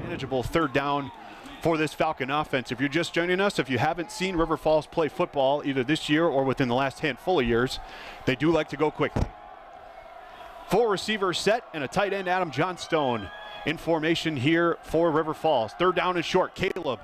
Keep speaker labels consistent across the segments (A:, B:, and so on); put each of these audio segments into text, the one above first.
A: manageable third down for this Falcon offense. If you're just joining us, if you haven't seen River Falls play football either this year or within the last handful of years, they do like to go quickly. 4 receivers set and a tight end, Adam Johnstone, in formation here for River Falls. Third down and short. Caleb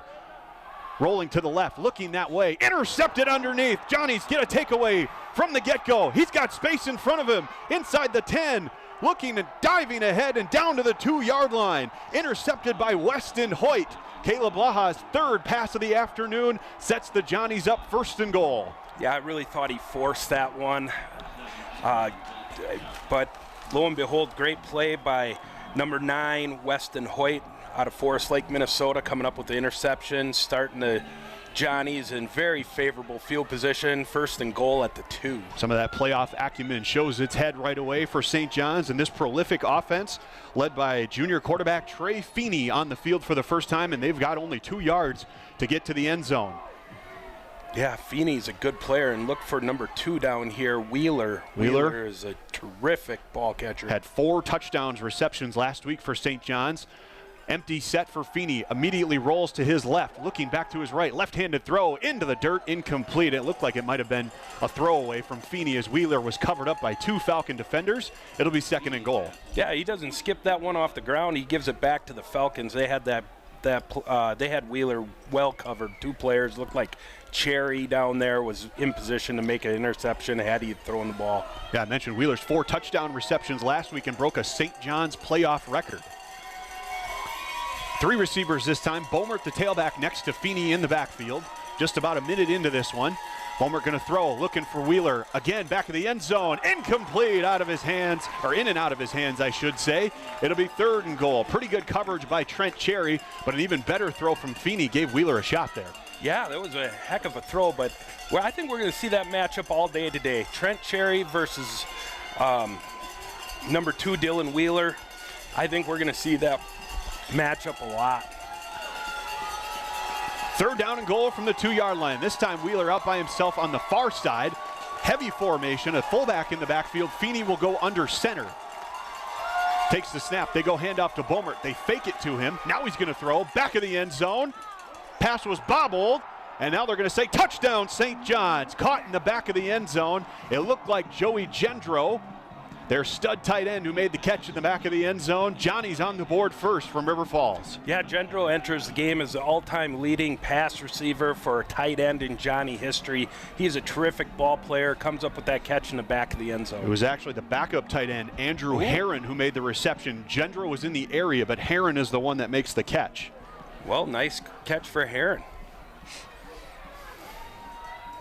A: rolling to the left, looking that way. Intercepted underneath. Johnny's get a takeaway from the get-go. He's got space in front of him inside the 10. Looking and diving ahead and down to the 2-yard line. Intercepted by Weston Hoyt. Caleb Laha's third pass of the afternoon sets the Johnnies up 1st and goal.
B: Yeah, I really thought he forced that one. But lo and behold, great play by number 9, Weston Hoyt, out of Forest Lake, Minnesota, coming up with the interception, starting the Johnnies in very favorable field position, 1st and goal at the 2.
A: Some of that playoff acumen shows its head right away for St. John's, and this prolific offense led by junior quarterback Trey Feeney on the field for the first time, and they've got only 2 yards to get to the end zone.
B: Yeah, Feeney's a good player, and look for number 2 down here, Wheeler. Wheeler is a terrific ball catcher.
A: Had 4 touchdowns receptions last week for St. John's. Empty set for Feeney, immediately rolls to his left, looking back to his right, left-handed throw into the dirt, incomplete. It looked like it might have been a throwaway from Feeney as Wheeler was covered up by 2 Falcon defenders. It'll be 2nd and goal.
B: Yeah, he doesn't skip that one off the ground. He gives it back to the Falcons. They had they had Wheeler well covered. 2 players, looked like Cherry down there was in position to make an interception had he thrown the ball.
A: Yeah, I mentioned Wheeler's 4 touchdown receptions last week and broke a St. John's playoff record. 3 receivers this time. Bomert, the tailback, next to Feeney in the backfield. Just about a minute into this one. Bomert going to throw, looking for Wheeler. Again, back of the end zone. Incomplete out of his hands, or in and out of his hands, I should say. It'll be 3rd and goal. Pretty good coverage by Trent Cherry, but an even better throw from Feeney gave Wheeler a shot there.
B: Yeah, that was a heck of a throw, but I think we're going to see that matchup all day today. Trent Cherry versus number 2, Dylan Wheeler. I think we're going to see that matchup a lot.
A: 3rd down and goal from the 2-yard line. This time Wheeler out by himself on the far side. Heavy formation, a fullback in the backfield. Feeney will go under center. Takes the snap. They go handoff to Bomert. They fake it to him. Now he's going to throw. Back of the end zone. Pass was bobbled. And now they're going to say touchdown St. John's. Caught in the back of the end zone. It looked like Joey Gendro, their stud tight end, who made the catch in the back of the end zone. Johnny's on the board first from River Falls.
B: Yeah, Gendro enters the game as the all-time leading pass receiver for a tight end in Johnny history. He's a terrific ball player, comes up with that catch in the back of the end zone.
A: It was actually the backup tight end, Andrew Herron, who made the reception. Gendro was in the area, but Herron is the one that makes the catch.
B: Well, nice catch for Herron.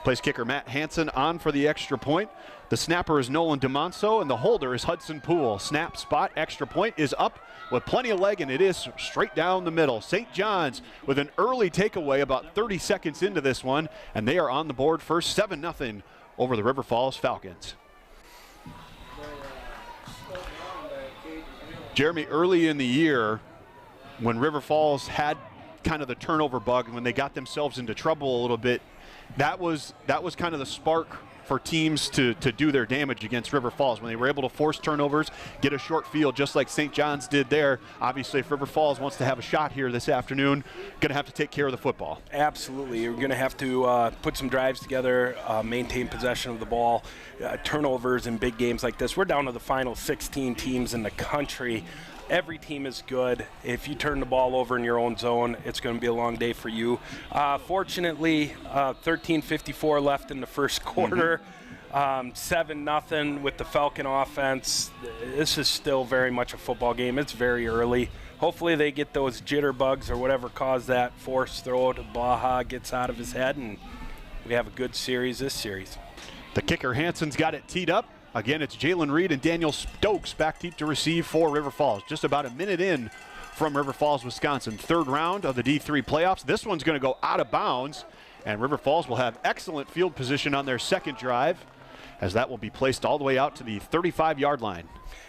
A: Place kicker Matt Hansen on for the extra point. The snapper is Nolan DeMonso, and the holder is Hudson Poole. Snap, spot, extra point is up with plenty of leg, and it is straight down the middle. St. John's with an early takeaway about 30 seconds into this one, and they are on the board first, 7-0 over the River Falls Falcons. Jeremy, early in the year, when River Falls had kind of the turnover bug, and when they got themselves into trouble a little bit, that was kind of the spark for teams to do their damage against River Falls, when they were able to force turnovers, get a short field just like St. John's did there. Obviously, if River Falls wants to have a shot here this afternoon, going to have to take care of the football.
B: Absolutely. You're going to have to put some drives together, maintain possession of the ball. Turnovers in big games like this. We're down to the final 16 teams in the country. Every team is good. If you turn the ball over in your own zone, it's going to be a long day for you. Fortunately, 13:54 left in the first quarter. 7-0 with the Falcon offense. This is still very much a football game. It's very early. Hopefully they get those jitterbugs or whatever caused that forced throw to Blaha gets out of his head, and we have a good series this series.
A: The kicker Hansen's got it teed up. Again, it's Jalen Reed and Daniel Stokes back deep to receive for River Falls. Just about a minute in from River Falls, Wisconsin. 3rd round of the D3 playoffs. This one's going to go out of bounds, and River Falls will have excellent field position on their second drive, as that will be placed all the way out to the 35-yard line.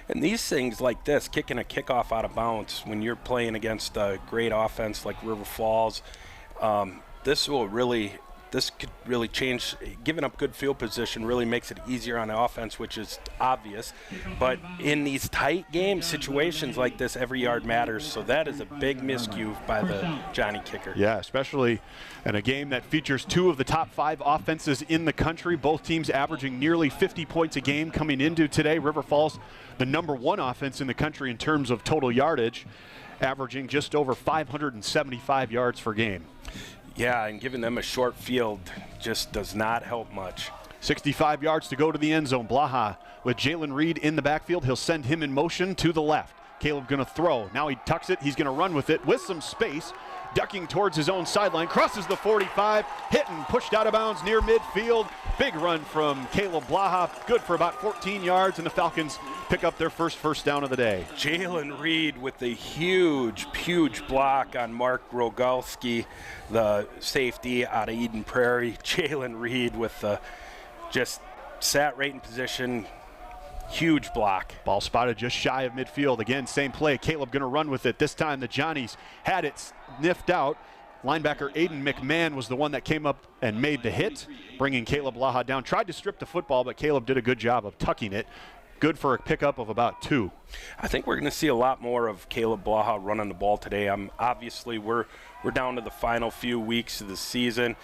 B: And these things like this, kicking a kickoff out of bounds when you're playing against a great offense like River Falls, this will really this could really change. Giving up good field position really makes it easier on the offense, which is obvious. But in these tight game situations like this, every yard matters. So that is a big miscue by the Johnny kicker.
A: Yeah, especially in a game that features 2 of the top 5 offenses in the country. Both teams averaging nearly 50 points a game coming into today. River Falls, the number 1 offense in the country in terms of total yardage, averaging just over 575 yards per game.
B: Yeah, and giving them a short field just does not help much.
A: 65 yards to go to the end zone. Blaha with Jalen Reed in the backfield. He'll send him in motion to the left. Caleb going to throw. Now he tucks it. He's going to run with it with some space. Ducking towards his own sideline. Crosses the 45. Hit and pushed out of bounds near midfield. Big run from Caleb Blaha. Good for about 14 yards, and the Falcons pick up their first down of the day.
B: Jalen Reed with the huge block on Mark Rogalski, the safety out of Eden Prairie. Jalen Reed with the just sat right in position. Huge block.
A: Ball spotted just shy of midfield. Again, same play. Caleb going to run with it. This time the Johnnies had it sniffed out. Linebacker Aiden McMahon was the one that came up and made the hit, bringing Caleb Blaha down. Tried to strip the football, but Caleb did a good job of tucking it. Good for a pickup of about 2.
B: I think we're going to see a lot more of Caleb Blaha running the ball today. Obviously, we're down to the final few weeks of the season.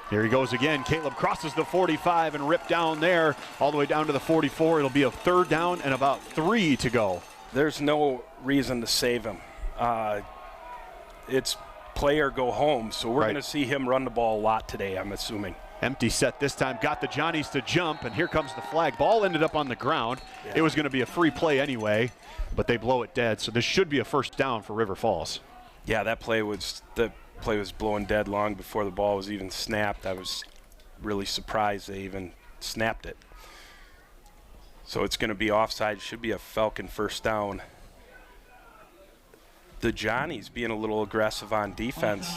A: Here he goes again. Caleb crosses the 45 and ripped down there all the way down to the 44. It'll be a 3rd down and about 3 to go.
B: There's no reason to save him. It's play or go home, so we're going to see him run the ball a lot today, I'm assuming.
A: Empty set this time. Got the Johnnies to jump, and here comes the flag. Ball ended up on the ground. Yeah. It was going to be a free play anyway, but they blow it dead, so this should be a 1st down for River Falls.
B: Yeah, that play was blowing dead long before the ball was even snapped. I was really surprised they even snapped it. So it's going to be offside. Should be a Falcon 1st down. The Johnnies being a little aggressive on defense.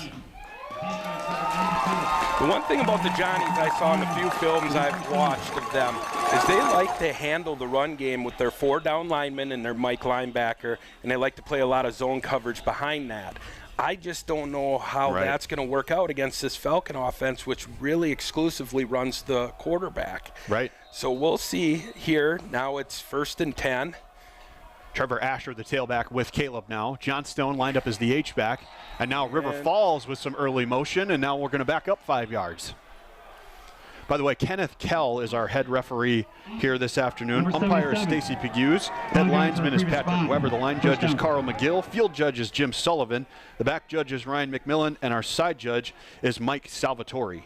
B: The one thing about the Johnnies I saw in the few films I've watched of them is they like to handle the run game with their 4 down linemen and their Mike linebacker, and they like to play a lot of zone coverage behind that. I just don't know how that's going to work out against this Falcon offense, which really exclusively runs the quarterback.
A: Right.
B: So we'll see here. Now it's 1st and 10.
A: Trevor Asher, the tailback, with Caleb now. John Stone lined up as the H-back. And now River Falls with some early motion, and now we're going to back up 5 yards. By the way, Kenneth Kell is our head referee here this afternoon. Umpire is Stacy Pegues. Head linesman is Patrick Weber. The line judge is Carl McGill. Field judge is Jim Sullivan. The back judge is Ryan McMillan. And our side judge is Mike Salvatore.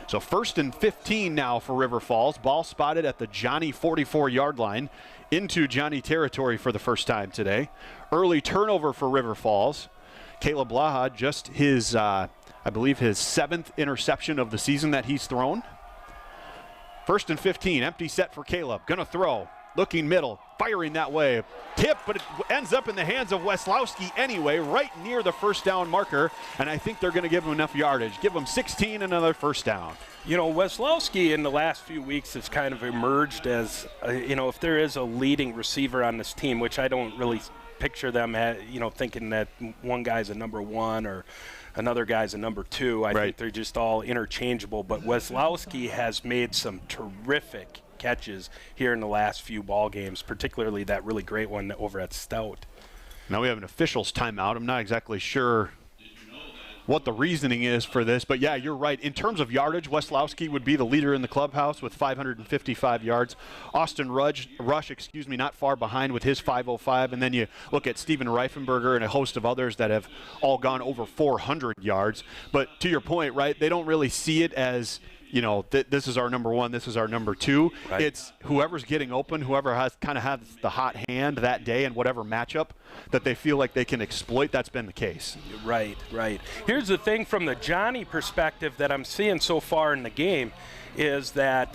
A: So 1st and 15 now for River Falls. Ball spotted at the Johnny 44-yard line into Johnny territory for the first time today. Early turnover for River Falls. Caleb Blaha, just his, I believe his 7th interception of the season that he's thrown. 1st and 15, empty set for Caleb. Gonna throw, looking middle, firing that way. Tip, but it ends up in the hands of Weslowski anyway, right near the 1st down marker, and I think they're gonna give him enough yardage. Give him 16, another 1st down.
B: You know, Weslowski in the last few weeks has kind of emerged as, if there is a leading receiver on this team, which I don't really picture them, thinking that one guy's a number 1 or another guy's a number 2. I think they're just all interchangeable. But Weslowski has made some terrific catches here in the last few ball games, particularly that really great one over at Stout.
A: Now we have an official's timeout. I'm not exactly sure what the reasoning is for this, but yeah, you're right. In terms of yardage, Weslowski would be the leader in the clubhouse with 555 yards. Austin Rush, not far behind with his 505, and then you look at Steven Reifenberger and a host of others that have all gone over 400 yards. But to your point, right, they don't really see it as, this is our number 1, this is our number 2. Right. It's whoever's getting open, whoever has the hot hand that day in whatever matchup that they feel like they can exploit. That's been the case.
B: Right. Here's the thing from the Johnny perspective that I'm seeing so far in the game is that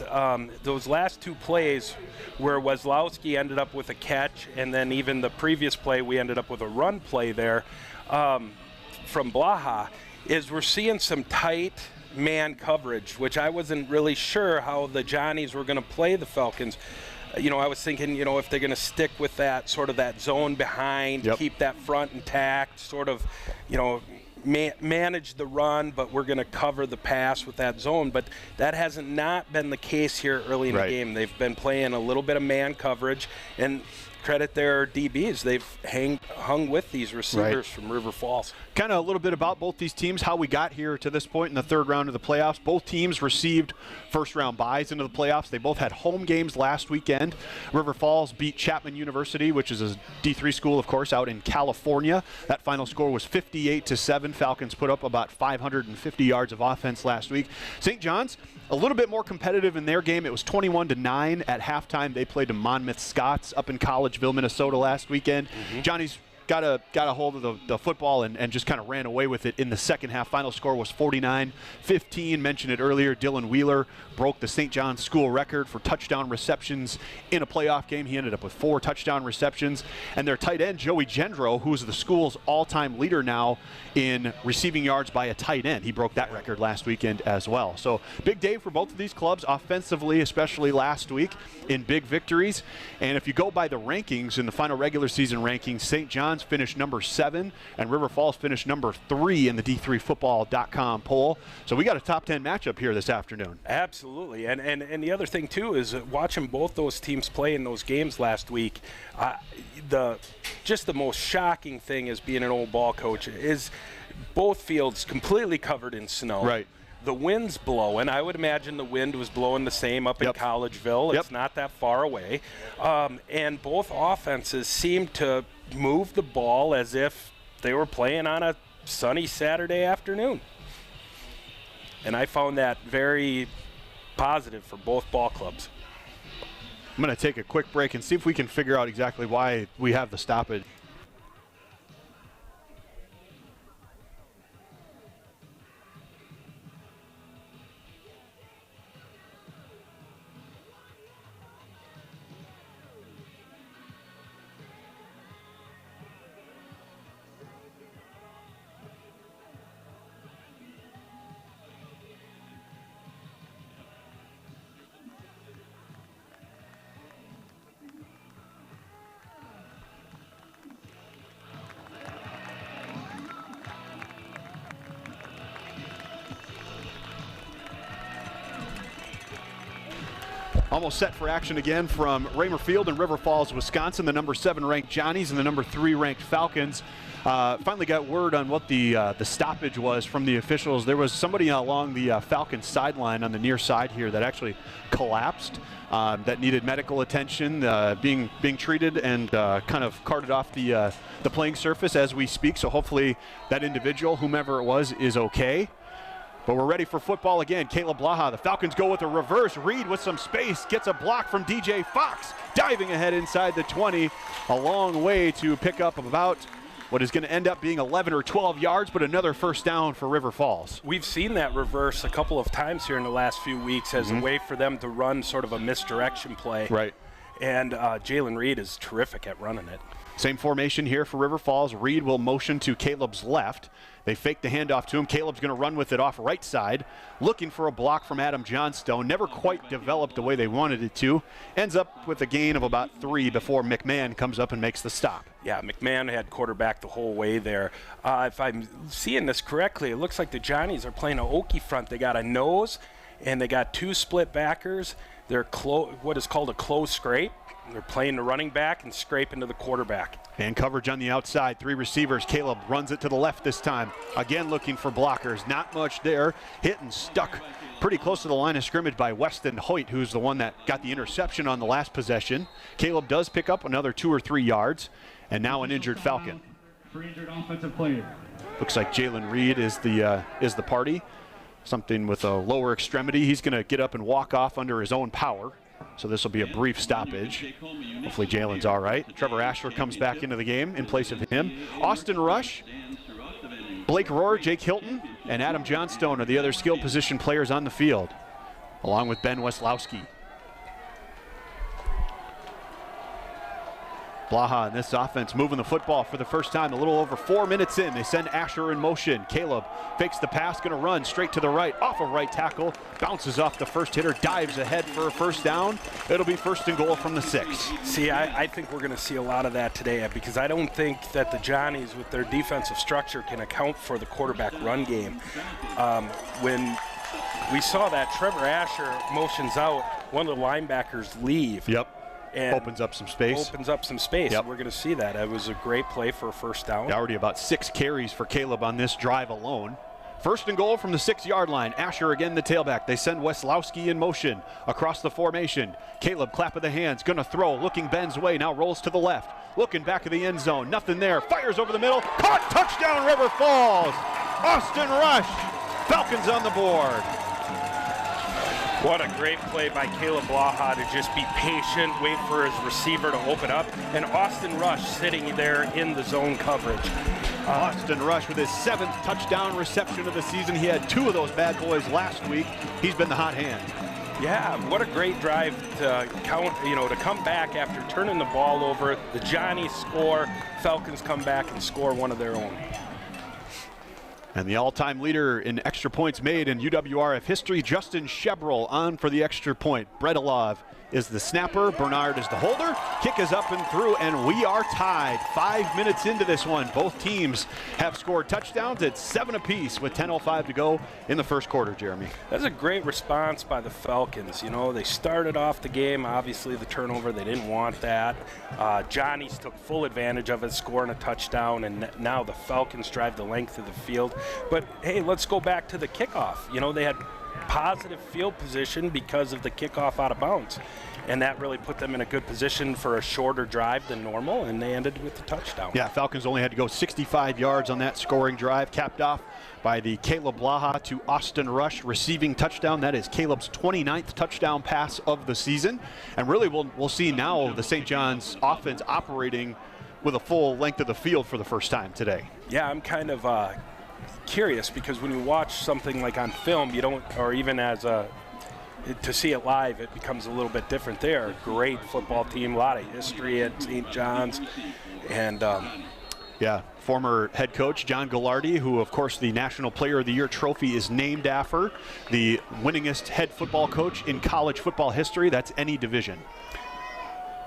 B: those last 2 plays where Weslowski ended up with a catch, and then even the previous play we ended up with a run play there from Blaha, is we're seeing some tight man coverage, which I wasn't really sure how the Johnnies were going to play the Falcons. I was thinking, if they're going to stick with that sort of that zone behind, keep that front intact, sort of, manage the run, but we're going to cover the pass with that zone. But that hasn't not been the case here early in the game. They've been playing a little bit of man coverage, and credit their DBs. They've hung with these receivers from River Falls.
A: Kind of a little bit about both these teams, how we got here to this point in the third round of the playoffs. Both teams received first-round byes into the playoffs. They both had home games last weekend. River Falls beat Chapman University, which is a D3 school, of course, out in California. That final score was 58-7. Falcons put up about 550 yards of offense last week. St. John's, a little bit more competitive in their game. It was 21-9 at halftime. They played the Monmouth Scots up in Collegeville, Minnesota last weekend. Johnny's got a hold of the football and just kind of ran away with it in the second half. Final score was 49-15. Mentioned it earlier, Dylan Wheeler broke the St. John's school record for touchdown receptions in a playoff game. He ended up with 4 touchdown receptions. And their tight end, Joey Gendro, who's the school's all-time leader now in receiving yards by a tight end. He broke that record last weekend as well. So big day for both of these clubs offensively, especially last week in big victories. And if you go by the rankings in the final regular season rankings, St. John's finished number 7 and River Falls finished number 3 in the D3Football.com poll. So we got a top 10 matchup here this afternoon.
B: Absolutely. And the other thing too is watching both those teams play in those games last week, the most shocking thing as being an old ball coach is both fields completely covered in snow.
A: Right.
B: The wind's blowing. I would imagine the wind was blowing the same up in Collegeville. It's not that far away. And both offenses seemed to move the ball as if they were playing on a sunny Saturday afternoon. And I found that very positive for both ball clubs.
A: I'm going to take a quick break and see if we can figure out exactly why we have the stoppage. Almost set for action again from Raymer Field in River Falls, Wisconsin. The number 7 ranked Johnnies and the number 3 ranked Falcons. Finally got word on what the stoppage was from the officials. There was somebody along the Falcons sideline on the near side here that actually collapsed, that needed medical attention, being treated and kind of carted off the playing surface as we speak. So hopefully that individual, whomever it was, is okay. But we're ready for football again. Caleb Blaha, the Falcons go with a reverse. Reed with some space, gets a block from DJ Fox, diving ahead inside the 20. A long way to pick up about what is going to end up being 11 or 12 yards, but another first down for River Falls.
B: We've seen that reverse a couple of times here in the last few weeks as a way for them to run sort of a misdirection play.
A: Right.
B: And Jalen Reed is terrific at running it.
A: Same formation here for River Falls. Reed will motion to Caleb's left. They fake the handoff to him. Caleb's going to run with it off right side, looking for a block from Adam Johnstone. Never quite developed the way they wanted it to. Ends up with a gain of about 3 before McMahon comes up and makes the stop.
B: Yeah, McMahon had quarterback the whole way there. If I'm seeing this correctly, it looks like the Johnnies are playing an Okie front. They got a nose, and they got 2 split backers. They're what is called a close scrape. They're playing the running back and scraping to the quarterback.
A: And coverage on the outside, 3 receivers. Caleb runs it to the left this time. Again looking for blockers. Not much there. Hit and stuck pretty close to the line of scrimmage by Weston Hoyt, who's the one that got the interception on the last possession. Caleb does pick up another 2 or 3 yards. And now an injured Falcon.
C: 3 injured offensive players.
A: Looks like Jalen Reed is the party. Something with a lower extremity. He's going to get up and walk off under his own power. So this will be a brief stoppage. Hopefully Jalen's all right. Trevor Ashler comes back into the game in place of him. Austin Rush, Blake Rohr, Jake Hilton, and Adam Johnstone are the other skill position players on the field, along with Ben Weslowski. Blaha in this offense moving the football for the first time a little over 4 minutes in. They send Asher in motion. Caleb fakes the pass, going to run straight to the right, off of right tackle, bounces off the first hitter, dives ahead for a first down. It'll be 1st and goal from the 6.
B: See, I think we're going to see a lot of that today because I don't think that the Johnnies with their defensive structure can account for the quarterback run game. When we saw that Trevor Asher motions out, one of the linebackers leave.
A: Yep. And opens up some space.
B: Yep. We're going to see that. It was a great play for a first down.
A: Already about 6 carries for Caleb on this drive alone. 1st and goal from the 6-yard line. Asher again the tailback. They send Weslowski in motion across the formation. Caleb clap of the hands, going to throw, looking Ben's way, now rolls to the left. Looking back of the end zone, nothing there. Fires over the middle, caught, touchdown River Falls. Austin Rush, Falcons on the board.
B: What a great play by Caleb Blaha to just be patient, wait for his receiver to open up, and Austin Rush sitting there in the zone coverage.
A: Austin Rush with his 7th touchdown reception of the season. He had 2 of those bad boys last week. He's been the hot hand.
B: Yeah, what a great drive to come back after turning the ball over. The Johnnies score, Falcons come back and score one of their own.
A: And the all-time leader in extra points made in UWRF history, Justin Shebrel, on for the extra point. Bredalov is the snapper. Bernard is the holder. Kick is up and through, and we are tied. 5 minutes into this one. Both teams have scored touchdowns. It's 7 apiece with 10:05 to go in the first quarter, Jeremy.
B: That's a great response by the Falcons. You know, they started off the game, obviously the turnover, they didn't want that. Johnnies took full advantage of it, scoring a touchdown, and now the Falcons drive the length of the field. But, hey, let's go back to the kickoff. You know, they had positive field position because of the kickoff out of bounds, and that really put them in a good position for a shorter drive than normal, and they ended with the touchdown.
A: Yeah, Falcons only had to go 65 yards on that scoring drive, capped off by the Caleb Blaha to Austin Rush receiving touchdown. That is Caleb's 29th touchdown pass of the season, and really we'll see now the St. John's offense operating with a full length of the field for the first time today.
B: Yeah, I'm kind of curious because when you watch something like on film, you don't, or even as to see it live, it becomes a little bit different. They are a great football team, a lot of history at St. John's, and
A: yeah, former head coach John Gallardi, who of course the National Player of the Year trophy is named after, the winningest head football coach in college football history. That's any division.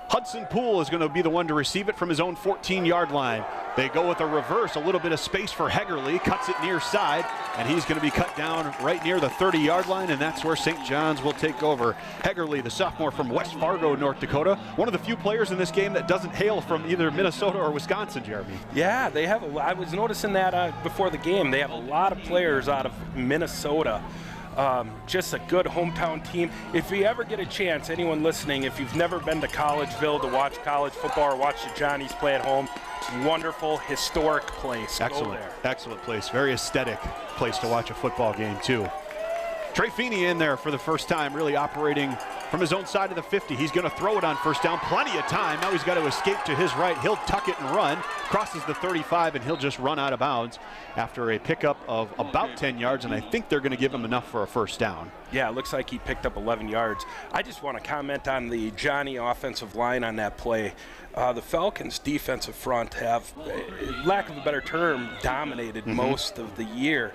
A: Hudson Poole is going to be the one to receive it from his own 14-yard line. They go with a reverse, a little bit of space for Hegerly, cuts it near side, and he's going to be cut down right near the 30-yard line, and that's where St. John's will take over. Hegerly, the sophomore from West Fargo, North Dakota, one of the few players in this game that doesn't hail from either Minnesota or Wisconsin, Jeremy.
B: Yeah, they have. I was noticing that before the game. They have a lot of players out of Minnesota. Just a good hometown team. If you ever get a chance, anyone listening, if you've never been to Collegeville to watch college football or watch the Johnnies play at home, wonderful, historic place.
A: Excellent,
B: go there.
A: Excellent place. Very aesthetic place to watch a football game, too. Trey Feeney in there for the first time, really operating from his own side of the 50. He's going to throw it on first down. Plenty of time. Now he's got to escape to his right. He'll tuck it and run. Crosses the 35, and he'll just run out of bounds after a pickup of about 10 yards, and I think they're going to give him enough for a first down.
B: Yeah, it looks like he picked up 11 yards. I just want to comment on the Johnny offensive line on that play. The Falcons' defensive front have, lack of a better term, dominated most of the year.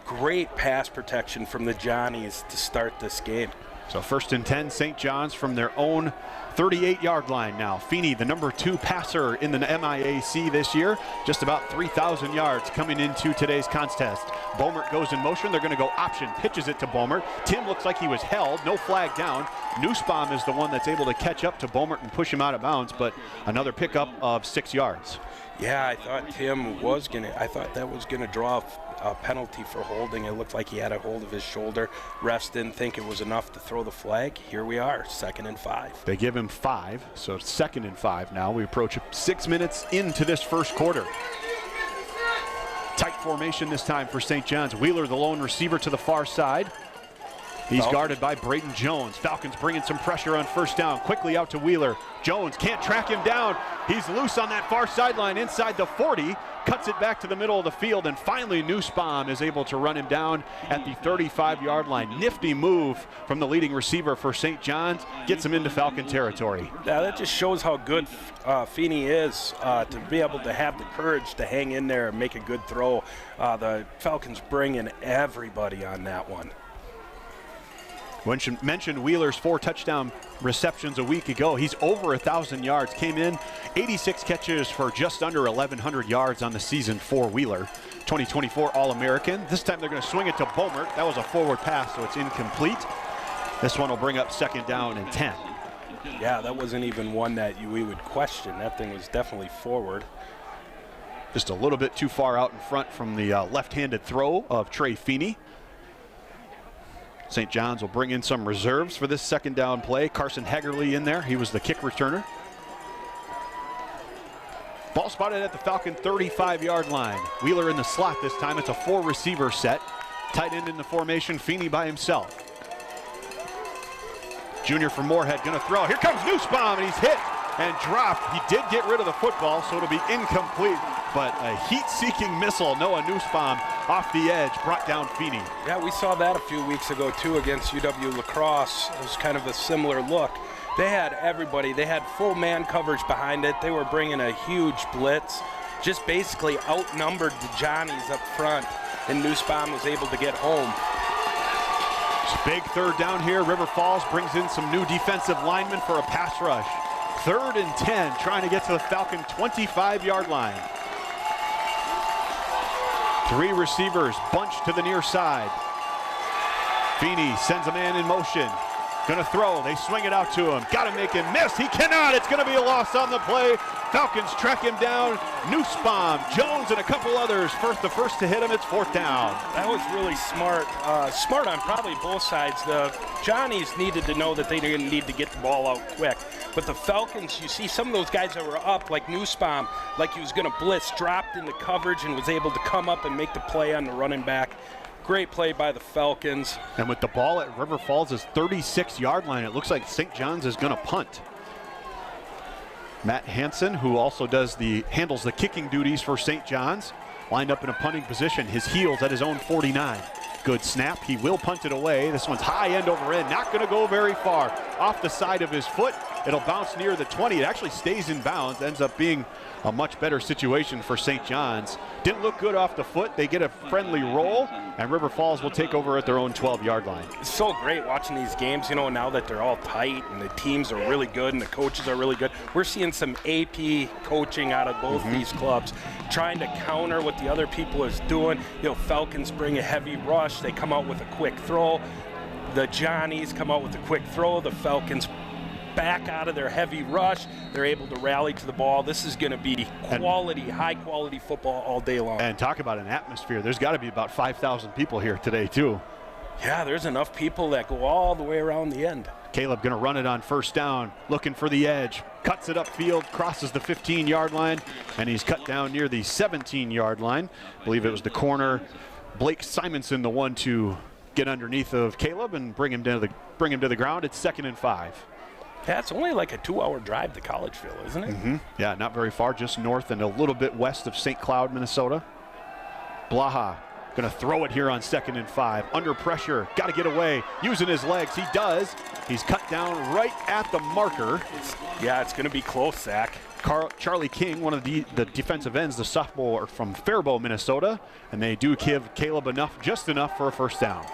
B: Great pass protection from the Johnnies to start this game.
A: So 1st and 10, St. John's from their own 38-yard line now. Feeney, the number 2 passer in the MIAC this year, just about 3,000 yards coming into today's contest. Bomert goes in motion. They're going to go option, pitches it to Bomert. Tim looks like he was held, no flag down. Nussbaum is the one that's able to catch up to Bomert and push him out of bounds, but another pickup of 6 yards.
B: Yeah, I thought Tim was going to, I thought that was going to draw a penalty for holding. It looked like he had a hold of his shoulder. Refs didn't think it was enough to throw the flag. Here we are, 2nd and 5.
A: They give him 5, so it's 2nd and 5 now. We approach 6 minutes into this first quarter. Tight formation this time for St. John's. Wheeler, the lone receiver, to the far side. He's guarded by Braden Jones. Falcons bringing some pressure on first down. Quickly out to Wheeler. Jones can't track him down. He's loose on that far sideline inside the 40. Cuts it back to the middle of the field, and finally Nussbaum is able to run him down at the 35-yard line. Nifty move from the leading receiver for St. John's. Gets him into Falcon territory.
B: Yeah, that just shows how good Feeney is to be able to have the courage to hang in there and make a good throw. The Falcons bringing everybody on that one.
A: Mentioned Wheeler's 4 touchdown receptions a week ago. He's over 1,000 yards. Came in 86 catches for just under 1,100 yards on the season for Wheeler. 2024 All-American. This time they're going to swing it to Bomert. That was a forward pass, so it's incomplete. This one will bring up second down and 10.
B: Yeah, that wasn't even one that we would question. That thing was definitely forward.
A: Just a little bit too far out in front from the left-handed throw of Trey Feeney. St. John's will bring in some reserves for this second down play. Carson Hegerly in there. He was the kick returner. Ball spotted at the Falcon 35-yard line. Wheeler in the slot this time. It's a 4-receiver set. Tight end in the formation. Feeney by himself. Junior from Moorhead going to throw. Here comes Nussbaum, and he's hit and dropped. He did get rid of the football, so it'll be incomplete. But a heat-seeking missile, Noah Nussbaum off the edge, brought down Feeney.
B: Yeah, we saw that a few weeks ago, too, against UW La Crosse. It was kind of a similar look. They had everybody. They had full man coverage behind it. They were bringing a huge blitz. Just basically outnumbered the Johnnies up front, and Nussbaum was able to get home.
A: It's a big third down here. River Falls brings in some new defensive linemen for a pass rush. 3rd and 10, trying to get to the Falcon 25-yard line. 3 receivers bunched to the near side. Feeney sends a man in motion. Gonna throw, they swing it out to him. Gotta make him miss, he cannot, it's gonna be a loss on the play. Falcons track him down. Nussbaum, Jones, and a couple others. The first to hit him, it's 4th down.
B: That was really smart. Smart on probably both sides. The Johnnies needed to know that they didn't need to get the ball out quick. But the Falcons, you see some of those guys that were up, like Nussbaum, like he was gonna blitz, dropped into coverage and was able to come up and make the play on the running back. Great play by the Falcons.
A: And with the ball at River Falls' 36-yard line, it looks like St. John's is gonna punt. Matt Hansen, who also handles the kicking duties for St. John's, lined up in a punting position. His heels at his own 49. Good snap, he will punt it away. This one's high end over end, not gonna go very far. Off the side of his foot, it'll bounce near the 20. It actually stays in bounds, ends up being a much better situation for St. John's. Didn't look good off the foot. They get a friendly roll, and River Falls will take over at their own 12-yard line.
B: It's so great watching these games, you know, now that they're all tight and the teams are really good and the coaches are really good. We're seeing some AP coaching out of both these clubs, trying to counter what the other people is doing. You know, Falcons bring a heavy rush. They come out with a quick throw. The Johnnies come out with a quick throw. The Falcons back out of their heavy rush. They're able to rally to the ball. This is going to be quality, high-quality football all day long.
A: And talk about an atmosphere. There's got to be about 5,000 people here today, too.
B: Yeah, there's enough people that go all the way around the end.
A: Caleb going to run it on first down, looking for the edge. Cuts it upfield, crosses the 15-yard line, and he's cut down near the 17-yard line. I believe it was the corner. Blake Simonson, the one to get underneath of Caleb and bring him to the ground. It's 2nd and 5.
B: Yeah, it's only like a 2-hour drive to Collegeville, isn't it?
A: Yeah, not very far, just north and a little bit west of St. Cloud, Minnesota. Blaha going to throw it here on 2nd and 5. Under pressure, got to get away, using his legs. He does. He's cut down right at the marker.
B: It's going to be close, Zach.
A: Charlie King, one of the defensive ends, the sophomore from Faribault, Minnesota, and they do give Caleb just enough for a first down.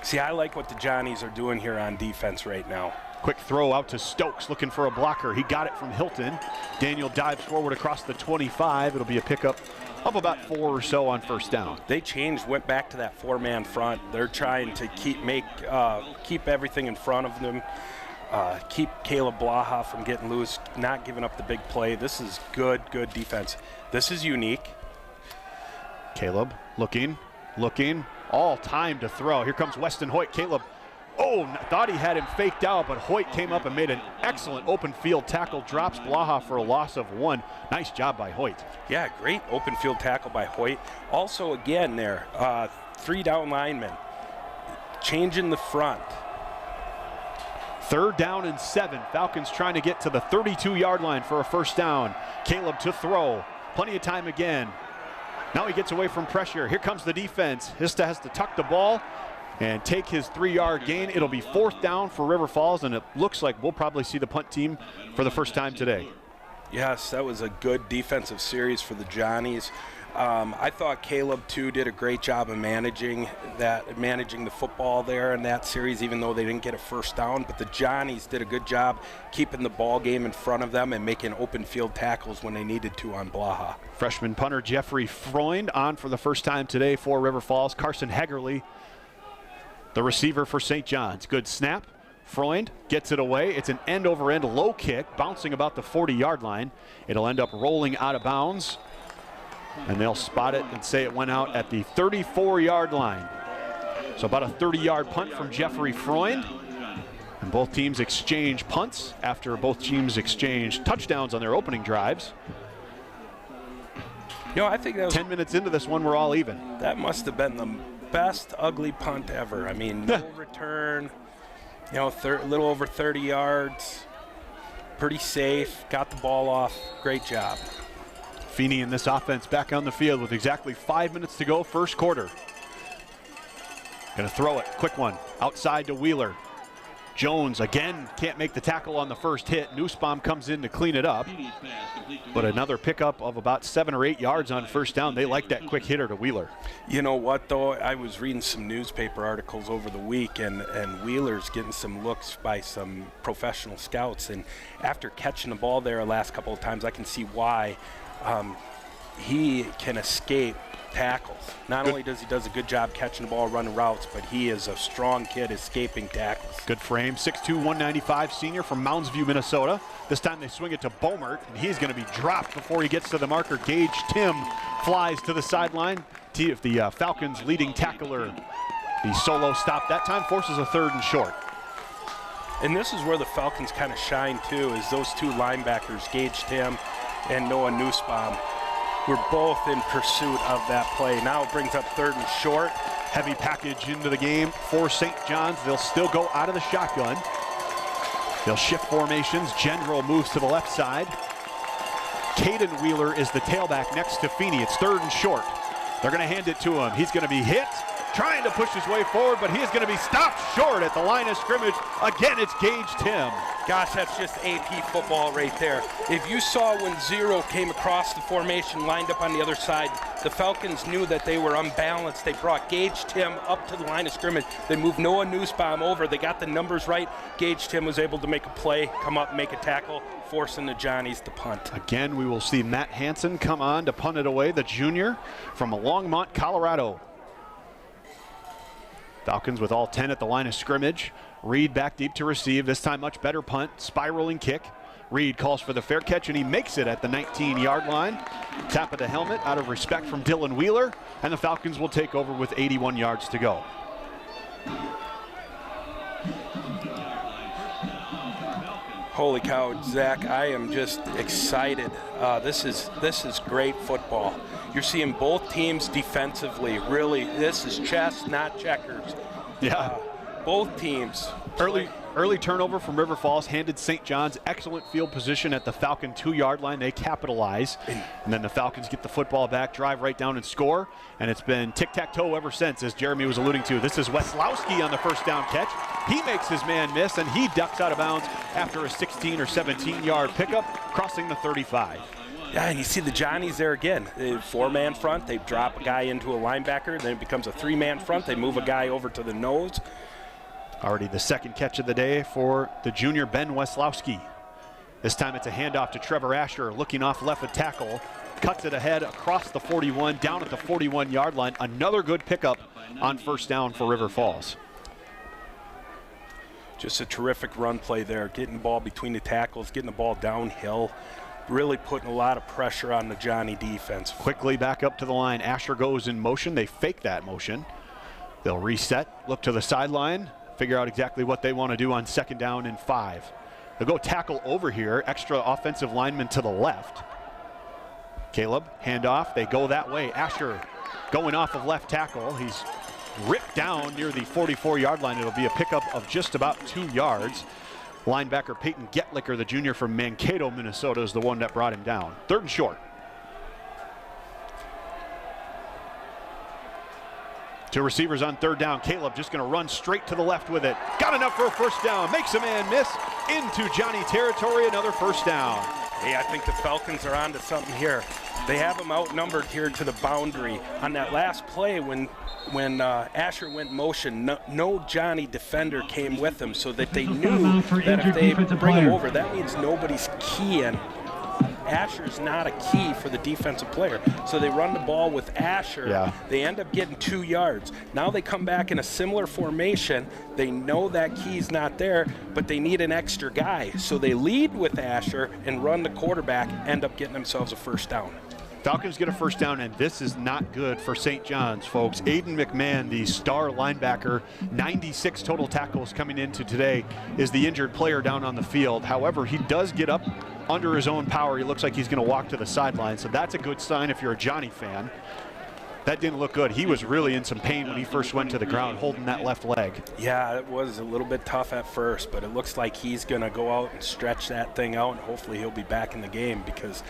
B: See, I like what the Johnnies are doing here on defense right now.
A: Quick throw out to Stokes, looking for a blocker. He got it from Hilton. Daniel dives forward across the 25. It'll be a pickup of about 4 or so on first down.
B: They went back to that 4-man front. They're trying to keep everything in front of them, keep Caleb Blaha from getting loose, not giving up the big play. This is good defense. This is unique.
A: Caleb looking, all time to throw. Here comes Weston Hoyt. Caleb Oh, thought he had him faked out, but Hoyt came up and made an excellent open field tackle, drops Blaha for a loss of 1. Nice job by Hoyt.
B: Yeah, great open field tackle by Hoyt. Also, again there, 3 down linemen. Changing the front.
A: 3rd down and 7. Falcons trying to get to the 32-yard line for a first down. Caleb to throw. Plenty of time again. Now he gets away from pressure. Here comes the defense. Hista has to tuck the ball and take his 3-yard gain. It'll be 4th down for River Falls, and it looks like we'll probably see the punt team for the first time today.
B: Yes, that was a good defensive series for the Johnnies. I thought Caleb, too, did a great job of managing the football there in that series, even though they didn't get a first down. But the Johnnies did a good job keeping the ball game in front of them and making open field tackles when they needed to on Blaha.
A: Freshman punter Jeffrey Freund on for the first time today for River Falls. Carson Hegerly, the receiver for St. John's. Good snap. Freund gets it away. It's an end-over-end low kick, bouncing about the 40-yard line. It'll end up rolling out of bounds, and they'll spot it and say it went out at the 34-yard line. So about a 30-yard punt from Jeffrey Freund. And both teams exchange punts after both teams exchange touchdowns on their opening drives.
B: You know, I think that was
A: 10 minutes into this one, we're all even.
B: That must have been the best ugly punt ever. I mean, no return, you know, a little over 30 yards, pretty safe, got the ball off. Great job.
A: Feeney in this offense back on the field with exactly 5 minutes to go, first quarter. Gonna throw it, quick one, outside to Wheeler. Jones again can't make the tackle on the first hit. Nussbaum comes in to clean it up. But another pickup of about 7 or 8 yards on first down. They like that quick hitter to Wheeler.
B: You know what, though? I was reading some newspaper articles over the week, and Wheeler's getting some looks by some professional scouts. And after catching the ball there the last couple of times, I can see why he can escape tackles. Not only does he does a good job catching the ball, running routes, but he is a strong kid escaping tackles.
A: Good frame, 6'2", 195 senior from Mounds View, Minnesota. This time they swing it to Bomert, and he's going to be dropped before he gets to the marker. Gage Tim flies to the sideline. If the Falcons' leading tackler, the solo stop that time, forces a 3rd and short.
B: And this is where the Falcons kind of shine too, is those 2 linebackers, Gage Tim and Noah Nussbaum, were both in pursuit of that play. Now it brings up 3rd and short.
A: Heavy package into the game for St. John's. They'll still go out of the shotgun. They'll shift formations. General moves to the left side. Caden Wheeler is the tailback next to Feeney. It's 3rd and short. They're going to hand it to him. He's going to be hit, trying to push his way forward, but he is going to be stopped short at the line of scrimmage. Again, it's Gage Tim.
B: Gosh, that's just AP football right there. If you saw when Zero came across the formation, lined up on the other side, the Falcons knew that they were unbalanced. They brought Gage Tim up to the line of scrimmage. They moved Noah Nussbaum over. They got the numbers right. Gage Tim was able to make a play, come up, make a tackle, forcing the Johnnies to punt.
A: Again, we will see Matt Hansen come on to punt it away, the junior from Longmont, Colorado. Falcons with all 10 at the line of scrimmage. Reed back deep to receive. This time much better punt. Spiraling kick. Reed calls for the fair catch, and he makes it at the 19-yard line. Tap of the helmet out of respect from Dylan Wheeler, and the Falcons will take over with 81 yards to go.
B: Holy cow, Zach, I am just excited. This is great football. You're seeing both teams defensively. Really, this is chess, not checkers.
A: Yeah.
B: Both teams.
A: Early turnover from River Falls handed St. John's excellent field position at the Falcon 2-yard line. They capitalize, and then the Falcons get the football back, drive right down and score, and it's been tic-tac-toe ever since, as Jeremy was alluding to. This is Weslowski on the first down catch. He makes his man miss, and he ducks out of bounds after a 16 or 17-yard pickup, crossing the 35.
B: Yeah, and you see the Johnnies there again. 4-man front, they drop a guy into a linebacker, then it becomes a 3-man front. They move a guy over to the nose.
A: Already the second catch of the day for the junior Ben Weslowski. This time it's a handoff to Trevor Asher, looking off left at tackle, cuts it ahead across the 41, down at the 41-yard line. Another good pickup on first down for River Falls.
B: Just a terrific run play there, getting the ball between the tackles, getting the ball downhill, really putting a lot of pressure on the Johnny defense.
A: Quickly back up to the line. Asher goes in motion. They fake that motion. They'll reset, look to the sideline. figure out exactly what they want to do on 2nd down and 5. They'll go tackle over here, extra offensive lineman to the left. Caleb, handoff, they go that way. Asher going off of left tackle. He's ripped down near the 44-yard line. It'll be a pickup of just about 2 yards. Linebacker Peyton Getlicker, the junior from Mankato, Minnesota, is the one that brought him down. 3rd and short. 2 receivers on 3rd down. Caleb just going to run straight to the left with it. Got enough for a 1st down. Makes a man miss into Johnny territory. Another 1st down.
B: Hey, I think the Falcons are onto something here. They have them outnumbered here to the boundary. On that last play when Asher went motion, no Johnny defender came with him, so that they knew that if they bring him over, that means nobody's keying. Asher's not a key for the defensive player. So they run the ball with Asher.
A: Yeah.
B: They end up getting 2 yards. Now they come back in a similar formation. They know that key's not there, but they need an extra guy. So they lead with Asher and run the quarterback, end up getting themselves a 1st down.
A: Falcons get a 1st down, and this is not good for St. John's, folks. Aiden McMahon, the star linebacker, 96 total tackles coming into today, is the injured player down on the field. However, he does get up under his own power. He looks like he's going to walk to the sideline, so that's a good sign if you're a Johnny fan. That didn't look good. He was really in some pain when he first went to the ground holding that left leg.
B: Yeah, it was a little bit tough at first, but it looks like he's going to go out and stretch that thing out, and hopefully he'll be back in the game because,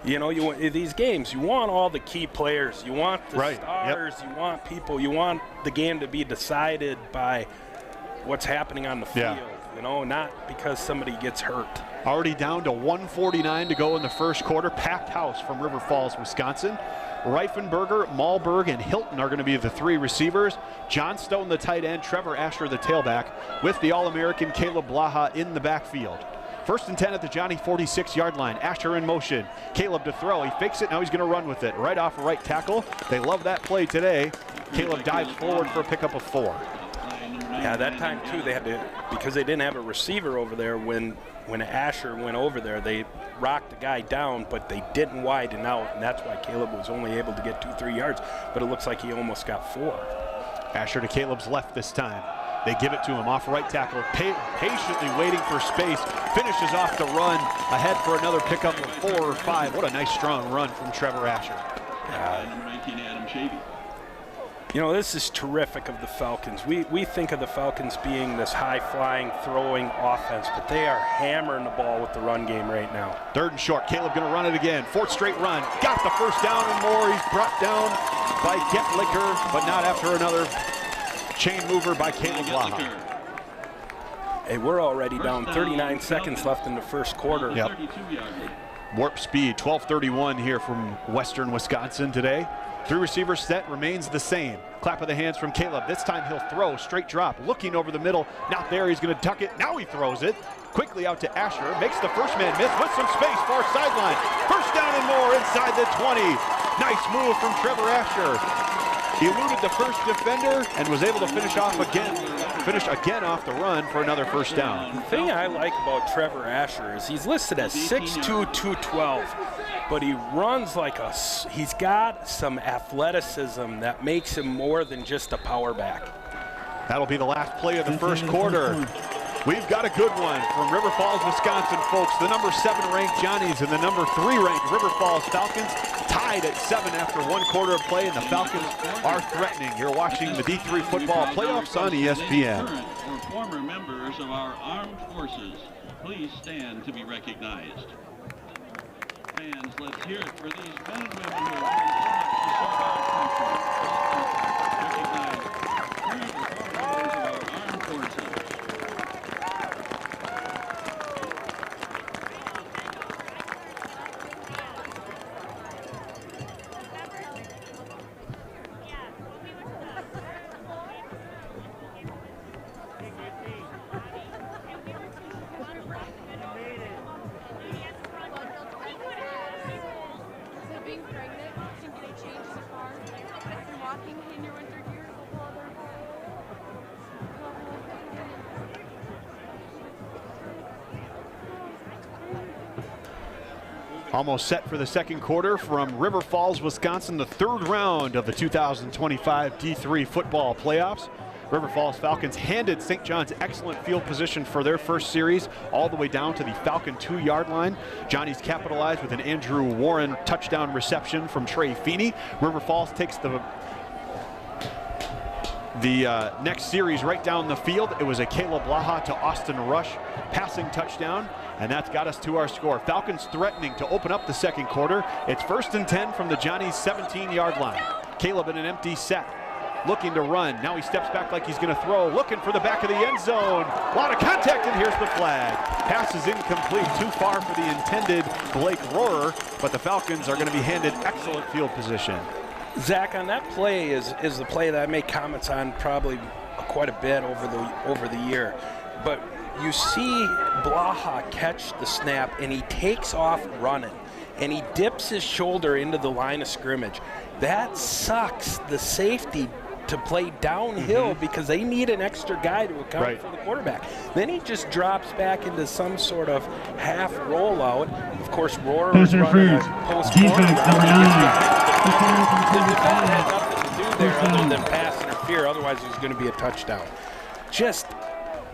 B: you know, these games, you want all the key players. You want the stars. Yep. You want people. You want the game to be decided by what's happening on the field, you know, not because somebody gets hurt.
A: Already down to 1:49 to go in the 1st quarter. Packed house from River Falls, Wisconsin. Reifenberger, Malberg, and Hilton are going to be the 3 receivers. Johnstone, the tight end, Trevor Asher, the tailback, with the All-American Caleb Blaha in the backfield. 1st and 10 at the Johnny 46-yard line. Asher in motion. Caleb to throw. He fakes it. Now he's going to run with it. Right off right tackle. They love that play today. Caleb dives forward for a pickup of 4.
B: Yeah, that time too they had to, because they didn't have a receiver over there when Asher went over there, they rocked the guy down, but they didn't widen out, and that's why Caleb was only able to get 2-3 yards, but it looks like he almost got 4.
A: Asher to Caleb's left this time. They give it to him off right tackle, patiently waiting for space, finishes off the run, ahead for another pickup of 4 or 5. What a nice strong run from Trevor Asher.
C: Number 19, Adam Shavy.
B: You know, this is terrific of the Falcons. We think of the Falcons being this high-flying, throwing offense, but they are hammering the ball with the run game right now.
A: 3rd and short. Caleb going to run it again. 4th straight run. Got the 1st down and more. He's brought down by Getlicker, but not after another chain mover by Caleb Blaha.
B: Hey, we're already down 39 seconds left in the 1st quarter.
A: Yep. Warp speed, 12:31 here from Western Wisconsin today. 3 receivers set remains the same. Clap of the hands from Caleb. This time he'll throw, straight drop, looking over the middle. Not there, he's going to tuck it. Now he throws it. Quickly out to Asher, makes the 1st man miss with some space, far sideline. 1st down and more inside the 20. Nice move from Trevor Asher. He eluded the 1st defender and was able to finish again off the run for another 1st down.
B: The thing I like about Trevor Asher is he's listed as 6'2", 212. But he runs like he's got some athleticism that makes him more than just a power back.
A: That'll be the last play of the 1st quarter. We've got a good one from River Falls, Wisconsin, folks. The number 7 ranked Johnnies and the number 3 ranked River Falls Falcons tied at 7 after 1 quarter of play, and the Falcons are threatening. You're watching the D3 football playoffs on ESPN.
D: Current or former members of our armed forces, please stand to be recognized. Fans, let's hear it for these men and women who have done so much to serve our country. Recognize current or former members of our armed forces.
A: Almost set for the 2nd quarter from River Falls, Wisconsin, the 3rd round of the 2025 D3 football playoffs. River Falls Falcons handed St. John's excellent field position for their first series all the way down to the Falcon 2-yard line. Johnny's capitalized with an Andrew Warren touchdown reception from Trey Feeney. River Falls takes the next series right down the field. It was a Caleb Blaha to Austin Rush passing touchdown, and that's got us to our score. Falcons threatening to open up the second quarter. It's 1st and 10 from the Johnny's 17-yard line. Caleb in an empty set, looking to run. Now he steps back like he's going to throw, looking for the back of the end zone. A lot of contact, and here's the flag. Pass is incomplete, too far for the intended Blake Rohrer, but the Falcons are going to be handed excellent field position.
B: Zach, on that play is the play that I make comments on probably quite a bit over the year. But you see Blaha catch the snap, and he takes off running, and he dips his shoulder into the line of scrimmage. That sucks the safety to play downhill because they need an extra guy to account for the quarterback. Then he just drops back into some sort of half rollout. Of course, Rohrer was running a post corner. The defense had nothing to do there other than pass interfere. Otherwise, it was going to be a touchdown. Just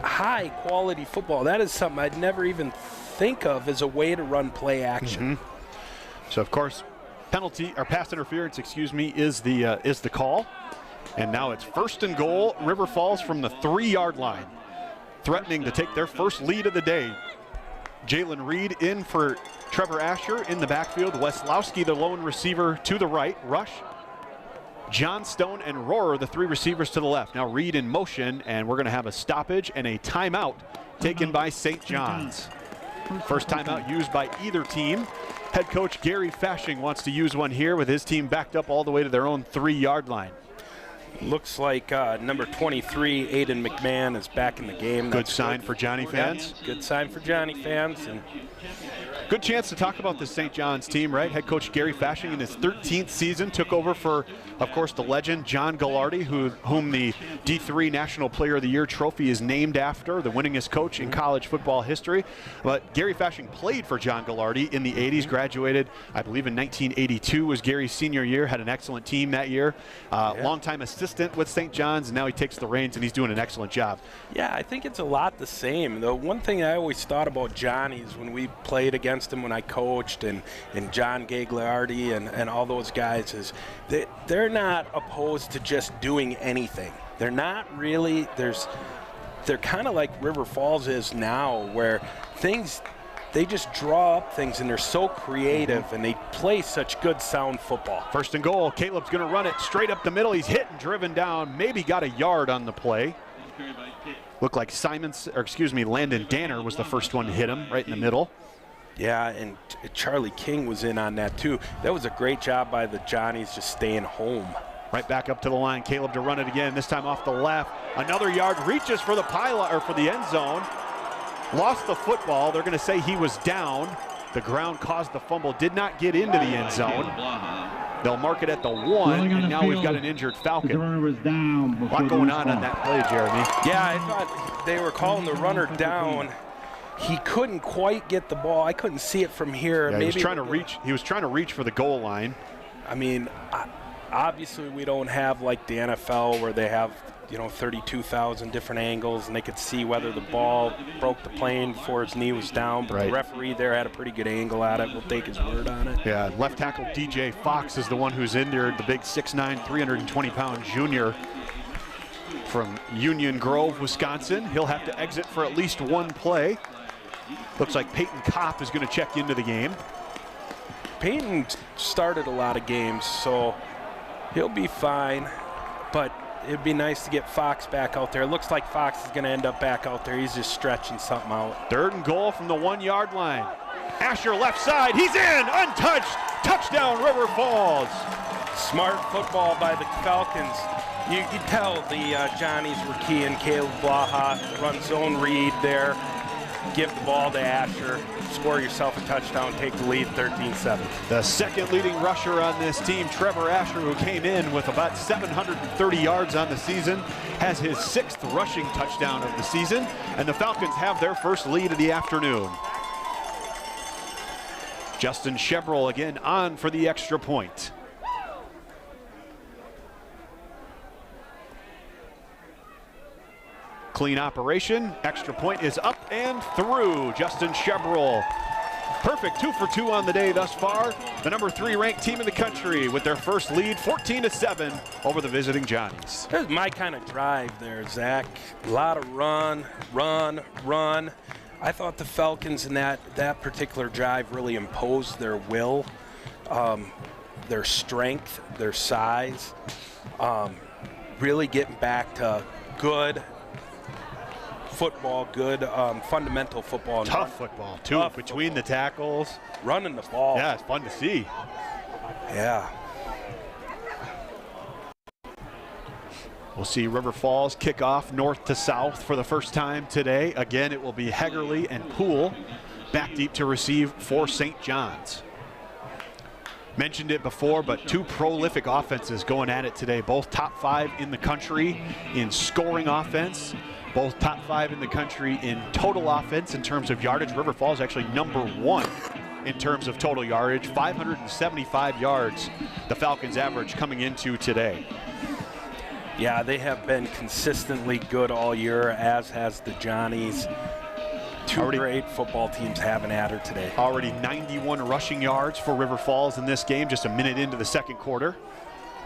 B: high quality football. That is something I'd never even think of as a way to run play action.
A: So of course, penalty or pass interference, excuse me, is the call. And now it's 1st and goal, River Falls from the 3-yard line, threatening to take their first lead of the day. Jalen Reed in for Trevor Asher in the backfield. Weslowski, the lone receiver, to the right. Rush, John Stone, and Rohrer, the 3 receivers to the left. Now Reed in motion, and we're going to have a stoppage and a timeout taken by St. John's. First timeout used by either team. Head coach Gary Fashing wants to use one here with his team backed up all the way to their own 3-yard line.
B: Looks like number 23, Aiden McMahon, is back in the game.
A: Good sign for Johnny fans.
B: Good sign for Johnny fans. And
A: good chance to talk about this St. John's team, right? Head coach Gary Fashing in his 13th season took over for, of course, the legend John Gallardi, whom the D3 National Player of the Year trophy is named after, the winningest coach in college football history. But Gary Fashing played for John Gallardi in the 80s, graduated, I believe, in 1982 was Gary's senior year, had an excellent team that year. Longtime assistant with St. John's, and now he takes the reins, and he's doing an excellent job.
B: Yeah, I think it's a lot the same. The one thing I always thought about Johnny's when we played against him when I coached, and John Gagliardi and all those guys, is they're not opposed to just doing anything. They're not really, they're kind of like River Falls is now, where they just draw up things, and they're so creative, and they play such good, sound football.
A: 1st and goal. Caleb's going to run it straight up the middle. He's hit and driven down. Maybe got a yard on the play. Looked like Landon Danner was the first one to hit him right in the middle.
B: Yeah, and Charlie King was in on that too. That was a great job by the Johnnies just staying home.
A: Right back up to the line. Caleb to run it again, this time off the left. Another yard, reaches for the pylon or for the end zone. Lost the football. They're going to say he was down. The ground caused the fumble. Did not get into the end zone. They'll mark it at the 1, and now we've got an injured Falcon. A lot going on that play, Jeremy.
B: Yeah, I thought they were calling the runner down. He couldn't quite get the ball. I couldn't see it from here.
A: Yeah,
B: Maybe
A: he was trying to reach for the goal line.
B: I mean, obviously we don't have like the NFL where they have 32,000 different angles, and they could see whether the ball broke the plane before his knee was down. But the referee there had a pretty good angle at it. We'll take his word on it.
A: Yeah, left tackle DJ Fox is the one who's injured, the big 6'9", 320-pound junior from Union Grove, Wisconsin. He'll have to exit for at least one play. Looks like Peyton Kopp is going to check into the game.
B: Peyton started a lot of games, so he'll be fine. But it'd be nice to get Fox back out there. It looks like Fox is going to end up back out there. He's just stretching something out.
A: 3rd and goal from the 1-yard line. Asher left side. He's in, untouched. Touchdown, River Falls.
B: Smart football by the Falcons. You could tell the Johnnies were keying Caleb Blaha, run zone read there. Give the ball to Asher, score yourself a touchdown, take the lead 13-7.
A: The second leading rusher on this team, Trevor Asher, who came in with about 730 yards on the season, has his 6th rushing touchdown of the season, and the Falcons have their first lead of the afternoon. Justin Chevrolet again on for the extra point. Clean operation. Extra point is up and through. Justin Chevrolet. Perfect 2 for 2 on the day thus far. The number 3 ranked team in the country with their first lead 14-7 over the visiting Johnnies.
B: That's my kind of drive there, Zach. A lot of run. I thought the Falcons in that particular drive really imposed their will, their strength, their size, really getting back to good football, good fundamental football.
A: Tough football, too, between the tackles.
B: Running the ball.
A: Yeah, it's fun to see.
B: Yeah.
A: We'll see River Falls kick off north to south for the first time today. Again, it will be Hegerly and Poole back deep to receive for St. John's. Mentioned it before, but 2 prolific offenses going at it today. Both top 5 in the country in scoring offense. Both top 5 in the country in total offense in terms of yardage. River Falls actually number 1 in terms of total yardage. 575 yards the Falcons average coming into today.
B: Yeah, they have been consistently good all year, as has the Johnnies. Two great football teams having at her today.
A: Already 91 rushing yards for River Falls in this game, just a minute into the second quarter.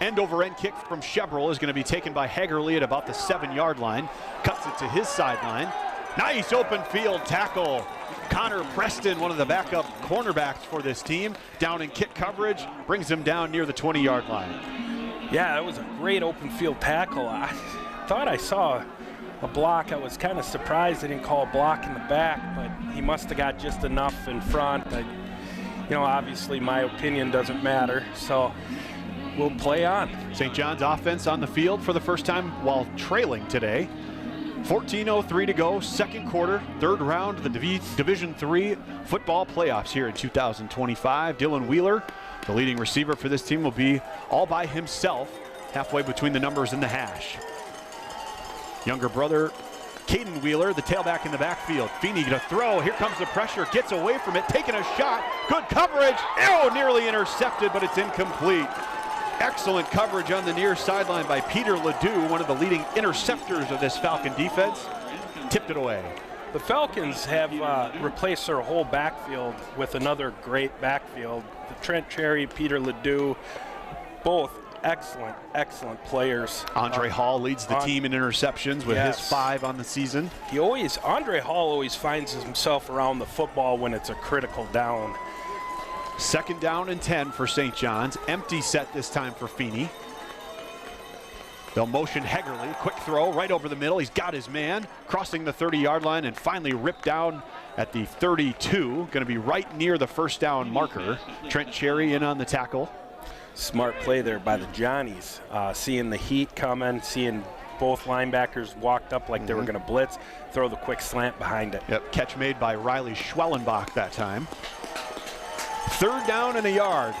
A: End-over-end kick from Chevrolet is going to be taken by Hegerly at about the 7-yard line. Cuts it to his sideline. Nice open field tackle. Connor Preston, one of the backup cornerbacks for this team, down in kick coverage, brings him down near the 20-yard line.
B: Yeah, that was a great open field tackle. I thought I saw a block. I was kind of surprised they didn't call a block in the back, but he must have got just enough in front. Obviously my opinion doesn't matter, so we'll play on.
A: St. John's offense on the field for the first time while trailing today. 14:03 to go, second quarter, third round of the Division III football playoffs here in 2025. Dylan Wheeler, the leading receiver for this team, will be all by himself, halfway between the numbers and the hash. Younger brother, Caden Wheeler, the tailback in the backfield. Feeney to throw. Here comes the pressure. Gets away from it. Taking a shot. Good coverage. Oh, nearly intercepted, but it's incomplete. Excellent coverage on the near sideline by Peter Ledoux, one of the leading interceptors of this Falcon defense. Tipped it away.
B: The Falcons have replaced their whole backfield with another great backfield. Trent Cherry, Peter Ledoux, both excellent players.
A: Andre Hall leads the team in interceptions with his 5 on the season.
B: Andre Hall always finds himself around the football when it's a critical down.
A: Second down and 10 for St. John's. Empty set this time for Feeney. They'll motion Hegerly. Quick throw right over the middle. He's got his man crossing the 30-yard line and finally ripped down at the 32. Going to be right near the first down marker. Trent Cherry in on the tackle.
B: Smart play there by the Johnnies. Seeing the heat coming, seeing both linebackers walked up like they were going to blitz, throw the quick slant behind it.
A: Yep, catch made by Riley Schwellenbach that time. Third down and a yard.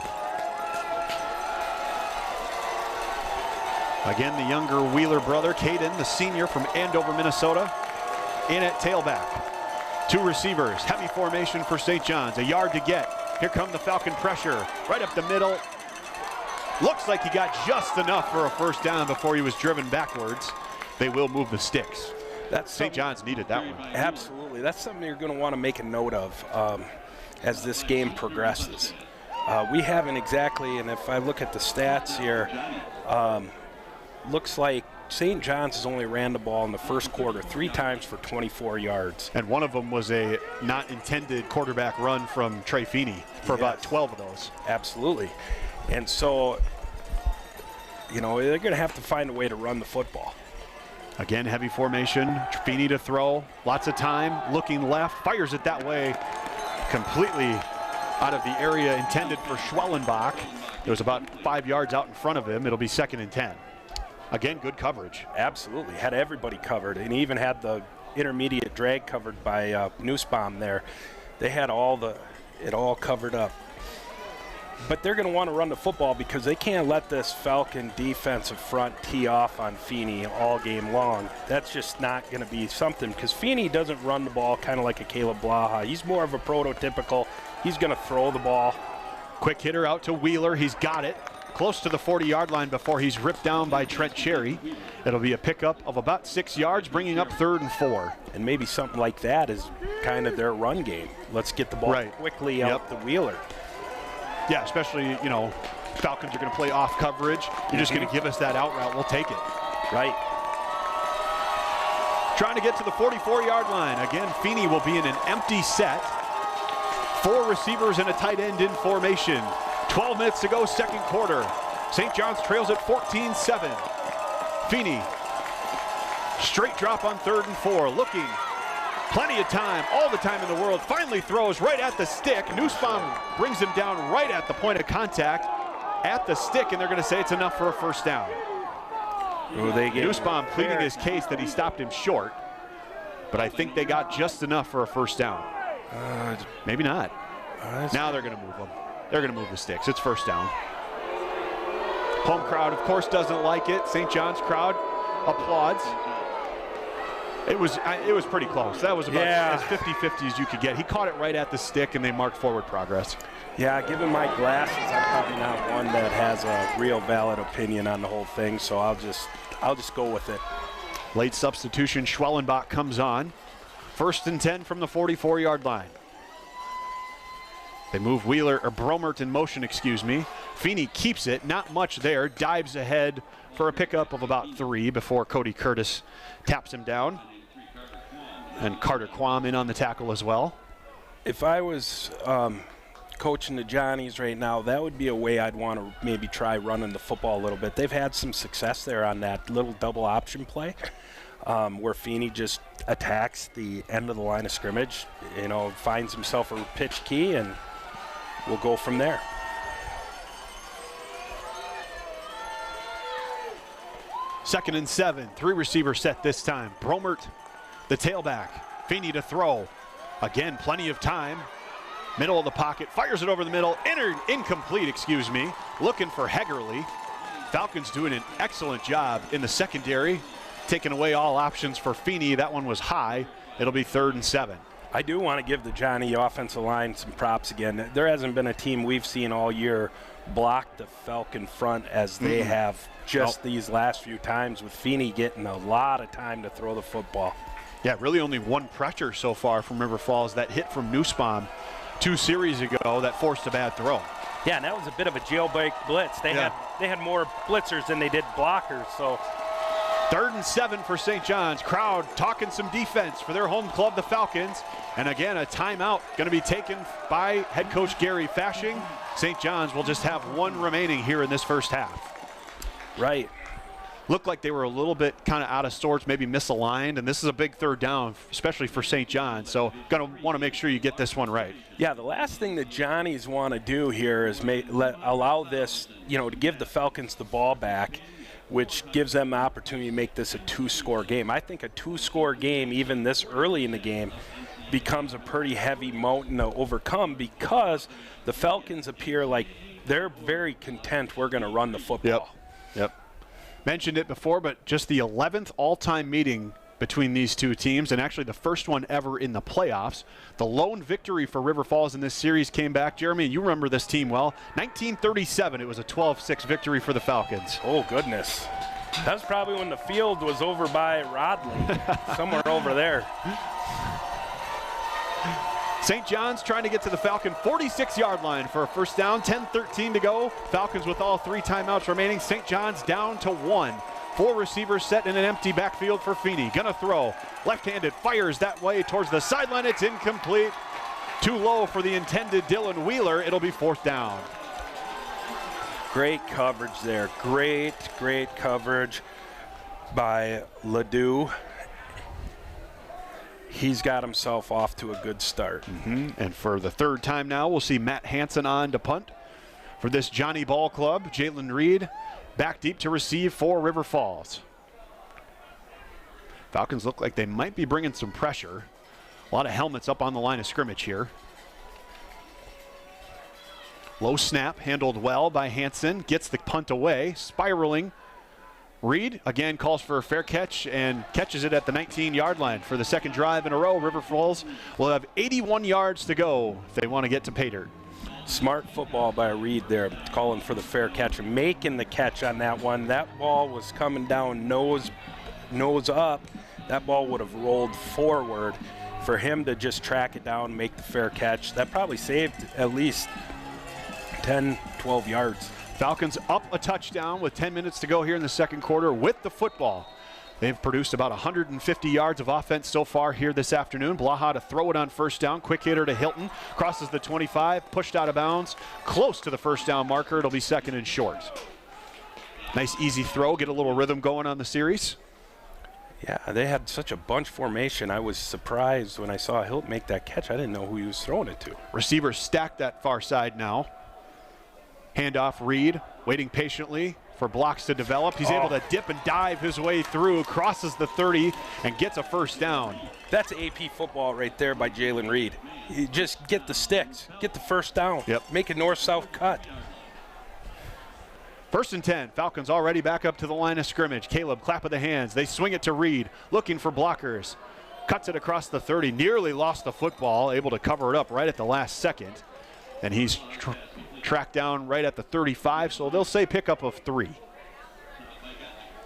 A: Again, the younger Wheeler brother, Caden, the senior from Andover, Minnesota, in at tailback. 2 receivers, heavy formation for St. John's, a yard to get. Here come the Falcon pressure, right up the middle. Looks like he got just enough for a first down before he was driven backwards. They will move the sticks. St. John's needed that one.
B: Absolutely. That's something you're going to want to make a note of as this game progresses. We haven't exactly, and if I look at the stats here, looks like St. John's has only ran the ball in the first quarter 3 times for 24 yards.
A: And one of them was a not intended quarterback run from Trey Feeney for about 12 of those.
B: Absolutely. And so, they're going to have to find a way to run the football.
A: Again, heavy formation. Feeney to throw. Lots of time. Looking left. Fires it that way. Completely out of the area intended for Schwellenbach. It was about 5 yards out in front of him. It'll be 2nd and 10. Again, good coverage.
B: Absolutely. Had everybody covered. And he even had the intermediate drag covered by Nussbaum there. They had it all covered up. But they're going to want to run the football because they can't let this Falcon defensive front tee off on Feeney all game long. That's just not going to be something because Feeney doesn't run the ball kind of like a Caleb Blaha. He's more of a prototypical. He's going to throw the ball.
A: Quick hitter out to Wheeler. He's got it. close to the 40-yard line before he's ripped down by Trent Cherry. It'll be a pickup of about 6 yards, bringing up 3rd and 4.
B: And maybe something like that is kind of their run game. Let's get the ball quickly out the Wheeler.
A: Yeah, especially, you know, Falcons are going to play off coverage. You're just going to give us that out route. We'll take it.
B: Right.
A: Trying to get to the 44-yard line. Again, Feeney will be in an empty set. 4 receivers and a tight end in formation. 12 minutes to go, second quarter. St. John's trails at 14-7. Feeney, straight drop on 3rd and 4. Looking, plenty of time, all the time in the world. Finally throws right at the stick. Nussbaum brings him down right at the point of contact at the stick, and they're going to say it's enough for a first down. Nussbaum pleading his case that he stopped him short, but I think they got just enough for a first down. Maybe not. Now they're going to move them. They're going to move the sticks. It's first down. Home crowd, of course, doesn't like it. St. John's crowd applauds. It was pretty close. That was about as 50-50 as you could get. He caught it right at the stick, and they marked forward progress. Yeah,
B: given my glasses, I'm probably not one that has a real valid opinion on the whole thing, so I'll just go with it.
A: Late substitution, Schwellenbach comes on. 1st and 10 from the 44-yard line. They move Bromert in motion, excuse me. Feeney keeps it, not much there, dives ahead for a pickup of about 3 before Cody Curtis taps him down. And Carter Quam in on the tackle as well.
B: If I was coaching the Johnnies right now, that would be a way I'd want to maybe try running the football a little bit. They've had some success there on that little double option play where Feeney just attacks the end of the line of scrimmage, you know, finds himself a pitch key, and we'll go from there.
A: Second and 7, 3 receiver set this time. Bromert, the tailback. Feeney to throw. Again, plenty of time. Middle of the pocket, fires it over the middle. Incomplete, excuse me. Looking for Hegerly. Falcons doing an excellent job in the secondary, taking away all options for Feeney. That one was high. It'll be 3rd and 7.
B: I do want to give the Johnny offensive line some props again. There hasn't been a team we've seen all year block the Falcon front as they have just these last few times, with Feeney getting a lot of time to throw the football.
A: Yeah, really only one pressure so far from River Falls. That hit from Nussbaum 2 series ago that forced a bad throw.
B: Yeah, and that was a bit of a jailbreak blitz. They had more blitzers than they did blockers. So
A: 3rd and 7 for St. John's. Crowd talking some defense for their home club, the Falcons. And again, a timeout going to be taken by head coach Gary Fashing. St. John's will just have 1 remaining here in this first half.
B: Right.
A: Looked like they were a little bit kind of out of sorts, maybe misaligned, and this is a big 3rd down, especially for St. John's. So going to want to make sure you get this one right.
B: Yeah, the last thing the Johnnies want to do here is allow this, you know, to give the Falcons the ball back, which gives them the opportunity to make this a 2-score game. I think a 2-score game, even this early in the game, becomes a pretty heavy mountain to overcome because the Falcons appear like they're very content we're going to run the football.
A: Yep. Mentioned it before, but just the 11th all-time meeting between these two teams, and actually the first one ever in the playoffs. The lone victory for River Falls in this series came back, Jeremy, and you remember this team well. 1937, it was a 12-6 victory for the Falcons.
B: Oh, goodness. That's probably when the field was over by Rodley, somewhere over there.
A: St. John's trying to get to the Falcon 46-yard line for a first down. 10-13 to go. Falcons with all 3 timeouts remaining. St. John's down to 1. 4 receivers set in an empty backfield for Feeney. Gonna throw. Left-handed, fires that way towards the sideline. It's incomplete. Too low for the intended Dylan Wheeler. It'll be 4th down.
B: Great coverage there. Great coverage by Ledoux. He's got himself off to a good start.
A: And for the 3rd time now, we'll see Matt Hansen on to punt for this Johnny Ball Club. Jalen Reed back deep to receive for River Falls. Falcons look like they might be bringing some pressure. A lot of helmets up on the line of scrimmage here. Low snap, handled well by Hansen. Gets the punt away, spiraling. Reed again calls for a fair catch and catches it at the 19-yard line for the 2nd drive in a row. River Falls will have 81 yards to go if they want to get to pay dirt.
B: Smart football by Reed there, calling for the fair catch and making the catch on that one. That ball was coming down nose up. That ball would have rolled forward. For him to just track it down, make the fair catch, that probably saved at least 10, 12 yards.
A: Falcons up a touchdown with 10 minutes to go here in the second quarter with the football. They've produced about 150 yards of offense so far here this afternoon. Blaha to throw it on first down. Quick hitter to Hilton. Crosses the 25, pushed out of bounds. Close to the first down marker. It'll be second and short. Nice easy throw. Get a little rhythm going on the series.
B: Yeah, they had such a bunch formation. I was surprised when I saw Hilton make that catch. I didn't know who he was throwing it to.
A: Receivers stacked that far side now. Handoff Reed, waiting patiently for blocks to develop. He's able to dip and dive his way through, crosses the 30, and gets a first down.
B: That's AP football right there by Jalen Reed. You just get the sticks, get the first down, make a north-south cut.
A: First and 10, Falcons already back up to the line of scrimmage. Caleb, clap of the hands. They swing it to Reed, looking for blockers. Cuts it across the 30, nearly lost the football, able to cover it up right at the last second. And he's tracked down right at the 35, so they'll say pickup of 3.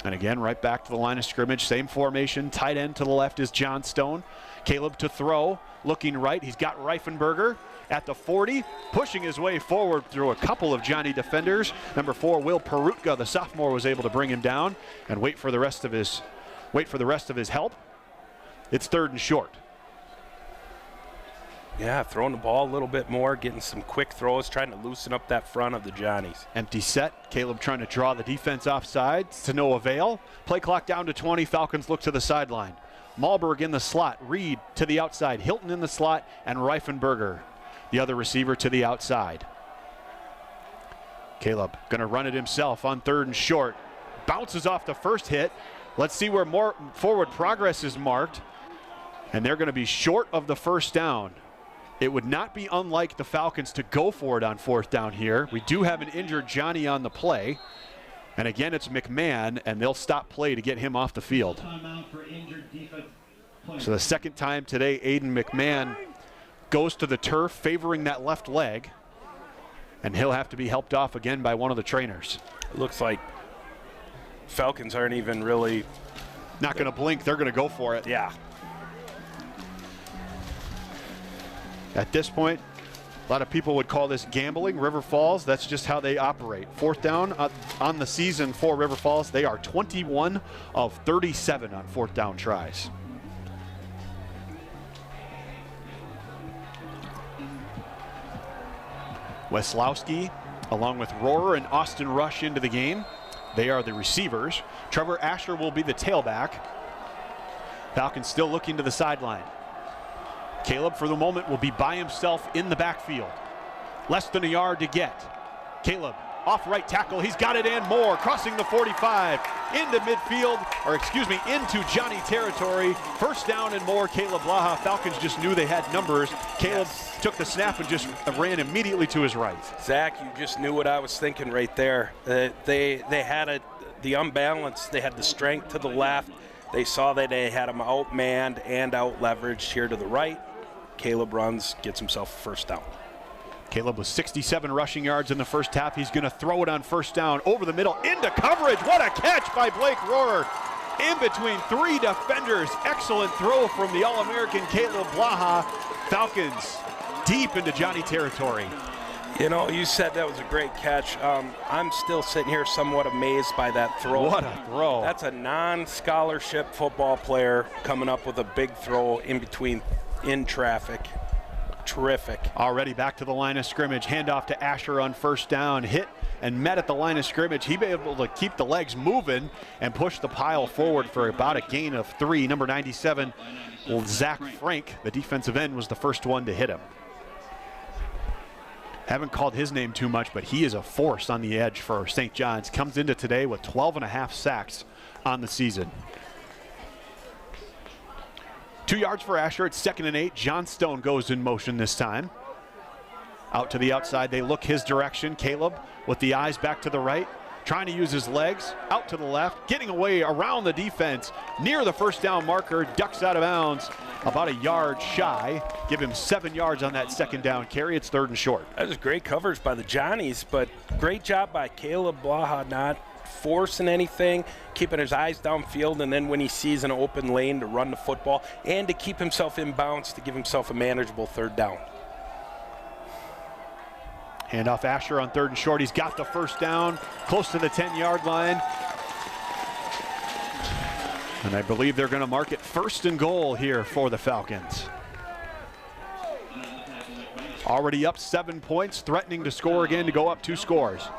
A: And again, right back to the line of scrimmage, same formation. Tight end to the left is John Stone. Caleb to throw, looking right. He's got Reifenberger at the 40, pushing his way forward through a couple of Johnny defenders. Number 4, Will Perutka, the sophomore, was able to bring him down and wait for the rest of his help. It's third and short.
B: Yeah, throwing the ball a little bit more, getting some quick throws, trying to loosen up that front of the Johnnies.
A: Empty set. Caleb trying to draw the defense offside to no avail. Play clock down to 20. Falcons look to the sideline. Malberg in the slot. Reed to the outside. Hilton in the slot. And Reifenberger, the other receiver, to the outside. Caleb going to run it himself on third and short. Bounces off the first hit. Let's see where more forward progress is marked. And they're going to be short of the first down. It would not be unlike the Falcons to go for it on fourth down here. We do have an injured Johnny on the play. And again, it's McMahon, and they'll stop play to get him off the field. So the second time today, Aiden McMahon goes to the turf, favoring that left leg. And he'll have to be helped off again by one of the trainers.
B: It looks like Falcons aren't even really...
A: Not going to blink. They're going to go for it.
B: Yeah.
A: At this point, a lot of people would call this gambling. River Falls, that's just how they operate. Fourth down on the season for River Falls. They are 21 of 37 on fourth down tries. Weslowski, along with Rohrer and Austin Rush into the game. They are the receivers. Trevor Asher will be the tailback. Falcons still looking to the sideline. Caleb, for the moment, will be by himself in the backfield. Less than a yard to get. Caleb, off right tackle. He's got it and more. Crossing the 45 into midfield, into Johnny territory. First down and more. Caleb Blaha. Falcons just knew they had numbers. Caleb took the snap and just ran immediately to his right.
B: Zach, you just knew what I was thinking right there. They had the unbalance. They had the strength to the left. They saw that they had him outmanned and out-leveraged here to the right. Caleb runs, gets himself a first down.
A: Caleb with 67 rushing yards in the first half. He's going to throw it on first down over the middle into coverage. What a catch by Blake Rohrer. In between 3 defenders. Excellent throw from the All-American Caleb Blaha. Falcons deep into Johnny territory.
B: You know, you said that was a great catch. I'm still sitting here somewhat amazed by that throw.
A: What a throw.
B: That's a non-scholarship football player coming up with a big throw in traffic. Terrific.
A: Already back to the line of scrimmage. Handoff to Asher on first down. Hit and met at the line of scrimmage. He be able to keep the legs moving and push the pile forward for about a gain of 3. Number 97, Zach Frank, the defensive end, was the first one to hit him. Haven't called his name too much, but he is a force on the edge for St. John's. Comes into today with 12.5 sacks on the season. 2 yards for Asher. It's 2nd and 8. John Stone goes in motion this time. Out to the outside. They look his direction. Caleb with the eyes back to the right. trying to use his legs out to the left, getting away around the defense near the first down marker, ducks out of bounds about a yard shy. Give him 7 yards on that second down carry. It's 3rd and short.
B: That was great coverage by the Johnnies, but great job by Caleb Blaha not forcing anything, keeping his eyes downfield, and then when he sees an open lane to run the football and to keep himself in bounds to give himself a manageable 3rd down.
A: Handoff Asher on 3rd and short. He's got the first down, close to the 10-yard line. And I believe they're going to mark it 1st and goal here for the Falcons. Already up 7 points, threatening to score again to go up 2 scores.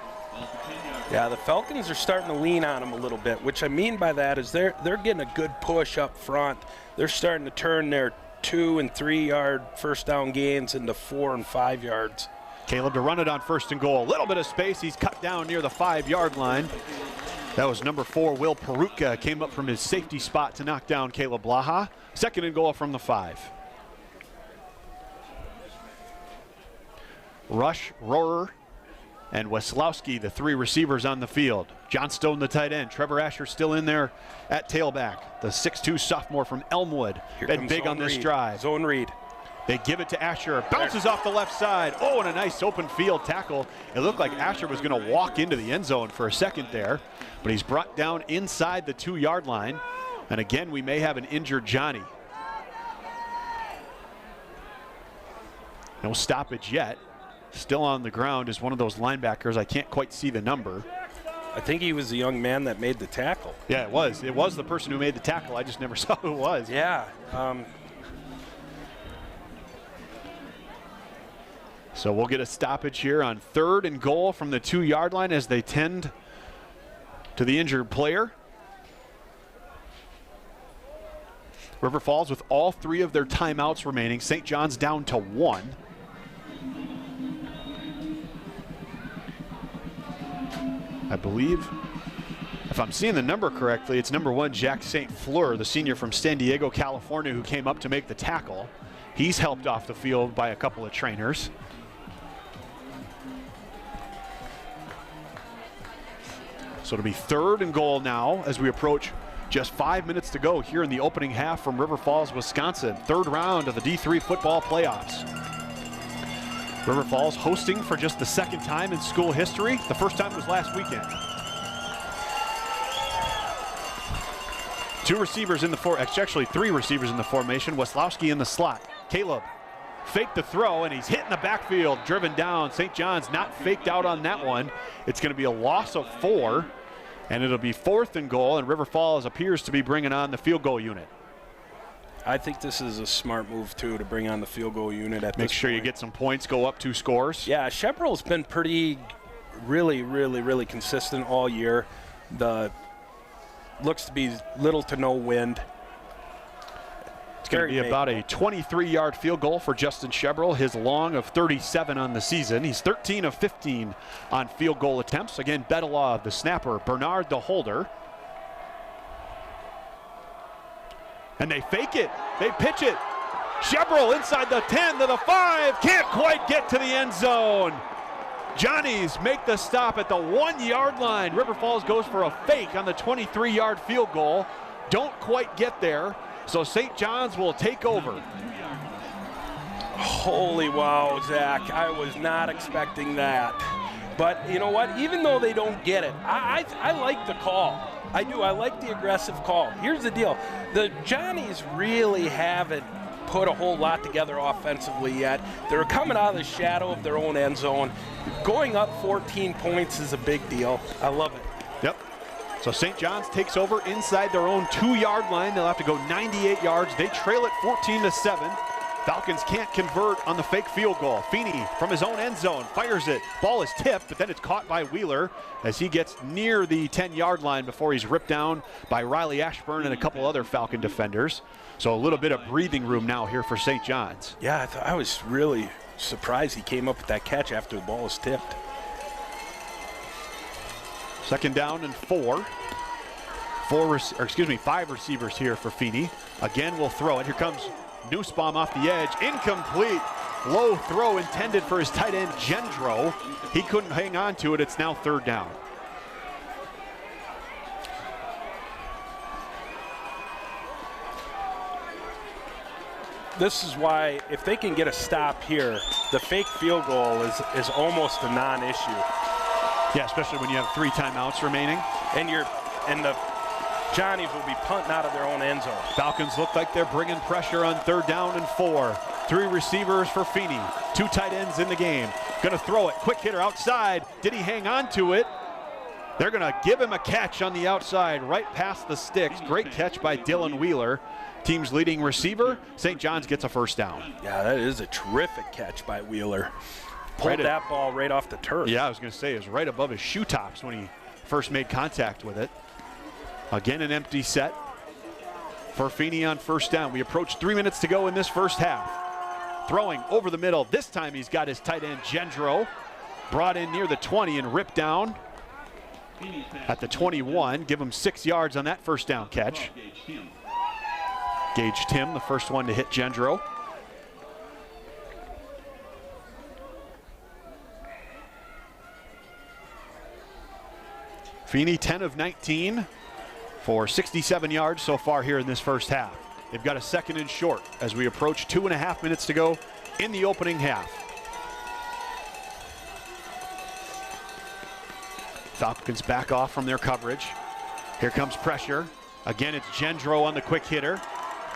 B: Yeah, the Falcons are starting to lean on him a little bit. Which I mean by that is they're getting a good push up front. They're starting to turn their 2 and 3 yard first down gains into 4 and 5 yards.
A: Caleb to run it on 1st and goal. A little bit of space. He's cut down near the 5-yard line. That was number 4, Will Peruka, came up from his safety spot to knock down Caleb Blaha. 2nd and goal from the 5. Rush, Rohrer, and Weslowski, the 3 receivers on the field. Johnstone, the tight end. Trevor Asher still in there at tailback. The 6'2 sophomore from Elmwood. Been big on this drive.
B: Zone read.
A: They give it to Asher. Bounces off the left side. Oh, and a nice open field tackle. It looked like Asher was going to walk into the end zone for a second there, but he's brought down inside the 2-yard line. And again, we may have an injured Johnny. No stoppage yet. Still on the ground is one of those linebackers. I can't quite see the number.
B: I think he was the young man that made the tackle.
A: Yeah, it was. It was the person who made the tackle. I just never saw who it was.
B: Yeah.
A: So we'll get a stoppage here on 3rd and goal from the 2-yard line as they tend to the injured player. River Falls with all 3 of their timeouts remaining. St. John's down to 1. I believe, if I'm seeing the number correctly, it's number 1, Jack St. Fleur, the senior from San Diego, California, who came up to make the tackle. He's helped off the field by a couple of trainers. So it'll be 3rd and goal now as we approach just 5 minutes to go here in the opening half from River Falls, Wisconsin. 3rd round of the D3 football playoffs. River Falls hosting for just the 2nd time in school history. The first time was last weekend. 2 receivers in the actually 3 receivers in the formation. Weslowski in the slot. Caleb faked the throw, and he's hit in the backfield, driven down. St. John's not faked out on that one. It's going to be a loss of 4, and it'll be 4th and goal, and River Falls appears to be bringing on the field goal unit.
B: I think this is a smart move, too, to bring on the field goal unit at this point.
A: Make sure you get some points, go up 2 scores.
B: Yeah, Chevrolet's been really consistent all year. Looks to be little to no wind.
A: It's going to be about a 23-yard field goal for Justin Chevrolet, his long of 37 on the season. He's 13 of 15 on field goal attempts. Again, Bedalov, the snapper, Bernard, the holder. And they fake it. They pitch it. Chevrolet inside the 10 to the 5. Can't quite get to the end zone. Johnnies make the stop at the 1-yard line. River Falls goes for a fake on the 23-yard field goal. Don't quite get there. So St. John's will take over.
B: Holy wow, Zach. I was not expecting that. But you know what? Even though they don't get it, I like the call. I do. I like the aggressive call. Here's the deal. The Johnnies really haven't put a whole lot together offensively yet. They're coming out of the shadow of their own end zone. Going up 14 points is a big deal. I love it.
A: Yep. So St. John's takes over inside their own 2-yard line. They'll have to go 98 yards. They trail it 14-7. Falcons can't convert on the fake field goal. Feeney from his own end zone fires it. Ball is tipped, but then it's caught by Wheeler as he gets near the 10-yard line before he's ripped down by Riley Ashburn and a couple other Falcon defenders. So a little bit of breathing room now here for St. John's.
B: Yeah, I was really surprised he came up with that catch after the ball was tipped.
A: 2nd down and 4. 5 receivers here for Feeney. Again, we'll throw it. Here comes Nussbaum off the edge. Incomplete. Low throw intended for his tight end, Gendro. He couldn't hang on to it. It's now 3rd down.
B: this is why if they can get a stop here, the fake field goal is almost a non-issue.
A: Yeah, especially when you have 3 timeouts remaining.
B: And the Johnnies will be punting out of their own end zone.
A: Falcons look like they're bringing pressure on 3rd down and 4. 3 receivers for Feeney. 2 tight ends in the game. Gonna throw it. Quick hitter outside. Did he hang on to it? They're gonna give him a catch on the outside, right past the sticks. Great catch by Dylan Wheeler. Team's leading receiver. St. John's gets a 1st down.
B: Yeah, that is a terrific catch by Wheeler. Pulled that ball right off the turf.
A: Yeah, I was gonna say it was right above his shoe tops when he first made contact with it. Again, an empty set for Feeney on 1st down. We approach 3 minutes to go in this 1st half. Throwing over the middle. This time he's got his tight end, Gendro. Brought in near the 20 and ripped down at the 21. Give him 6 yards on that 1st down catch. Gage Tim, the first one to hit Gendro. Feeney 10 of 19 for 67 yards so far here in this 1st half. They've got a 2nd and short as we approach 2.5 minutes to go in the opening half. Falcons back off from their coverage. Here comes pressure. Again, it's Gendro on the quick hitter.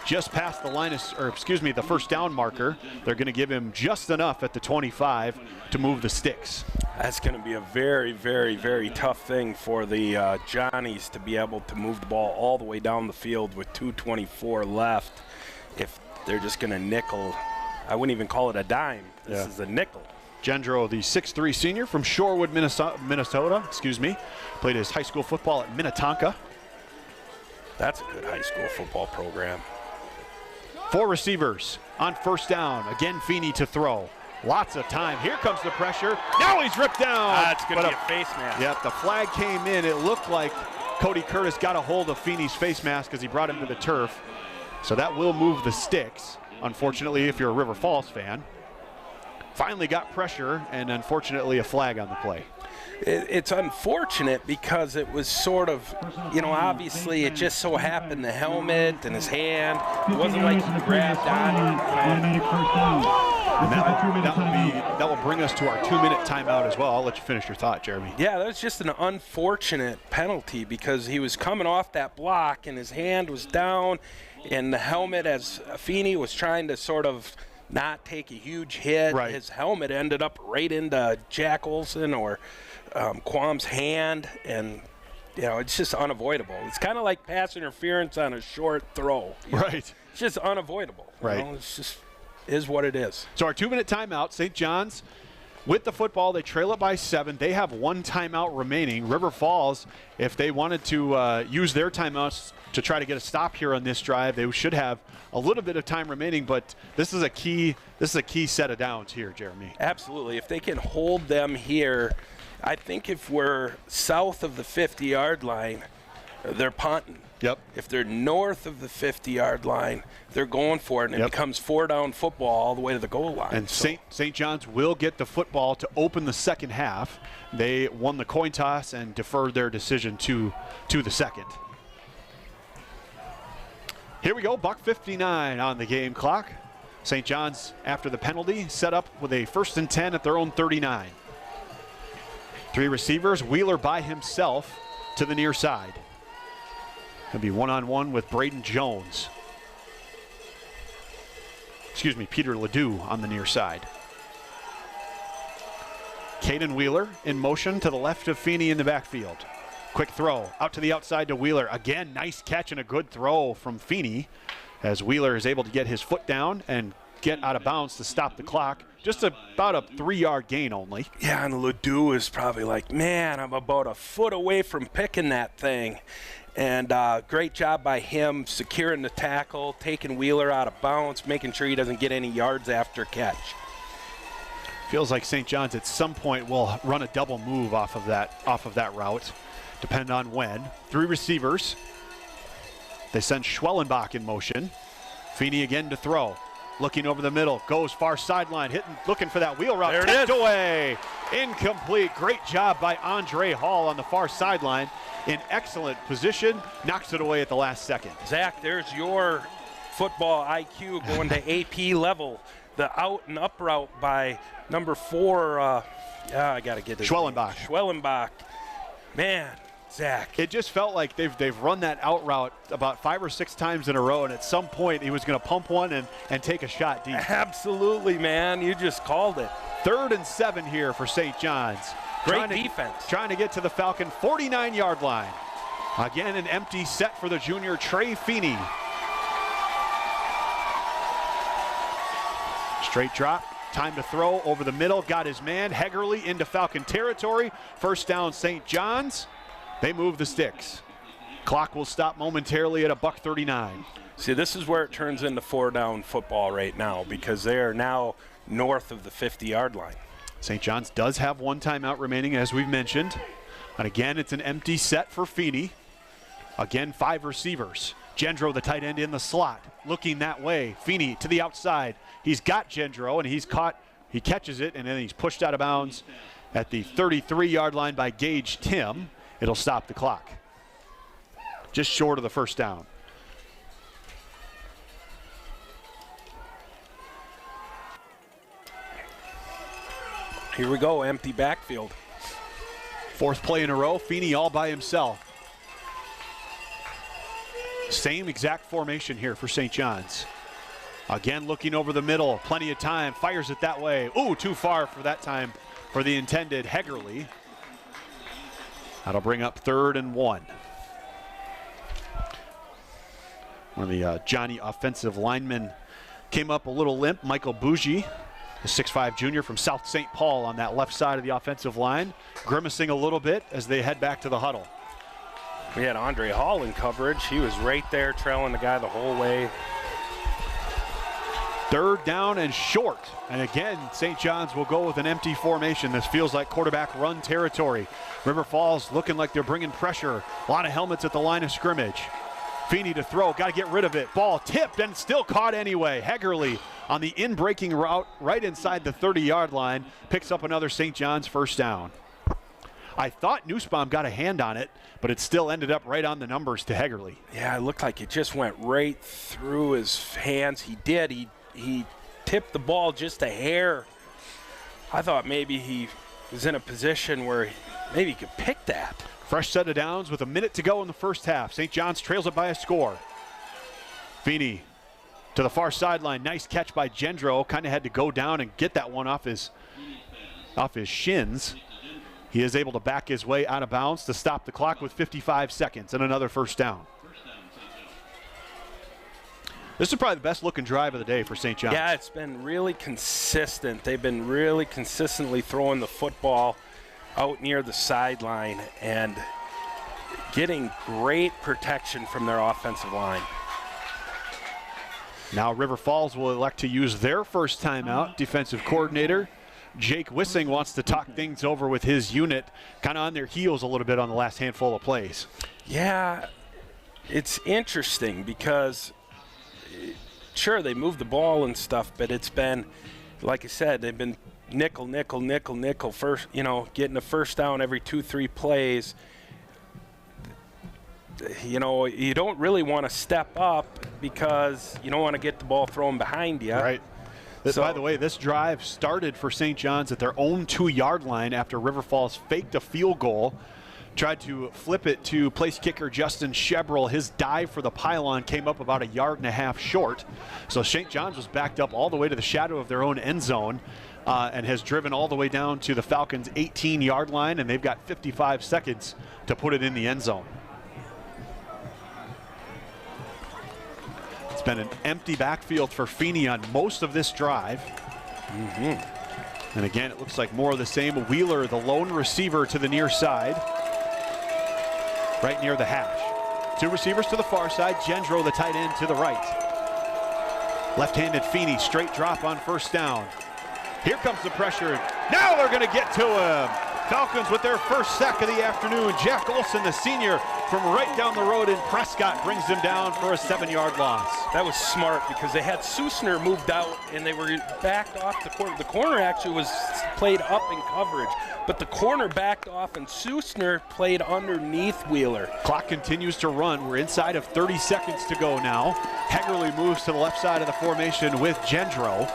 A: Just past the line the 1st down marker. They're going to give him just enough at the 25 to move the sticks.
B: That's going to be a very, very, very tough thing for the Johnnies to be able to move the ball all the way down the field with 2:24 left. If they're just going to nickel, I wouldn't even call it a dime. This is a nickel.
A: Gendro, the 6'3" senior from Shorewood, Minnesota. Played his high school football at Minnetonka.
B: That's a good high school football program.
A: 4 receivers on 1st down. Again, Feeney to throw. Lots of time. Here comes the pressure. Now he's ripped down.
B: That's going to be a face mask.
A: Yep, the flag came in. It looked like Cody Curtis got a hold of Feeney's face mask as he brought him to the turf. So that will move the sticks, unfortunately, if you're a River Falls fan. Finally got pressure, and unfortunately a flag on the play.
B: It's unfortunate because it was sort of, obviously it just so happened the helmet and his hand. It wasn't like he grabbed on it.
A: That will bring us to our 2-minute timeout as well. I'll let you finish your thought, Jeremy.
B: Yeah, that was just an unfortunate penalty because he was coming off that block and his hand was down, and the helmet, as Feeney was trying to sort of not take a huge hit, his helmet ended up right into Jack Olson or Quam's hand, and it's just unavoidable. It's kind of like pass interference on a short throw.
A: Right.
B: It's just unavoidable.
A: Right.
B: It's just is what it is.
A: So our 2-minute timeout, St. John's with the football, they trail it by 7. They have 1 timeout remaining. River Falls, if they wanted to use their timeouts to try to get a stop here on this drive, they should have a little bit of time remaining, but this is a key set of downs here, Jeremy.
B: Absolutely. If they can hold them here, I think if we're south of the 50-yard line, they're punting.
A: Yep.
B: If they're north of the 50-yard line, they're going for it, and it becomes 4-down football all the way to the goal line.
A: And St. John's will get the football to open the 2nd half. They won the coin toss and deferred their decision to the 2nd. Here we go, $1:59 on the game clock. St. John's, after the penalty, set up with a 1st and 10 at their own 39. 3 receivers, Wheeler by himself to the near side. He'll be one-on-one with Braden Jones. Peter Ledoux on the near side. Caden Wheeler in motion to the left of Feeney in the backfield. Quick throw out to the outside to Wheeler. Again, nice catch and a good throw from Feeney as Wheeler is able to get his foot down and get out of bounds to stop the clock. Just about a 3-yard gain only.
B: Yeah, and Ledoux is probably like, man, I'm about a foot away from picking that thing. And great job by him securing the tackle, taking Wheeler out of bounds, making sure he doesn't get any yards after catch.
A: Feels like St. John's at some point will run a double move off of that route, depend on when. 3 receivers. They send Schwellenbach in motion. Feeney again to throw. Looking over the middle, goes far sideline, looking for that wheel route.
B: There it
A: tipped
B: is.
A: Away. Incomplete. Great job by Andre Hall on the far sideline. In excellent position, knocks it away at the last second.
B: Zach, there's your football IQ going to AP level. The out and up route by number 4, I got to get it. Schwellenbach. Man, Zach.
A: It just felt like they've run that out route about 5 or 6 times in a row, and at some point he was going to pump one and take a shot deep.
B: Absolutely, man. You just called it.
A: 3rd and 7 here for St. John's.
B: Great defense.
A: Trying to get to the Falcon 49-yard line. Again, an empty set for the junior Trey Feeney. Straight drop, time to throw over the middle, got his man. Hegerly into Falcon territory. First down, St. John's. They move the sticks. Clock will stop momentarily at $1:39.
B: See, this is where it turns into 4-down football right now, because they are now north of the 50-yard line.
A: St. John's does have 1 timeout remaining, as we've mentioned. And again, it's an empty set for Feeney. Again, 5 receivers. Gendro, the tight end, in the slot, looking that way. Feeney to the outside. He's got Gendro, and he catches it, and then he's pushed out of bounds at the 33-yard line by Gage Tim. It'll stop the clock. Just short of the first down.
B: Here we go, empty backfield.
A: 4th play in a row, Feeney all by himself. Same exact formation here for St. John's. Again, looking over the middle, plenty of time, fires it that way. Ooh, too far for that time for the intended Hegerly. That'll bring up 3rd and 1. One of the Johnny offensive linemen came up a little limp. Michael Bougie, the 6'5 junior from South St. Paul, on that left side of the offensive line, grimacing a little bit as they head back to the huddle.
B: We had Andre Hall in coverage. He was right there trailing the guy the whole way.
A: 3rd down and short. And again, St. John's will go with an empty formation. This feels like quarterback run territory. River Falls looking like they're bringing pressure. A lot of helmets at the line of scrimmage. Feeney to throw, got to get rid of it. Ball tipped and still caught anyway. Hegerly on the in-breaking route right inside the 30-yard line picks up another St. John's first down. I thought Nussbaum got a hand on it, but it still ended up right on the numbers to Hegerly.
B: Yeah, it looked like it just went right through his hands. He did. He tipped the ball just a hair. I thought maybe he was in a position where maybe he could pick that.
A: Fresh set of downs with a minute to go in the first half. St. John's trails it by a score. Feeney to the far sideline. Nice catch by Gendro. Kind of had to go down and get that one off his shins. He is able to back his way out of bounds to stop the clock with 55 seconds and another first down. This is probably the best looking drive of the day for St. John's.
B: Yeah, it's been really consistent. They've been really consistently throwing the football out near the sideline and getting great protection from their offensive line.
A: Now River Falls will elect to use their first timeout. Defensive coordinator Jake Wissing wants to talk things over with his unit, kind of on their heels a little bit on the last handful of plays.
B: Yeah, it's interesting because, sure, they moved the ball and stuff, but it's been, like I said, they've been nickel, first, getting a first down every 2-3 plays. You don't really want to step up because you don't want to get the ball thrown behind you.
A: Right. By the way, this drive started for St. John's at their own 2-yard line after River Falls faked a field goal, tried to flip it to place kicker Justin Shebrel. His dive for the pylon came up about 1.5 yards short. So St. John's was backed up all the way to the shadow of their own end zone and has driven all the way down to the Falcons' 18-yard line, and they've got 55 seconds to put it in the end zone. It's been an empty backfield for Feeney on most of this drive. And again, it looks like more of the same. Wheeler, the lone receiver, to the near side, right near the hash. 2 receivers to the far side. Gendro, the tight end, to the right. Left-handed Feeney, straight drop on first down. Here comes the pressure. Now they're going to get to him. Falcons with their first sack of the afternoon. Jack Olson, the senior, from right down the road in Prescott, brings them down for a 7-yard loss.
B: That was smart because they had Susner moved out and they were backed off the corner. The corner actually was played up in coverage, but the corner backed off and Susner played underneath Wheeler.
A: Clock continues to run. We're inside of 30 seconds to go now. Hegerle moves to the left side of the formation with Gendro.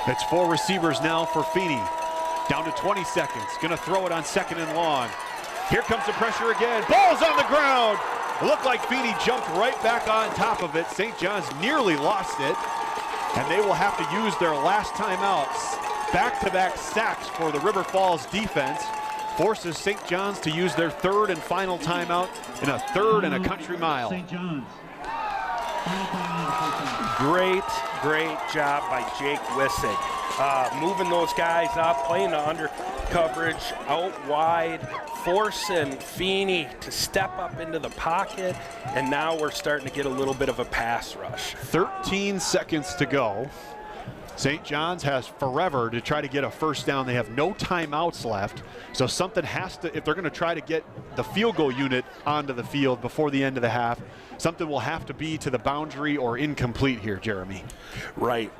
A: It's 4 receivers now for Feeney. Down to 20 seconds. Gonna throw it on 2nd and long. Here comes the pressure again. Ball's on the ground. It looked like Feeney jumped right back on top of it. St. John's nearly lost it. And they will have to use their last timeouts. Back-to-back sacks for the River Falls defense. Forces St. John's to use their 3rd and final timeout in a 3rd and a country mile.
E: St. John's.
B: Great job by Jake Wissig. Moving those guys up, playing the under coverage, out wide, forcing Feeney to step up into the pocket, and now we're starting to get a little bit of a pass rush.
A: 13 seconds to go. St. John's has forever to try to get a first down. They have no timeouts left, so something has to, if they're going to try to get the field goal unit onto the field before the end of the half, something will have to be to the boundary or incomplete here, Jeremy.
B: Right.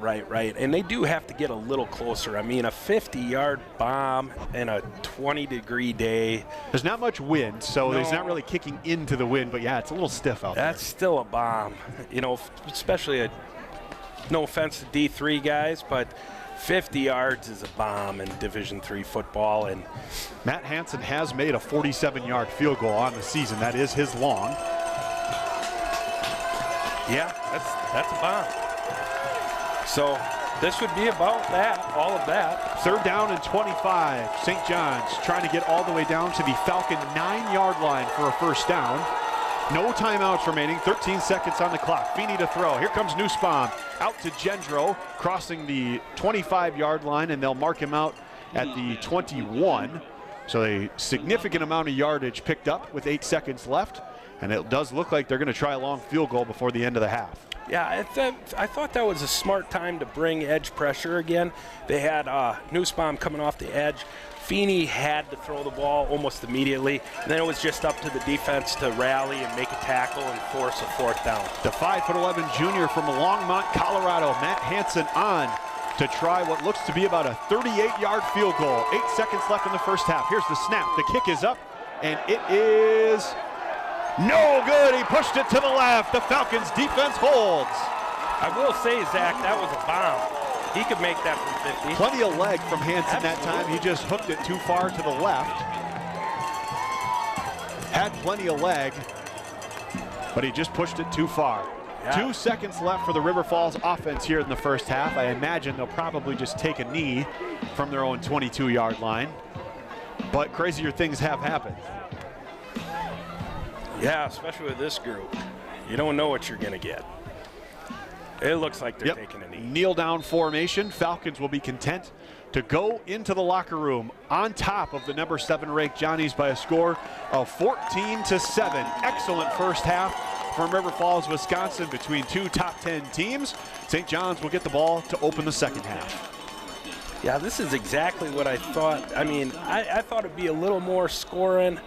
B: And they do have to get a little closer. I mean, a 50-yard bomb in a 20-degree day.
A: There's not much wind, so
B: No.
A: He's not really kicking into the wind, but yeah, it's a little stiff out
B: That's still a bomb, you know, especially no offense to D3 guys, but 50 yards is a bomb in Division III football. And
A: Matt Hansen has made a 47-yard field goal on the season. That is his long.
B: yeah, that's a bomb. So this would be about that, all of that.
A: 3rd down and 25. St. John's trying to get all the way down to the Falcon 9-yard line for a first down. No timeouts remaining, 13 seconds on the clock. Feeney to throw. Here comes Nussbaum out to Gendro, crossing the 25-yard line, and they'll mark him out at the 21. So a significant amount of yardage picked up with 8 seconds left, and it does look like they're going to try a long field goal before the end of the half.
B: Yeah, I thought that was a smart time to bring edge pressure again. They had Nussbaum coming off the edge. Feeney had to throw the ball almost immediately, and then it was just up to the defense to rally and make a tackle and force a 4th down.
A: The 5'11" junior from Longmont, Colorado, Matt Hansen, on to try what looks to be about a 38-yard field goal. 8 seconds left in the first half. Here's the snap. The kick is up, and it is no good. He pushed it to the left. The Falcons defense holds.
B: I will say, Zach, that was a bomb. He could make that from 50.
A: Plenty of leg from Hansen that time. He just hooked it too far to the left. Had plenty of leg, but he just pushed it too far.
B: Yeah.
A: 2 seconds left for the River Falls offense here in the first half. I imagine they'll probably just take a knee from their own 22-yard line. But crazier things have happened.
B: Yeah, especially with this group. You don't know what you're going to get. It looks like they're taking a knee.
A: Kneel down formation. Falcons will be content to go into the locker room on top of the number 7 ranked Johnnies by a score of 14-7. Excellent first half from River Falls, Wisconsin, between 2 top 10 teams. St. John's will get the ball to open the second half.
B: Yeah, this is exactly what I thought. I mean, I thought it'd be a little more scoring,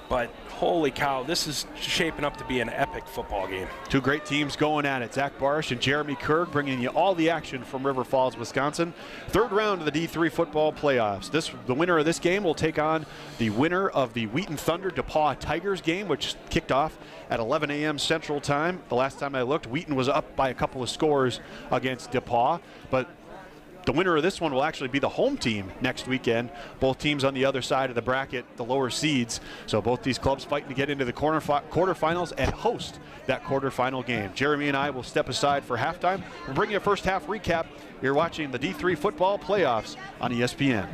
B: but holy cow, this is shaping up to be an epic football game.
A: 2 great teams going at it. Zach Barish and Jeremy Kerg bringing you all the action from River Falls, Wisconsin. 3rd round of the D3 football playoffs. The winner of this game will take on the winner of the Wheaton Thunder DePauw Tigers game, which kicked off at 11 a.m. Central Time. The last time I looked, Wheaton was up by a couple of scores against DePauw, but the winner of this one will actually be the home team next weekend. Both teams on the other side of the bracket, the lower seeds. So both these clubs fighting to get into the quarterfinals and host that quarterfinal game. Jeremy and I will step aside for halftime. We'll bring you a first half recap. You're watching the D3 football playoffs on ESPN.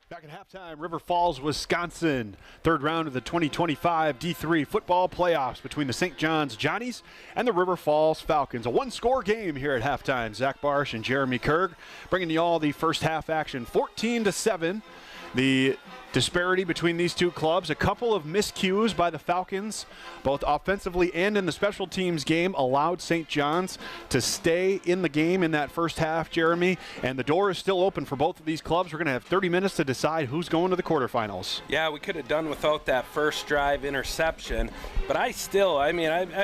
A: Back at halftime, River Falls, Wisconsin. Third round of the 2025 D3 football playoffs between the St. John's Johnnies and the River Falls Falcons. A one-score game here at halftime. Zach Barsh and Jeremy Kerg bringing you all the first half action, 14-7. The disparity between these two clubs, a couple of miscues by the Falcons, both offensively and in the special teams game, allowed St. John's to stay in the game in that first half, Jeremy, and the door is still open for both of these clubs. We're going to have 30 minutes to decide who's going to the quarterfinals.
B: Yeah, we could have done without that first drive interception, but I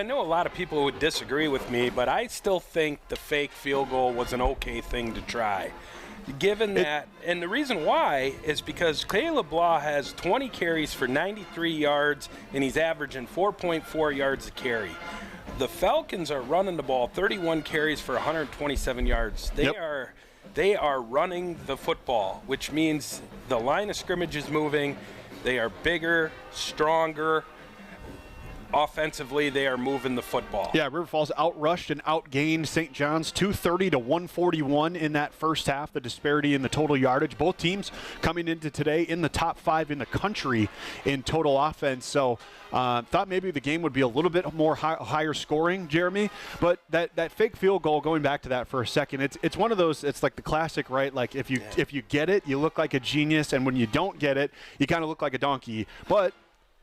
B: know a lot of people would disagree with me, but I still think the fake field goal was an okay thing to try. Given that, and the reason why is because Caleb Law has 20 carries for 93 yards, and he's averaging 4.4 yards a carry. The Falcons are running the ball 31 carries for 127 yards. They are running the football, which means the line of scrimmage is moving. They are bigger, stronger. Offensively, they are moving the football.
A: Yeah, River Falls outrushed and outgained St. John's 230 to 141 in that first half, the disparity in the total yardage. Both teams coming into today in the top 5 in the country in total offense. So thought maybe the game would be a little bit more higher scoring, Jeremy. But that fake field goal, going back to that for a second, it's one of those, it's like the classic, right? Like if you get it, you look like a genius, and when you don't get it, you kind of look like a donkey. But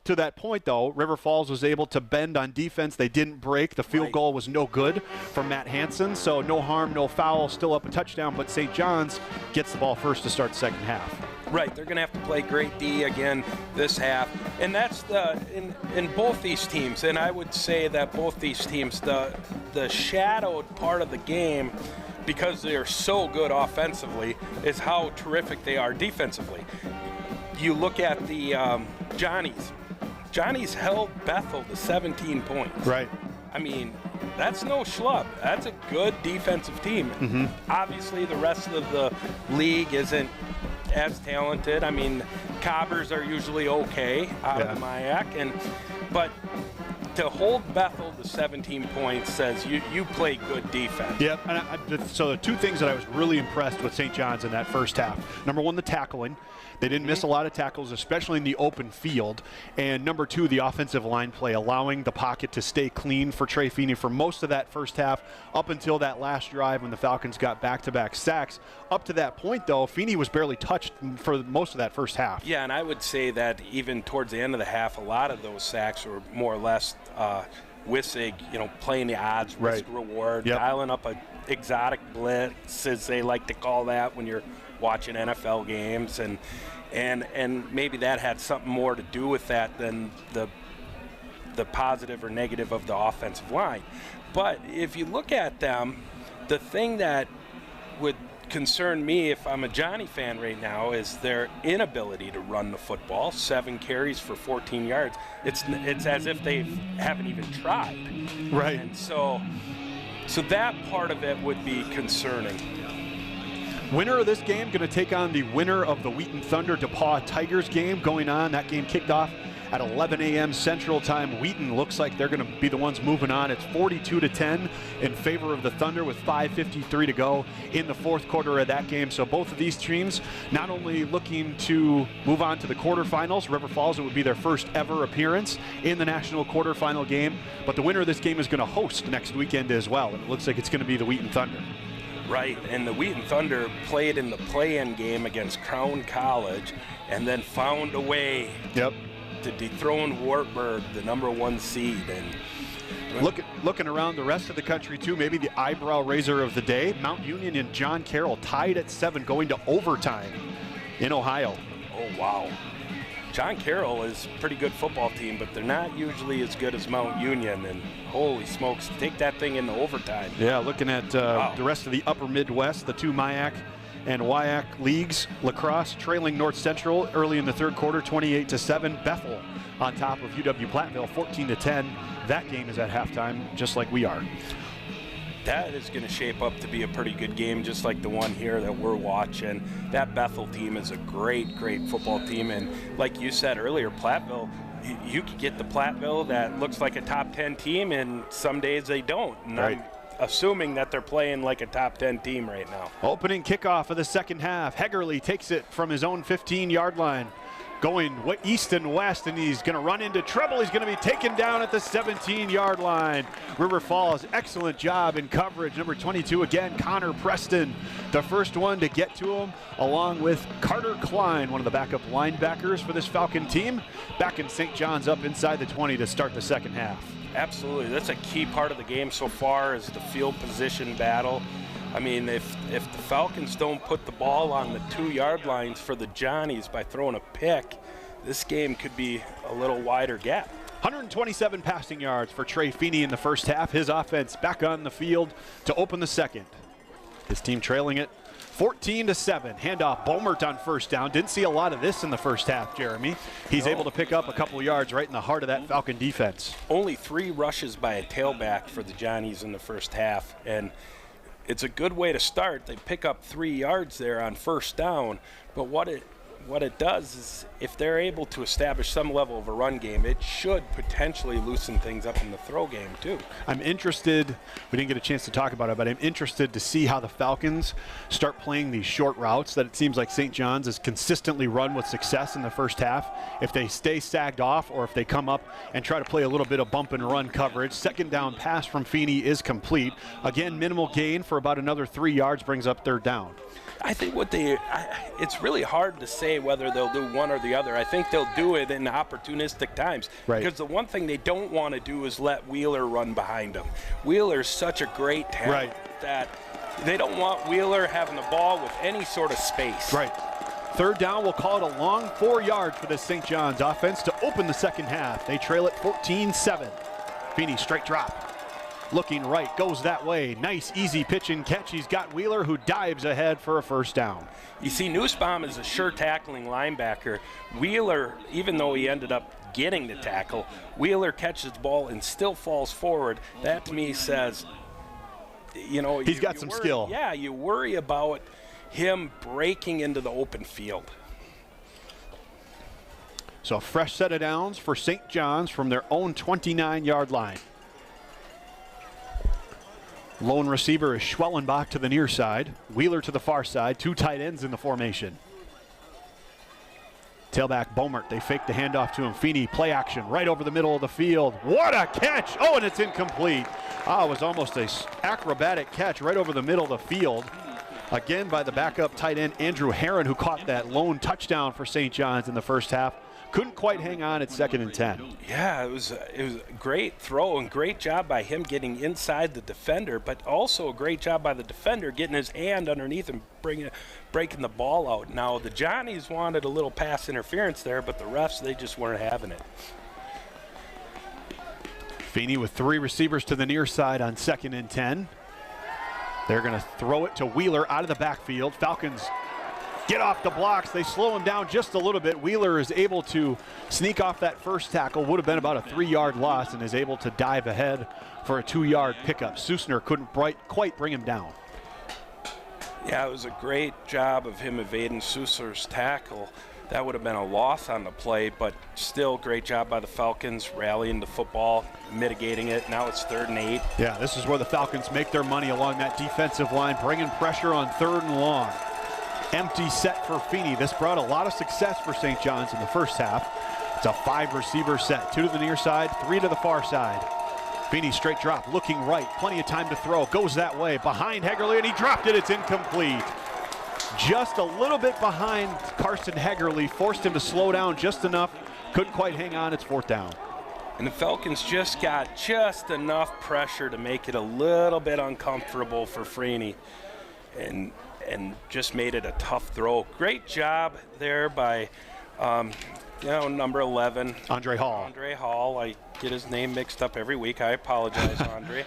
A: to that point, though, River Falls was able to bend on defense. They didn't break. The field goal was no good from Matt Hansen, so no harm, no foul, still up a touchdown, but St. John's gets the ball first to start the second half.
B: Right, they're going to have to play great D again this half, and that's in both these teams, and I would say that both these teams, the shadowed part of the game, because they are so good offensively, is how terrific they are defensively. You look at the Johnny's held Bethel to 17 points.
A: Right.
B: I mean, that's no schlub. That's a good defensive team. Mm-hmm. Obviously, the rest of the league isn't as talented. I mean, Cobbers are usually okay out of the MIAC, but to hold Bethel to 17 points says you play good defense.
A: Yep. And so the two things that I was really impressed with St. John's in that first half. Number one, the tackling. They didn't miss a lot of tackles, especially in the open field. And number two, the offensive line play, allowing the pocket to stay clean for Trey Feeney for most of that first half, up until that last drive when the Falcons got back-to-back sacks. Up to that point, though, Feeney was barely touched for most of that first half.
B: Yeah, and I would say that even towards the end of the half, a lot of those sacks were more or less Wissig, playing the odds, risk reward, dialing up a exotic blitz, as they like to call that when you're watching NFL games, and maybe that had something more to do with that than the positive or negative of the offensive line. But if you look at them, the thing that would concern me if I'm a Johnny fan right now is their inability to run the football. 7 carries for 14 yards. It's as if they haven't even tried.
A: Right.
B: And so that part of it would be concerning.
A: Winner of this game going to take on the winner of the Wheaton Thunder DePauw Tigers game going on. That game kicked off at 11 a.m. Central Time. Wheaton looks like they're going to be the ones moving on. It's 42-10 in favor of the Thunder with 5:53 to go in the fourth quarter of that game. So both of these teams not only looking to move on to the quarterfinals. River Falls, it would be their first ever appearance in the national quarterfinal game. But the winner of this game is going to host next weekend as well. And it looks like it's going to be the Wheaton Thunder.
B: Right, and the Wheaton Thunder played in the play-in game against Crown College and then found a way to dethrone Wartburg, the #1 seed. And
A: looking around the rest of the country, too, maybe the eyebrow raiser of the day, Mount Union and John Carroll tied at 7 going to overtime in Ohio.
B: Oh, wow. John Carroll is a pretty good football team, but they're not usually as good as Mount Union. And holy smokes, take that thing into overtime.
A: Yeah, looking at the rest of the upper Midwest, the two MIAC and WIAC leagues, lacrosse trailing North Central early in the third quarter, 28-7. Bethel on top of UW-Platteville, 14-10. That game is at halftime, just like we are.
B: That is going to shape up to be a pretty good game, just like the one here that we're watching. That Bethel team is a great, great football team. And like you said earlier, Platteville, you could get the Platteville that looks like a top 10 team, and some days they don't. And
A: right.
B: assuming that they're playing like a top 10 team right now.
A: Opening kickoff of the second half. Hegerle takes it from his own 15-yard line, going east and west, and he's going to run into trouble. He's going to be taken down at the 17-yard line. River Falls, excellent job in coverage. Number 22 again, Connor Preston, the first one to get to him, along with Carter Klein, one of the backup linebackers for this Falcon team. Back in St. John's up inside the 20 to start the second half.
B: Absolutely. That's a key part of the game so far is the field position battle. I mean, if the Falcons don't put the ball on the 2-yard lines for the Johnnies by throwing a pick, this game could be a little wider gap.
A: 127 passing yards for Trey Feeney in the first half. His offense back on the field to open the second. His team trailing it 14-7. Handoff, Bomert on first down. Didn't see a lot of this in the first half, Jeremy. He's able to pick up a couple yards right in the heart of that Falcon defense.
B: Only 3 rushes by a tailback for the Johnnies in the first half, and it's a good way to start. They pick up 3 yards there on first down, but what it does is if they're able to establish some level of a run game, it should potentially loosen things up in the throw game too.
A: I'm interested, we didn't get a chance to talk about it, but I'm interested to see how the Falcons start playing these short routes that it seems like St. John's has consistently run with success in the first half. If they stay sagged off or if they come up and try to play a little bit of bump and run coverage. Second down pass from Feeney is complete. Again, minimal gain for about another 3 yards, brings up third down.
B: I think it's really hard to say whether they'll do one or the other. I think they'll do it in opportunistic times.
A: Right.
B: Because the one thing they don't want to do is let Wheeler run behind them. Wheeler's such a great talent that they don't want Wheeler having the ball with any sort of space.
A: Right. Third down, we'll call it a long 4 yards for this St. John's offense to open the second half. They trail it 14-7. Feeney straight drop. Looking right, goes that way. Nice, easy pitch and catch. He's got Wheeler, who dives ahead for a first down.
B: You see, Nussbaum is a sure tackling linebacker. Wheeler, even though he ended up getting the tackle, Wheeler catches the ball and still falls forward. That to me says, you know,
A: he's got some skill.
B: Yeah, you worry about him breaking into the open field.
A: So a fresh set of downs for St. John's from their own 29-yard line. Lone receiver is Schwellenbach to the near side. Wheeler to the far side. 2 tight ends in the formation. Tailback Bomert. They fake the handoff to him. Feeney, play action right over the middle of the field. What a catch! Oh, and it's incomplete. It was almost an acrobatic catch right over the middle of the field. Again by the backup tight end Andrew Herron, who caught that lone touchdown for St. John's in the first half. Couldn't quite hang on at 2nd and 10.
B: Yeah, it was a great throw and great job by him getting inside the defender, but also a great job by the defender getting his hand underneath and breaking the ball out. Now, the Johnnies wanted a little pass interference there, but the refs, they just weren't having it.
A: Feeney with 3 receivers to the near side on 2nd and 10. They're going to throw it to Wheeler out of the backfield. Falcons get off the blocks. They slow him down just a little bit. Wheeler is able to sneak off that first tackle. Would have been about a 3-yard loss, and is able to dive ahead for a 2-yard pickup. Susner couldn't quite bring him down.
B: Yeah, it was a great job of him evading Susner's tackle. That would have been a loss on the play, but still great job by the Falcons rallying the football, mitigating it. Now it's 3rd and 8.
A: Yeah, this is where the Falcons make their money along that defensive line, bringing pressure on 3rd and long. Empty set for Feeney. This brought a lot of success for St. John's in the first half. It's a 5-receiver set. 2 to the near side, 3 to the far side. Feeney straight drop, looking right. Plenty of time to throw. Goes that way. Behind Hegerle, and he dropped it. It's incomplete. Just a little bit behind Carson Hegerle. Forced him to slow down just enough. Couldn't quite hang on. It's 4th down.
B: And the Falcons just got just enough pressure to make it a little bit uncomfortable for Feeney. And just made it a tough throw. Great job there by, number 11.
A: Andre Hall.
B: Andre Hall. I get his name mixed up every week. I apologize, Andre.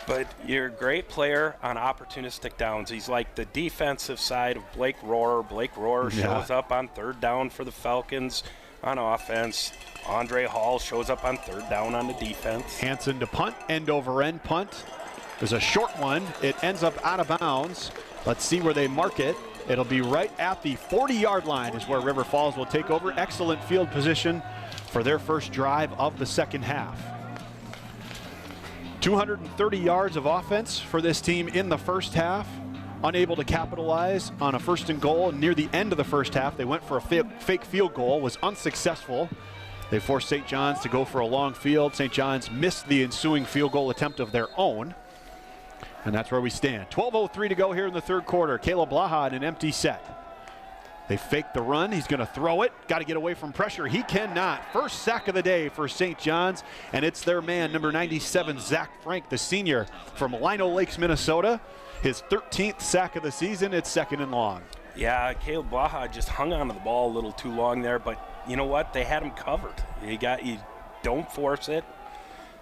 B: But you're a great player on opportunistic downs. He's like the defensive side of Blake Rohrer. Blake Rohrer shows up on 3rd down for the Falcons on offense. Andre Hall shows up on 3rd down on the defense.
A: Hansen to punt, end over end punt. There's a short one. It ends up out of bounds. Let's see where they mark it. It'll be right at the 40-yard line is where River Falls will take over. Excellent field position for their first drive of the second half. 230 yards of offense for this team in the first half. Unable to capitalize on a 1st and goal near the end of the first half. They went for a fake field goal, was unsuccessful. They forced St. John's to go for a long field. St. John's missed the ensuing field goal attempt of their own. And that's where we stand. 12:03 to go here in the third quarter. Caleb Blaha in an empty set. They fake the run. He's going to throw it. Got to get away from pressure. He cannot. First sack of the day for St. John's, and it's their man, number 97, Zach Frank, the senior from Lino Lakes, Minnesota. His 13th sack of the season. It's 2nd and long.
B: Yeah, Caleb Blaha just hung onto the ball a little too long there, but you know what? They had him covered. You don't force it.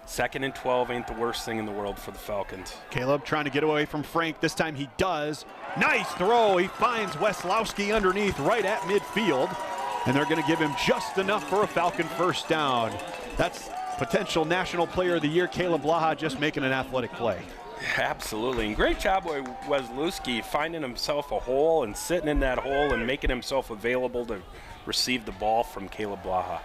B: 2nd and 12 ain't the worst thing in the world for the Falcons.
A: Caleb trying to get away from Frank. This time he does. Nice throw. He finds Weslowski underneath right at midfield. And they're going to give him just enough for a Falcon first down. That's potential National Player of the Year, Caleb Blaha, just making an athletic play.
B: Absolutely. And great job by Weslowski finding himself a hole and sitting in that hole and making himself available to receive the ball from Caleb Blaha.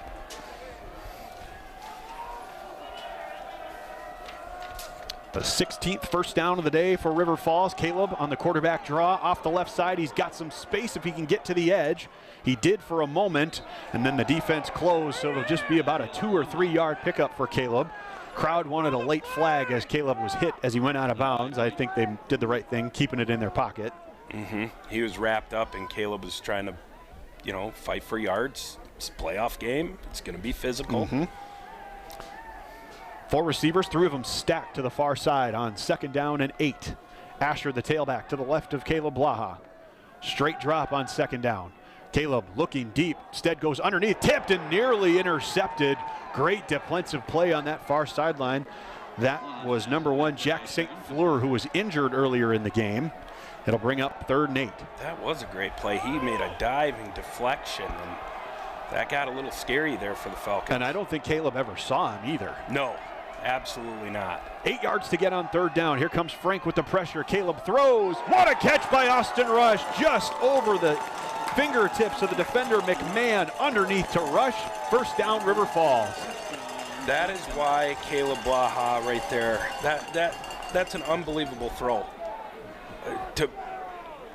A: The 16th first down of the day for River Falls. Caleb on the quarterback draw off the left side. He's got some space if he can get to the edge. He did for a moment, and then the defense closed, so it'll just be about a 2 or 3 yard pickup for Caleb. Crowd wanted a late flag as Caleb was hit as he went out of bounds. I think they did the right thing, keeping it in their pocket.
B: He was wrapped up, and Caleb was trying to, fight for yards. It's a playoff game. It's going to be physical.
A: 4 receivers, 3 of them stacked to the far side on 2nd down and 8. Asher, the tailback, to the left of Caleb Blaha. Straight drop on 2nd down. Caleb looking deep. Stead goes underneath, tipped and nearly intercepted. Great defensive play on that far sideline. That was number 1, Jack St. Fleur, who was injured earlier in the game. It'll bring up 3rd and 8.
B: That was a great play. He made a diving deflection, and that got a little scary there for the Falcons.
A: And I don't think Caleb ever saw him either.
B: No, absolutely not.
A: 8 yards to get on 3rd down. Here comes Frank with the pressure. Caleb throws. What a catch by Austin Rush. Just over the fingertips of the defender, McMahon, underneath to Rush. First down, River Falls.
B: That is why Caleb Blaha right there, that's an unbelievable throw.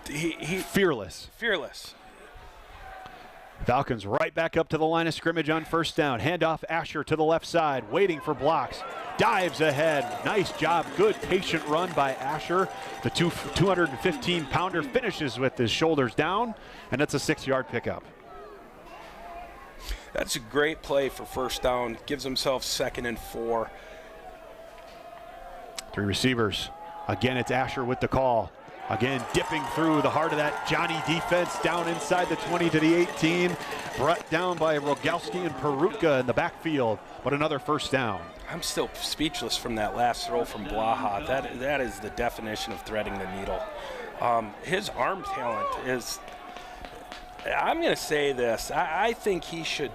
A: Fearless. Falcons right back up to the line of scrimmage on 1st down. Handoff Asher to the left side, waiting for blocks. Dives ahead. Nice job. Good patient run by Asher. The 215-pounder finishes with his shoulders down, and that's a 6-yard pickup.
B: That's a great play for 1st down. Gives himself 2nd and 4. 3
A: receivers. Again, it's Asher with the call. Again, dipping through the heart of that Johnny defense, down inside the 20 to the 18. Brought down by Rogalski and Perutka in the backfield, but another 1st down.
B: I'm still speechless from that last throw from Blaha. That is the definition of threading the needle. His arm talent is, I'm going to say this, I think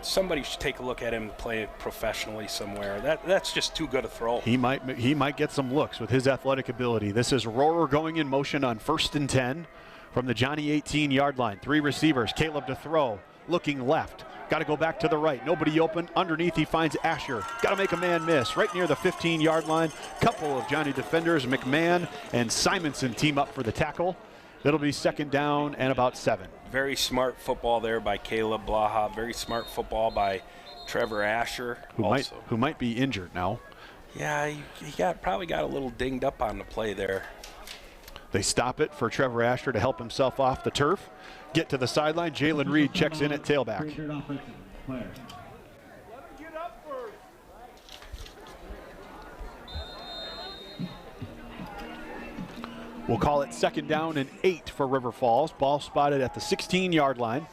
B: somebody should take a look at him and play professionally somewhere. That's just too good a throw.
A: He might get some looks with his athletic ability. This is Rohrer going in motion on 1st and 10 from the Johnny 18-yard line. 3 receivers, Caleb to throw, looking left. Got to go back to the right. Nobody open. Underneath, he finds Asher. Got to make a man miss. Right near the 15-yard line. Couple of Johnny defenders, McMahon and Simonson, team up for the tackle. It'll be 2nd down and about 7.
B: Very smart football there by Caleb Blaha. Very smart football by Trevor Asher.
A: Who might be injured now.
B: Yeah, he probably got a little dinged up on the play there.
A: They stop it for Trevor Asher to help himself off the turf. Get to the sideline. Jalen Reed checks in at tailback. We'll call it 2nd down and 8 for River Falls. Ball spotted at the 16-yard line.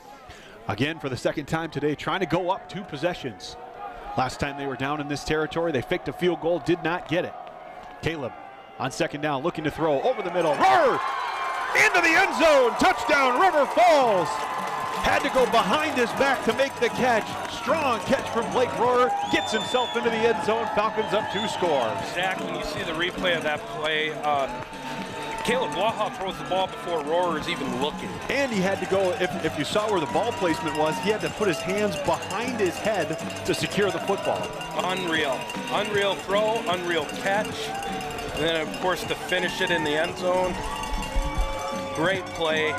A: Again, for the 2nd time today, trying to go up 2 possessions. Last time they were down in this territory, they faked a field goal, did not get it. Caleb on 2nd down, looking to throw over the middle. Roar! Into the end zone. Touchdown, River Falls. Had to go behind his back to make the catch. Strong catch from Blake Rohrer. Gets himself into the end zone. Falcons up 2 scores.
B: Zach, when you see the replay of that play, Caleb Blaha throws the ball before Rohrer is even looking.
A: And he had to go, if you saw where the ball placement was, he had to put his hands behind his head to secure the football.
B: Unreal. Unreal throw, unreal catch. And then, of course, to finish it in the end zone. Great play.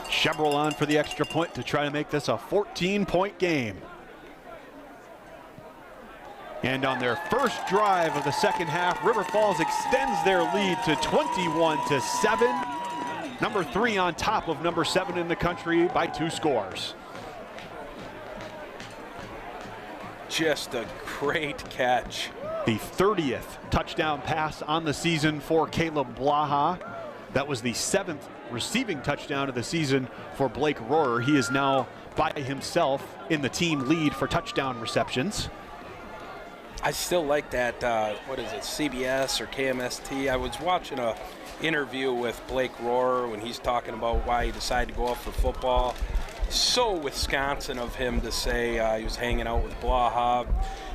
A: Chevrolet on for the extra point to try to make this a 14-point game. And on their first drive of the second half, River Falls extends their lead to 21-7. Number 3 on top of number 7 in the country by 2 scores.
B: Just a great catch.
A: The 30th touchdown pass on the season for Caleb Blaha. That was the 7th receiving touchdown of the season for Blake Rohrer. He is now by himself in the team lead for touchdown receptions.
B: I still like that, what is it, CBS or KMST? I was watching a interview with Blake Rohrer when he's talking about why he decided to go out for football. So Wisconsin of him to say he was hanging out with Blaha,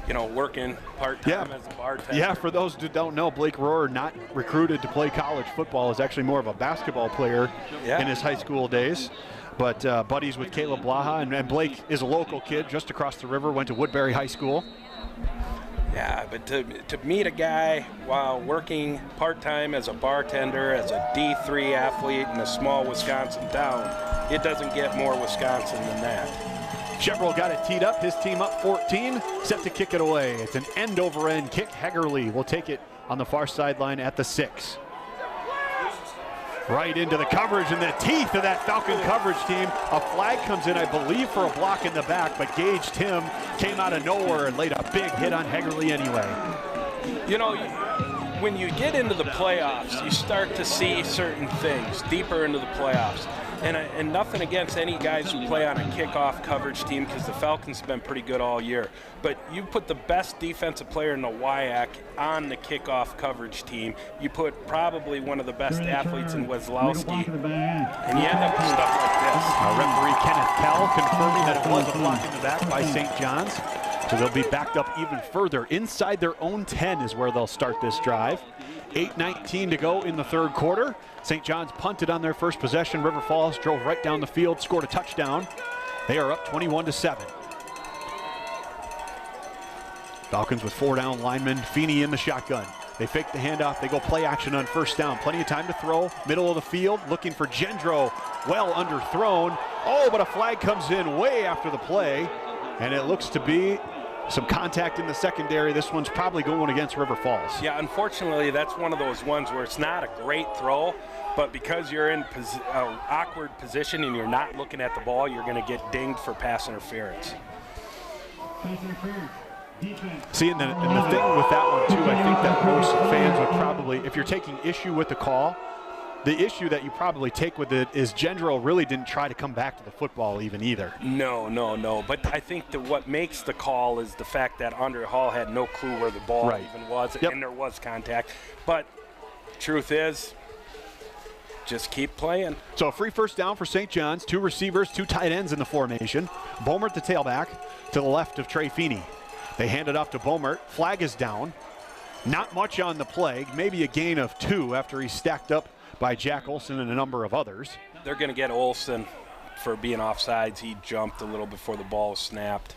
B: you know, working part-time as a bartender.
A: Yeah, for those who don't know, Blake Rohrer, not recruited to play college football, is actually more of a basketball player in his high school days. But buddies with Caleb Blaha, and Blake is a local kid just across the river, went to Woodbury High School.
B: Yeah, but to meet a guy while working part-time as a bartender, as a D3 athlete in a small Wisconsin town, it doesn't get more Wisconsin than that.
A: Chevrolet got it teed up, his team up 14, set to kick it away. It's an end-over-end kick. Hegerly will take it on the far sideline at the 6. Right into the coverage and the teeth of that Falcon coverage team. A flag comes in, I believe, for a block in the back, but Gage Tim came out of nowhere and laid a big hit on Hegerly anyway.
B: You know, when you get into the playoffs, you start to see certain things deeper into the playoffs. And nothing against any guys who play on a kickoff coverage team, because the Falcons have been pretty good all year. But you put the best defensive player in the WIAC on the kickoff coverage team. You put probably one of the best athletes in Weslowski, and you end up with stuff like this.
A: Referee Kenneth Kell confirming that it was a block in the back by St. John's. So they'll be backed up even further. Inside their own 10 is where they'll start this drive. 8:19 to go in the third quarter. St. John's punted on their first possession. River Falls drove right down the field, scored a touchdown. They are up 21-7. Falcons with 4 down linemen. Feeney in the shotgun. They fake the handoff. They go play action on first down. Plenty of time to throw. Middle of the field, looking for Gendro. Well underthrown. Oh, but a flag comes in way after the play. And it looks to be some contact in the secondary. This one's probably going against River Falls.
B: Yeah, unfortunately, that's one of those ones where it's not a great throw, but because you're in an awkward position and you're not looking at the ball, you're going to get dinged for pass interference.
A: See, and the thing with that one, too, I think that most fans would probably, if you're taking issue with the call, the issue that you probably take with it is Gendro really didn't try to come back to the football either.
B: No. But I think that what makes the call is the fact that Andre Hall had no clue where the ball even was, and there was contact. But truth is, just keep playing.
A: So a free first down for St. John's. 2 receivers, 2 tight ends in the formation. Bomert the tailback to the left of Trey Feeney. They hand it off to Bomert. Flag is down. Not much on the play. Maybe a gain of 2 after he's stacked up by Jack Olson and a number of others.
B: They're going to get Olson for being offsides. He jumped a little before the ball was snapped.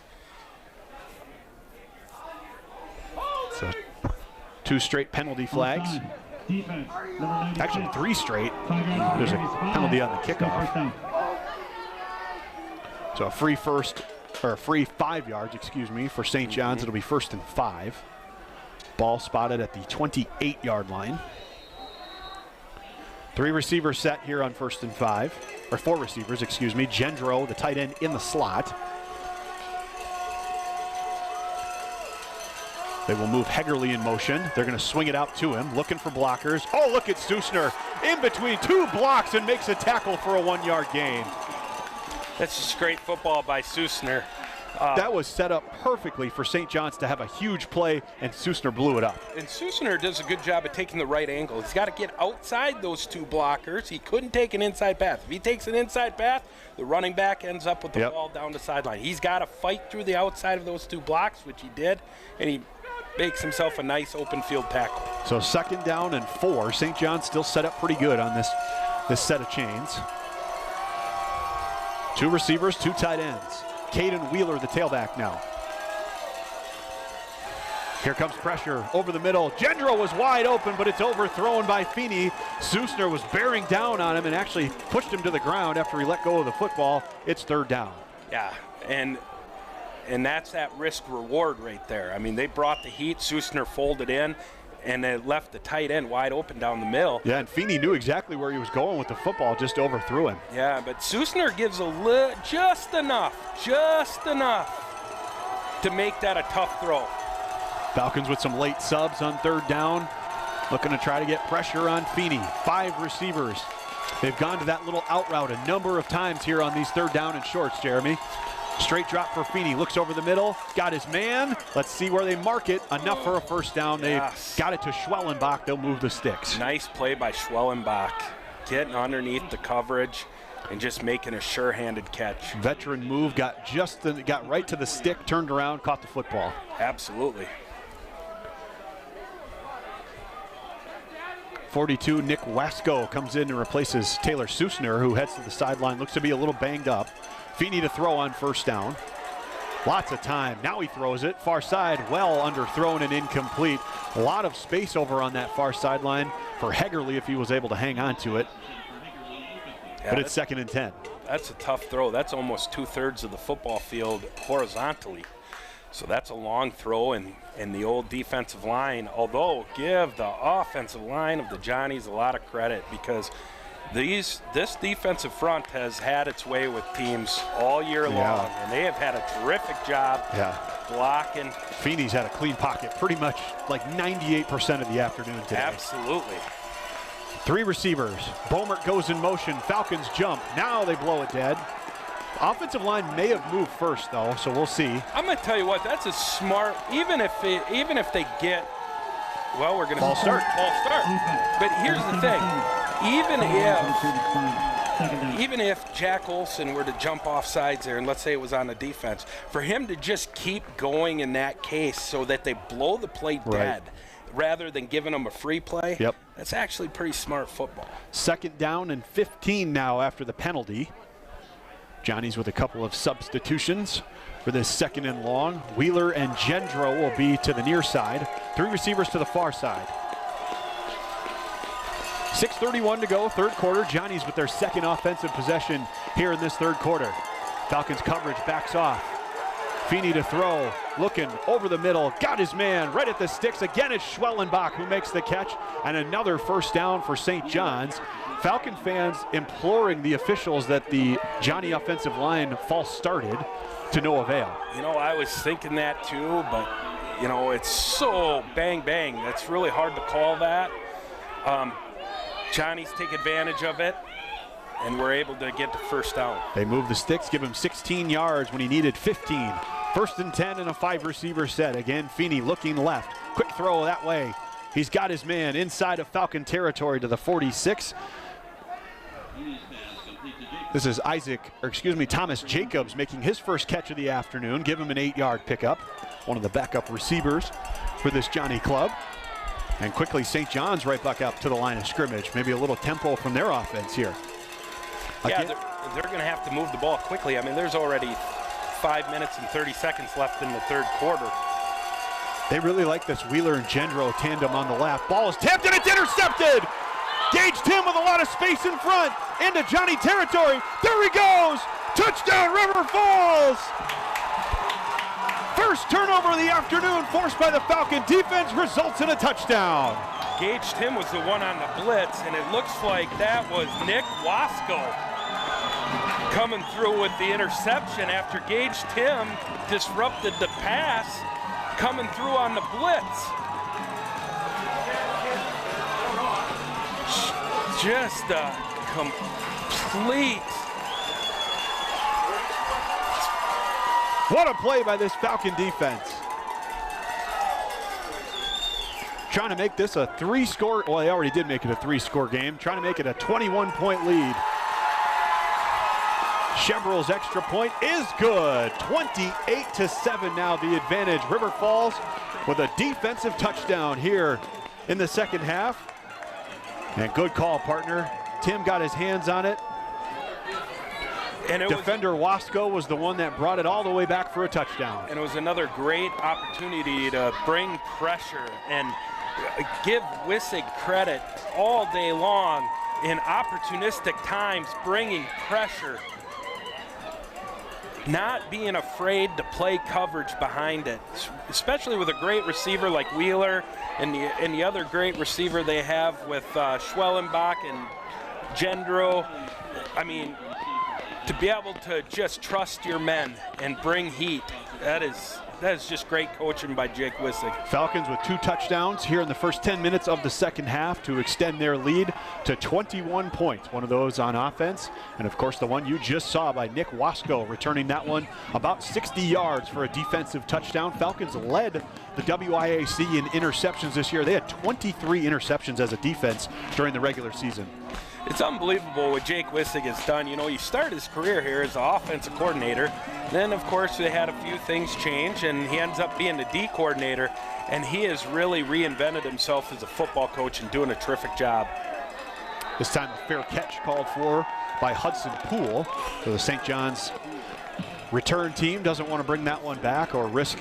A: So 2 straight penalty flags. Actually 3 straight. There's a penalty on the kickoff. So a free 5 yards, for St. John's. It'll be 1st and 5. Ball spotted at the 28-yard line. 3 receivers set here on 1st and 5, or 4 receivers, Gendro, the tight end, in the slot. They will move Hegerly in motion. They're going to swing it out to him, looking for blockers. Oh, look at Susner in between 2 blocks and makes a tackle for a 1-yard gain.
B: That's just great football by Susner.
A: That was set up perfectly for St. John's to have a huge play, and Susner blew it up.
B: And Susner does a good job of taking the right angle. He's got to get outside those 2 blockers. He couldn't take an inside path. If he takes an inside path, the running back ends up with the ball down the sideline. He's got to fight through the outside of those 2 blocks, which he did, and he makes himself a nice open field tackle.
A: So 2nd down and 4. St. John's still set up pretty good on this set of chains. 2 receivers, 2 tight ends. Caden Wheeler, the tailback now. Here comes pressure over the middle. Gendro was wide open, but it's overthrown by Feeney. Susner was bearing down on him and actually pushed him to the ground after he let go of the football. It's 3rd down.
B: Yeah, and that's that risk reward right there. I mean, they brought the heat. Susner folded in, and they left the tight end wide open down the middle.
A: Yeah, and Feeney knew exactly where he was going with the football, just overthrew him.
B: Yeah, but Susner gives just enough to make that a tough throw.
A: Falcons with some late subs on 3rd down, looking to try to get pressure on Feeney. 5 receivers. They've gone to that little out route a number of times here on these 3rd down and shorts, Jeremy. Straight drop for Feeney, looks over the middle, got his man. Let's see where they mark it. Enough for a 1st down. They got it to Schwellenbach. They'll move the sticks.
B: Nice play by Schwellenbach, getting underneath the coverage and just making a sure-handed catch.
A: Veteran move, got right to the stick, turned around, caught the football.
B: Absolutely.
A: 42, Nick Wasco comes in and replaces Taylor Susner, who heads to the sideline, looks to be a little banged up. Feeney to throw on 1st down. Lots of time. Now he throws it. Far side, well underthrown and incomplete. A lot of space over on that far sideline for Hegerly if he was able to hang on to it. Yeah, but it's 2nd and 10.
B: That's a tough throw. That's almost 2/3 of the football field horizontally. So that's a long throw, and the old defensive line, although give the offensive line of the Johnnies a lot of credit, because this defensive front has had its way with teams all year long, and they have had a terrific job blocking.
A: Feeney's had a clean pocket pretty much like 98% of the afternoon today.
B: Absolutely.
A: 3 receivers. Bomert goes in motion. Falcons jump. Now they blow it dead. Offensive line may have moved first, though, so we'll see.
B: I'm going to tell you what, that's a smart, even if they get, well, we're going to false start. But here's the thing, even if Jack Olson were to jump off sides there, and let's say it was on the defense, for him to just keep going in that case so that they blow the play dead, rather than giving them a free play, that's actually pretty smart football. 2nd
A: down and 15 now after the penalty. Johnny's with a couple of substitutions for this 2nd and long. Wheeler and Gendro will be to the near side. 3 receivers to the far side. 6:31 to go, 3rd quarter. Johnny's with their 2nd offensive possession here in this 3rd quarter. Falcons coverage backs off. Feeney to throw, looking over the middle, got his man right at the sticks. Again, it's Schwellenbach who makes the catch, and another 1st down for St. John's. Falcon fans imploring the officials that the Johnny offensive line false started, to no avail.
B: You know, I was thinking that too, but, you know, it's so bang, bang. That's really hard to call that. Johnny's take advantage of it, and we're able to get the 1st down.
A: They move the sticks, give him 16 yards when he needed 15. 1st and 10 and a 5-receiver set. Again, Feeney looking left. Quick throw that way. He's got his man inside of Falcon territory to the 46. This is Thomas Jacobs making his first catch of the afternoon. Give him an 8-yard pickup. One of the backup receivers for this Johnny club. And quickly, St. John's right back up to the line of scrimmage. Maybe a little tempo from their offense here.
B: Again, they're going to have to move the ball quickly. I mean, there's already 5 minutes and 30 seconds left in the 3rd quarter.
A: They really like this Wheeler and Gendro tandem on the left. Ball is tipped and it's intercepted! Gage Tim with a lot of space in front, into Johnny territory. There he goes! Touchdown, River Falls! First turnover of the afternoon forced by the Falcon defense results in a touchdown.
B: Gage Tim was the one on the blitz, and it looks like that was Nick Wasco coming through with the interception after Gage Tim disrupted the pass, coming through on the blitz. Just a complete.
A: What a play by this Falcon defense. Trying to make this a 3-score, well, they already did make it a 3-score game. Trying to make it a 21-point lead. Chevrolet's extra point is good. 28-7 now the advantage. River Falls with a defensive touchdown here in the second half. And good call, partner. Tim got his hands on it. And defender Wasco was the one that brought it all the way back for a touchdown.
B: And it was another great opportunity to bring pressure and give Wissig credit all day long in opportunistic times, bringing pressure, not being afraid to play coverage behind it, especially with a great receiver like Wheeler and the other great receiver they have with Schwellenbach and Gendro. I mean, to be able to just trust your men and bring heat, that is just great coaching by Jake Wissig.
A: Falcons with 2 touchdowns here in the first 10 minutes of the second half to extend their lead to 21 points. One of those on offense, and of course the one you just saw by Nick Wasco, returning that one about 60 yards for a defensive touchdown. Falcons led the WIAC in interceptions this year. They had 23 interceptions as a defense during the regular season.
B: It's unbelievable what Jake Wissig has done. You know, he started his career here as an offensive coordinator. Then, of course, they had a few things change, and he ends up being the D coordinator. And he has really reinvented himself as a football coach and doing a terrific job.
A: This time a fair catch called for by Hudson Poole. So the St. John's return team doesn't want to bring that one back or risk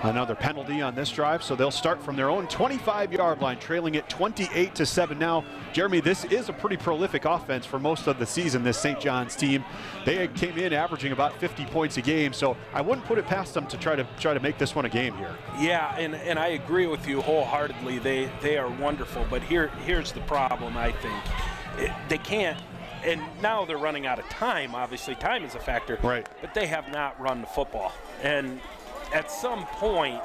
A: another penalty on this drive, so they'll start from their own 25-yard line, trailing it 28-7 now. Jeremy, this is a pretty prolific offense for most of the season, this St. John's team. They came in averaging about 50 points a game, so I wouldn't put it past them to try to make this one a game here.
B: Yeah, and I agree with you wholeheartedly. They are wonderful, but here's the problem, I think. They can't, and now they're running out of time. Obviously, time is a factor.
A: Right.
B: But they have not run the football. And at some point,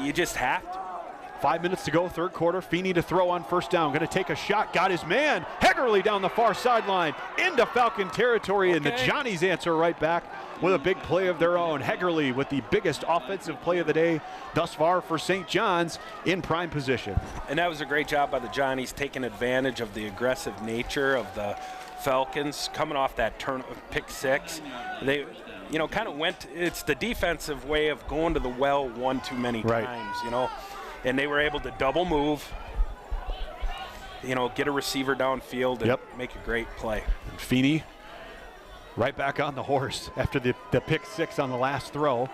B: you just have to.
A: 5 minutes to go, third quarter. Feeney to throw on first down. Going to take a shot. Got his man. Hegerly down the far sideline into Falcon territory, and the Johnnies answer right back with a big play of their own. Hegerly with the biggest offensive play of the day thus far for St. John's in prime position. And
B: that was a great job by the Johnnies, taking advantage of the aggressive nature of the Falcons coming off that pick six. They, you know, kind of went, it's the defensive way of going to the well one too many times, you know, and they were able to double move, you know, get a receiver downfield and make a great play.
A: Feeney right back on the horse after the pick six on the last throw.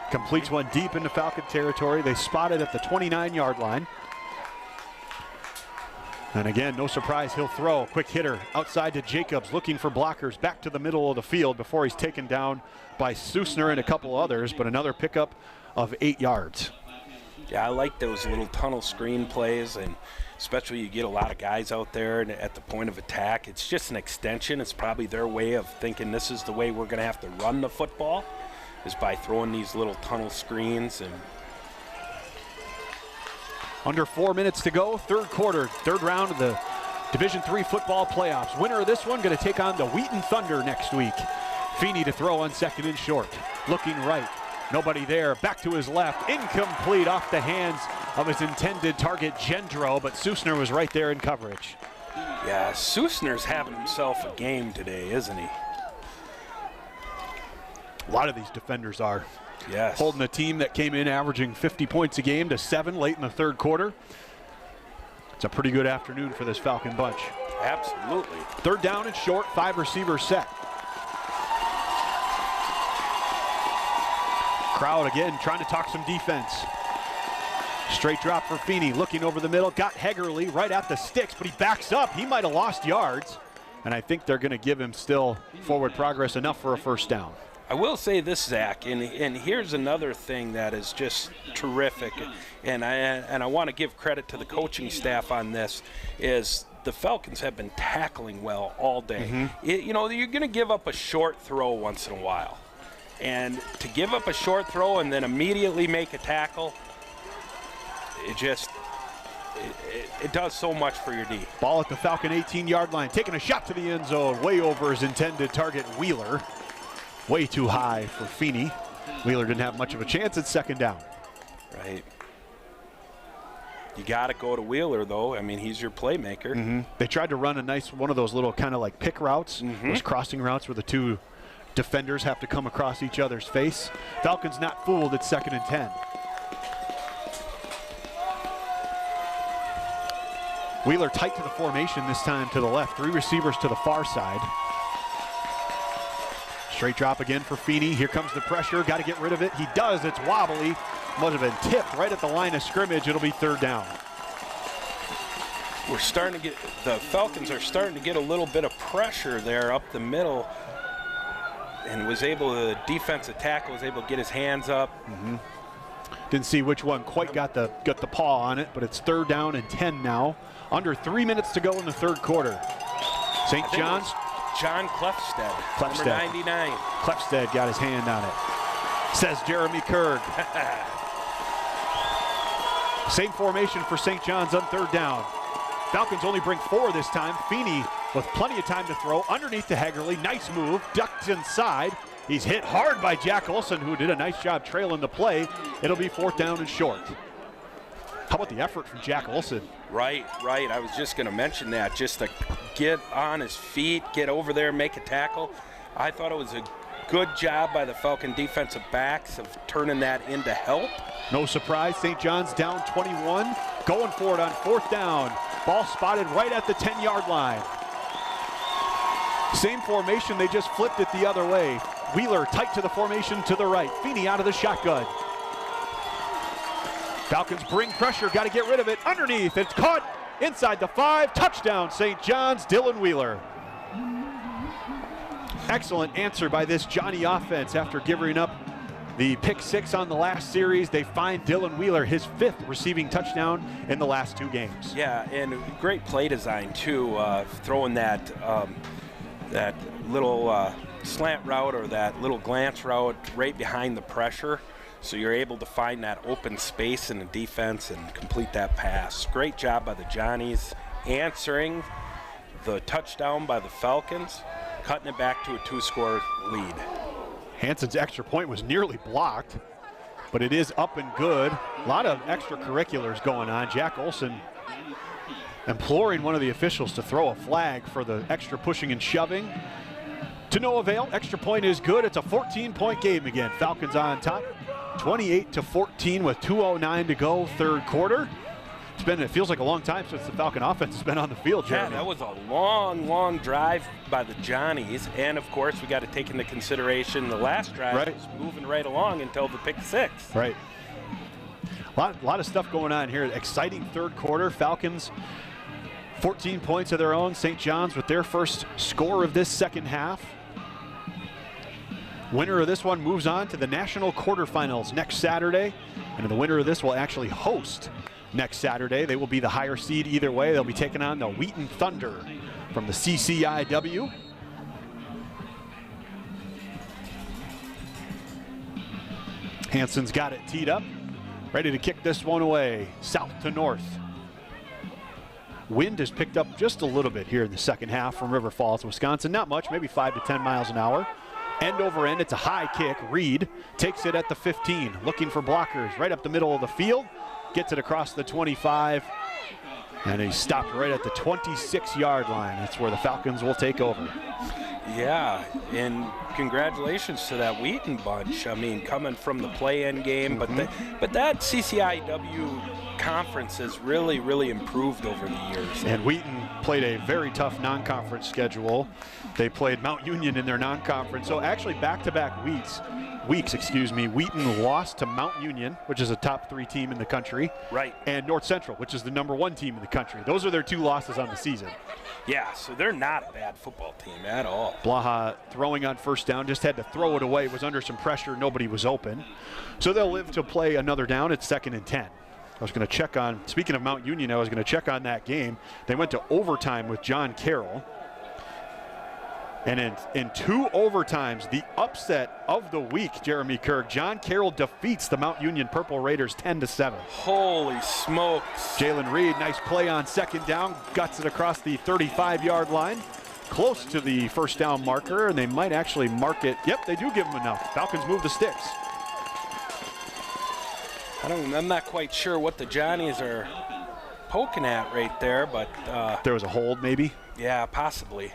A: Completes one deep into Falcon territory. They spot it at the 29-yard line. And again, no surprise, he'll throw. Quick hitter outside to Jacobs, looking for blockers, back to the middle of the field before he's taken down by Susner and a couple others, but another pickup of 8 yards.
B: Yeah, I like those little tunnel screen plays, and especially you get a lot of guys out there and at the point of attack. It's just an extension. It's probably their way of thinking this is the way we're going to have to run the football, is by throwing these little tunnel screens. And
A: under 4 minutes to go, third quarter, third round of the Division III football playoffs. Winner of this one going to take on the Wheaton Thunder next week. Feeney to throw on second and short. Looking right. Nobody there. Back to his left. Incomplete off the hands of his intended target, Gendro, but Susner was right there in coverage.
B: Yeah, Susner's having himself a game today, isn't he?
A: A lot of these defenders are.
B: Yes.
A: Holding a team that came in averaging 50 points a game to 7 late in the third quarter. It's a pretty good afternoon for this Falcon bunch.
B: Absolutely.
A: Third down and short, 5 receivers set. Crowd again trying to talk some defense. Straight drop for Feeney, looking over the middle, got Hegerly right at the sticks, but he backs up. He might have lost yards, and I think they're going to give him still forward progress enough for a first down.
B: I will say this, Zach, and here's another thing that is just terrific, and I want to give credit to the coaching staff on this, is the Falcons have been tackling well all day. You know, you're going to give up a short throw once in a while, and to give up a short throw and then immediately make a tackle, it does so much for your D.
A: Ball at the Falcon 18-yard line, taking a shot to the end zone, way over his intended target, Wheeler. Way too high for Feeney. Wheeler didn't have much of a chance at second down.
B: Right. You got to go to Wheeler, though. I mean, he's your playmaker.
A: They tried to run a nice one of those little kind of like pick routes, those crossing routes where the two defenders have to come across each other's face. Falcons not fooled. It's 2nd and 10. Wheeler tight to the formation this time to the left. 3 receivers to the far side. Straight drop again for Feeney. Here comes the pressure. Got to get rid of it. He does. It's wobbly. Must have been tipped right at the line of scrimmage. It'll be 3rd down.
B: We're starting to get, the Falcons are starting to get a little bit of pressure there up the middle, and the defensive tackle was able to get his hands up.
A: Didn't see which one quite got the paw on it, but it's 3rd down and 10 now. Under 3 minutes to go in the 3rd quarter. St. John's.
B: John Clefstead, number 99.
A: Clefstead got his hand on it, says Jeremy Kurg. Same formation for St. John's on 3rd down. Falcons only bring 4 this time. Feeney with plenty of time to throw underneath to Hagerly. Nice move, ducked inside. He's hit hard by Jack Olson, who did a nice job trailing the play. It'll be 4th down and short. How about the effort from Jack Olson?
B: Right. I was just going to mention that, just to get on his feet, get over there, make a tackle. I thought it was a good job by the Falcon defensive backs of turning that into help.
A: No surprise, St. John's down 21, going for it on 4th down. Ball spotted right at the 10-yard line. Same formation, they just flipped it the other way. Wheeler tight to the formation to the right. Feeney out of the shotgun. Falcons bring pressure, got to get rid of it. Underneath, it's caught inside the 5. Touchdown, St. John's, Dylan Wheeler. Excellent answer by this Johnny offense after giving up the pick 6 on the last series. They find Dylan Wheeler his 5th receiving touchdown in the last 2 games.
B: Yeah, and great play design too, throwing that little slant route or that little glance route right behind the pressure. So you're able to find that open space in the defense and complete that pass. Great job by the Johnnies answering the touchdown by the Falcons, cutting it back to a 2-score lead.
A: Hanson's extra point was nearly blocked, but it is up and good. A lot of extracurriculars going on. Jack Olson imploring one of the officials to throw a flag for the extra pushing and shoving. To no avail, extra point is good. It's a 14-point game again. Falcons on top, 28-14 with 2:09 to go, 3rd quarter. It feels like a long time since the Falcon offense has been on the field, Jeremy.
B: Yeah, that was a long drive by the Johnnies. And, of course, we got to take into consideration the last drive was moving right along until the pick 6.
A: Right. A lot of stuff going on here. Exciting 3rd quarter. Falcons, 14 points of their own. St. John's with their first score of this 2nd half. Winner of this one moves on to the national quarterfinals next Saturday. And the winner of this will actually host next Saturday. They will be the higher seed either way. They'll be taking on the Wheaton Thunder from the CCIW. Hanson's got it teed up, ready to kick this one away, south to north. Wind has picked up just a little bit here in the 2nd half from River Falls, Wisconsin. Not much, maybe 5 to 10 miles an hour. End over end, it's a high kick. Reed takes it at the 15, looking for blockers right up the middle of the field. Gets it across the 25, and he stopped right at the 26-yard line. That's where the Falcons will take over.
B: Yeah, and congratulations to that Wheaton bunch. I mean, coming from the play-in game, but that CCIW conference has really improved over the years.
A: And Wheaton played a very tough non-conference schedule. They played Mount Union in their non-conference. So actually back-to-back weeks, Wheaton lost to Mount Union, which is a top 3 team in the country.
B: Right.
A: And North Central, which is the number 1 team in the country. Those are their 2 losses on the season.
B: Yeah, so they're not a bad football team at all.
A: Blaha throwing on 1st down, just had to throw it away. It was under some pressure, nobody was open. So they'll live to play another down. It's 2nd and 10. I was going to check on, speaking of Mount Union, I was going to check on that game. They went to overtime with John Carroll. And in 2 overtimes, the upset of the week, Jeremy Kurg, John Carroll defeats the Mount Union Purple Raiders 10-7.
B: Holy smokes.
A: Jalen Reed, nice play on 2nd down, guts it across the 35-yard line. Close to the 1st down marker, and they might actually mark it. Yep, they do give them enough. Falcons move the sticks.
B: I'm not quite sure what the Johnnies are poking at right there, but
A: There was a hold, maybe.
B: yeah, possibly.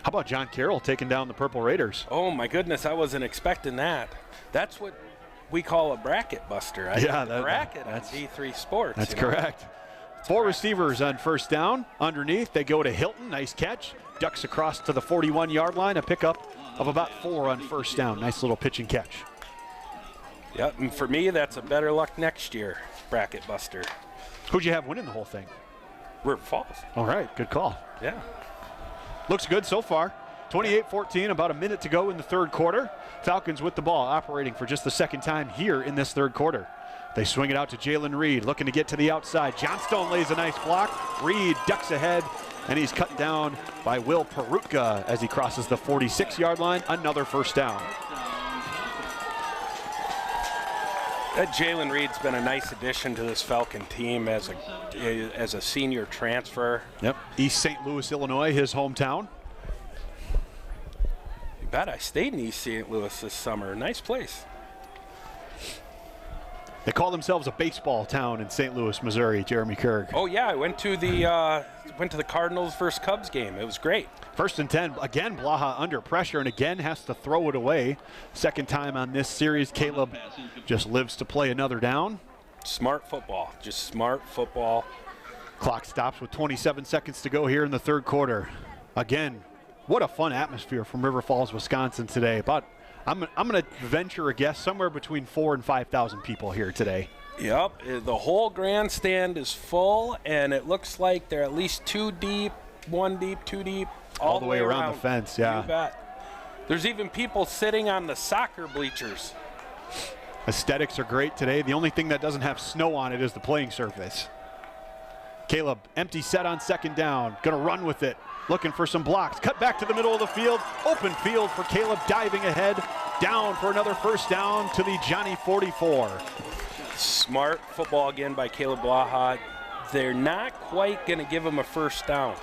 A: How about John Carroll taking down the Purple Raiders?
B: Oh my goodness, I wasn't expecting that. That's what we call a bracket buster.
A: Yeah,
B: bracket
A: that's
B: on D3 Sports.
A: That's correct. 4 receivers on first down. Underneath, they go to Hilton. Nice catch. Ducks across to the 41-yard line. A pickup of about 4 on first down. Nice little pitch and catch.
B: Yep, and for me, that's a better luck next year, bracket buster.
A: Who'd you have winning the whole thing?
B: River Falls.
A: All right, good call.
B: Yeah.
A: Looks good so far. 28-14, about a minute to go in the third quarter. Falcons with the ball, operating for just the second time here in this third quarter. They swing it out to Jalen Reed, looking to get to the outside. Johnstone lays a nice block. Reed ducks ahead, and he's cut down by Will Perutka as he crosses the 46-yard line. Another first down.
B: That Jalen Reed's been a nice addition to this Falcon team as a senior transfer.
A: Yep. East St. Louis, Illinois, his hometown.
B: You bet I stayed in East St. Louis this summer. Nice place.
A: They call themselves a baseball town in St. Louis, Missouri, Jeremy Kerg.
B: Oh yeah, I went to the Cardinals versus Cubs game. It was great.
A: 1st and 10. Again, Blaha under pressure and again has to throw it away. Second time on this series. Caleb just lives to play another down.
B: Smart football. Just smart football.
A: Clock stops with 27 seconds to go here in the third quarter. Again, what a fun atmosphere from River Falls, Wisconsin today. I'm going to venture a guess somewhere between 4,000 and 5,000 people here today.
B: Yep, the whole grandstand is full, and it looks like they're at least 2 deep, 1 deep, 2 deep,
A: all the way around the fence, yeah.
B: You bet. There's even people sitting on the soccer bleachers.
A: Aesthetics are great today. The only thing that doesn't have snow on it is the playing surface. Caleb, empty set on second down, gonna run with it, looking for some blocks. Cut back to the middle of the field, open field for Caleb, diving ahead, down for another first down to the Johnny 44.
B: Smart football again by Caleb Blaha. They're not quite gonna give him a first down.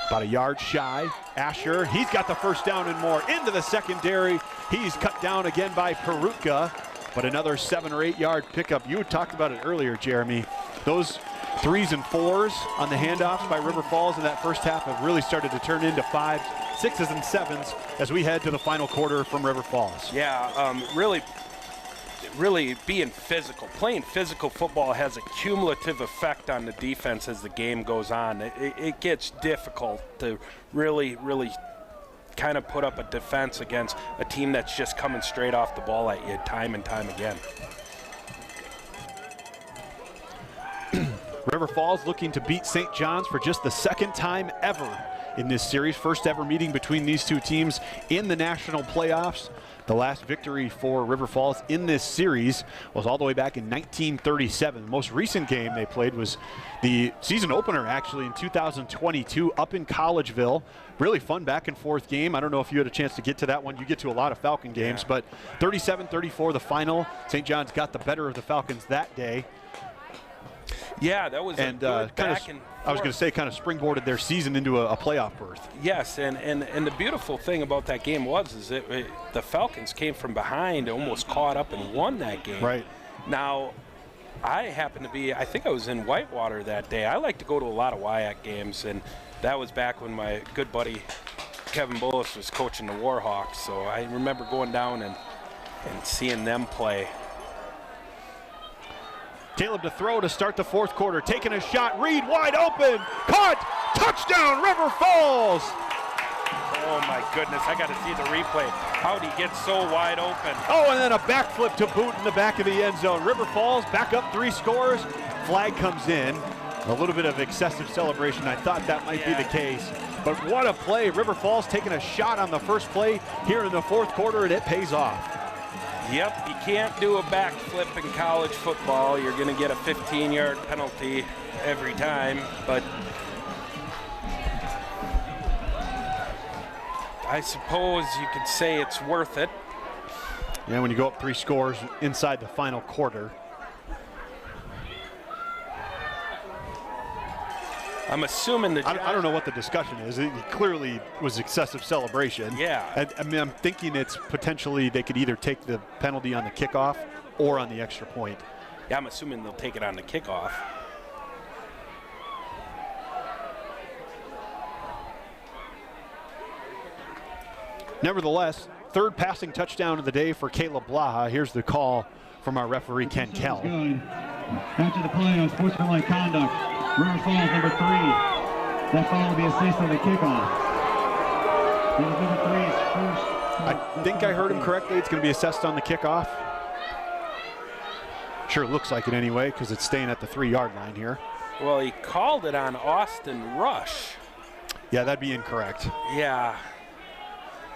A: About a yard shy. Asher, he's got the first down and more. Into the secondary. He's cut down again by Perutka, but another 7 or 8 yard pickup. You had talked about it earlier, Jeremy. Those 3s and 4s on the handoffs by River Falls in that first half have really started to turn into 5s, 6s, and 7s as we head to the final quarter from River Falls.
B: Yeah, really being physical. Playing physical football has a cumulative effect on the defense as the game goes on. It gets difficult to really kind of put up a defense against a team that's just coming straight off the ball at you time and time again.
A: River Falls looking to beat St. John's for just the second time ever in this series. First ever meeting between these two teams in the national playoffs. The last victory for River Falls in this series was all the way back in 1937. The most recent game they played was the season opener, actually, in 2022 up in Collegeville. Really fun back and forth game. I don't know if you had a chance to get to that one. You get to a lot of Falcon games, but 37-34 the final. St. John's got the better of the Falcons that day.
B: Yeah, that was a good back and forth.
A: I was going to say kind of springboarded their season into a playoff berth.
B: Yes, and the beautiful thing about that game was the Falcons came from behind, almost caught up and won that game.
A: Right.
B: Now, I happened to be, I think I was in Whitewater that day. I like to go to a lot of WIAC games, and that was back when my good buddy Kevin Bullis was coaching the Warhawks. So I remember going down and seeing them play.
A: Caleb to throw to start the fourth quarter, taking a shot, Reed wide open, caught, touchdown, River Falls!
B: Oh my goodness, I got to see the replay. How'd he get so wide open?
A: Oh, and then a backflip to boot in the back of the end zone. River Falls back up 3 scores, flag comes in. A little bit of excessive celebration. I thought that might be the case. But what a play. River Falls taking a shot on the first play here in the fourth quarter, and it pays off.
B: Yep, you can't do a backflip in college football. You're going to get a 15-yard penalty every time, but I suppose you could say it's worth it.
A: Yeah, when you go up 3 scores inside the final quarter.
B: I'm assuming that
A: I don't know what the discussion is. It clearly was excessive celebration.
B: Yeah.
A: I mean, I'm thinking it's potentially they could either take the penalty on the kickoff or on the extra point.
B: Yeah, I'm assuming they'll take it on the kickoff.
A: Nevertheless, third passing touchdown of the day for Caleb Blaha. Here's the call from our referee, Ken Kell.
E: After the play on sportsmanlike conduct, River Falls number 3. That foul will be assessed on the kickoff. That is number 3's first.
A: I think I heard him correctly. It's going to be assessed on the kickoff. Sure looks like it anyway, because it's staying at the 3-yard line here.
B: Well, he called it on Austin Rush.
A: Yeah, that'd be incorrect.
B: Yeah.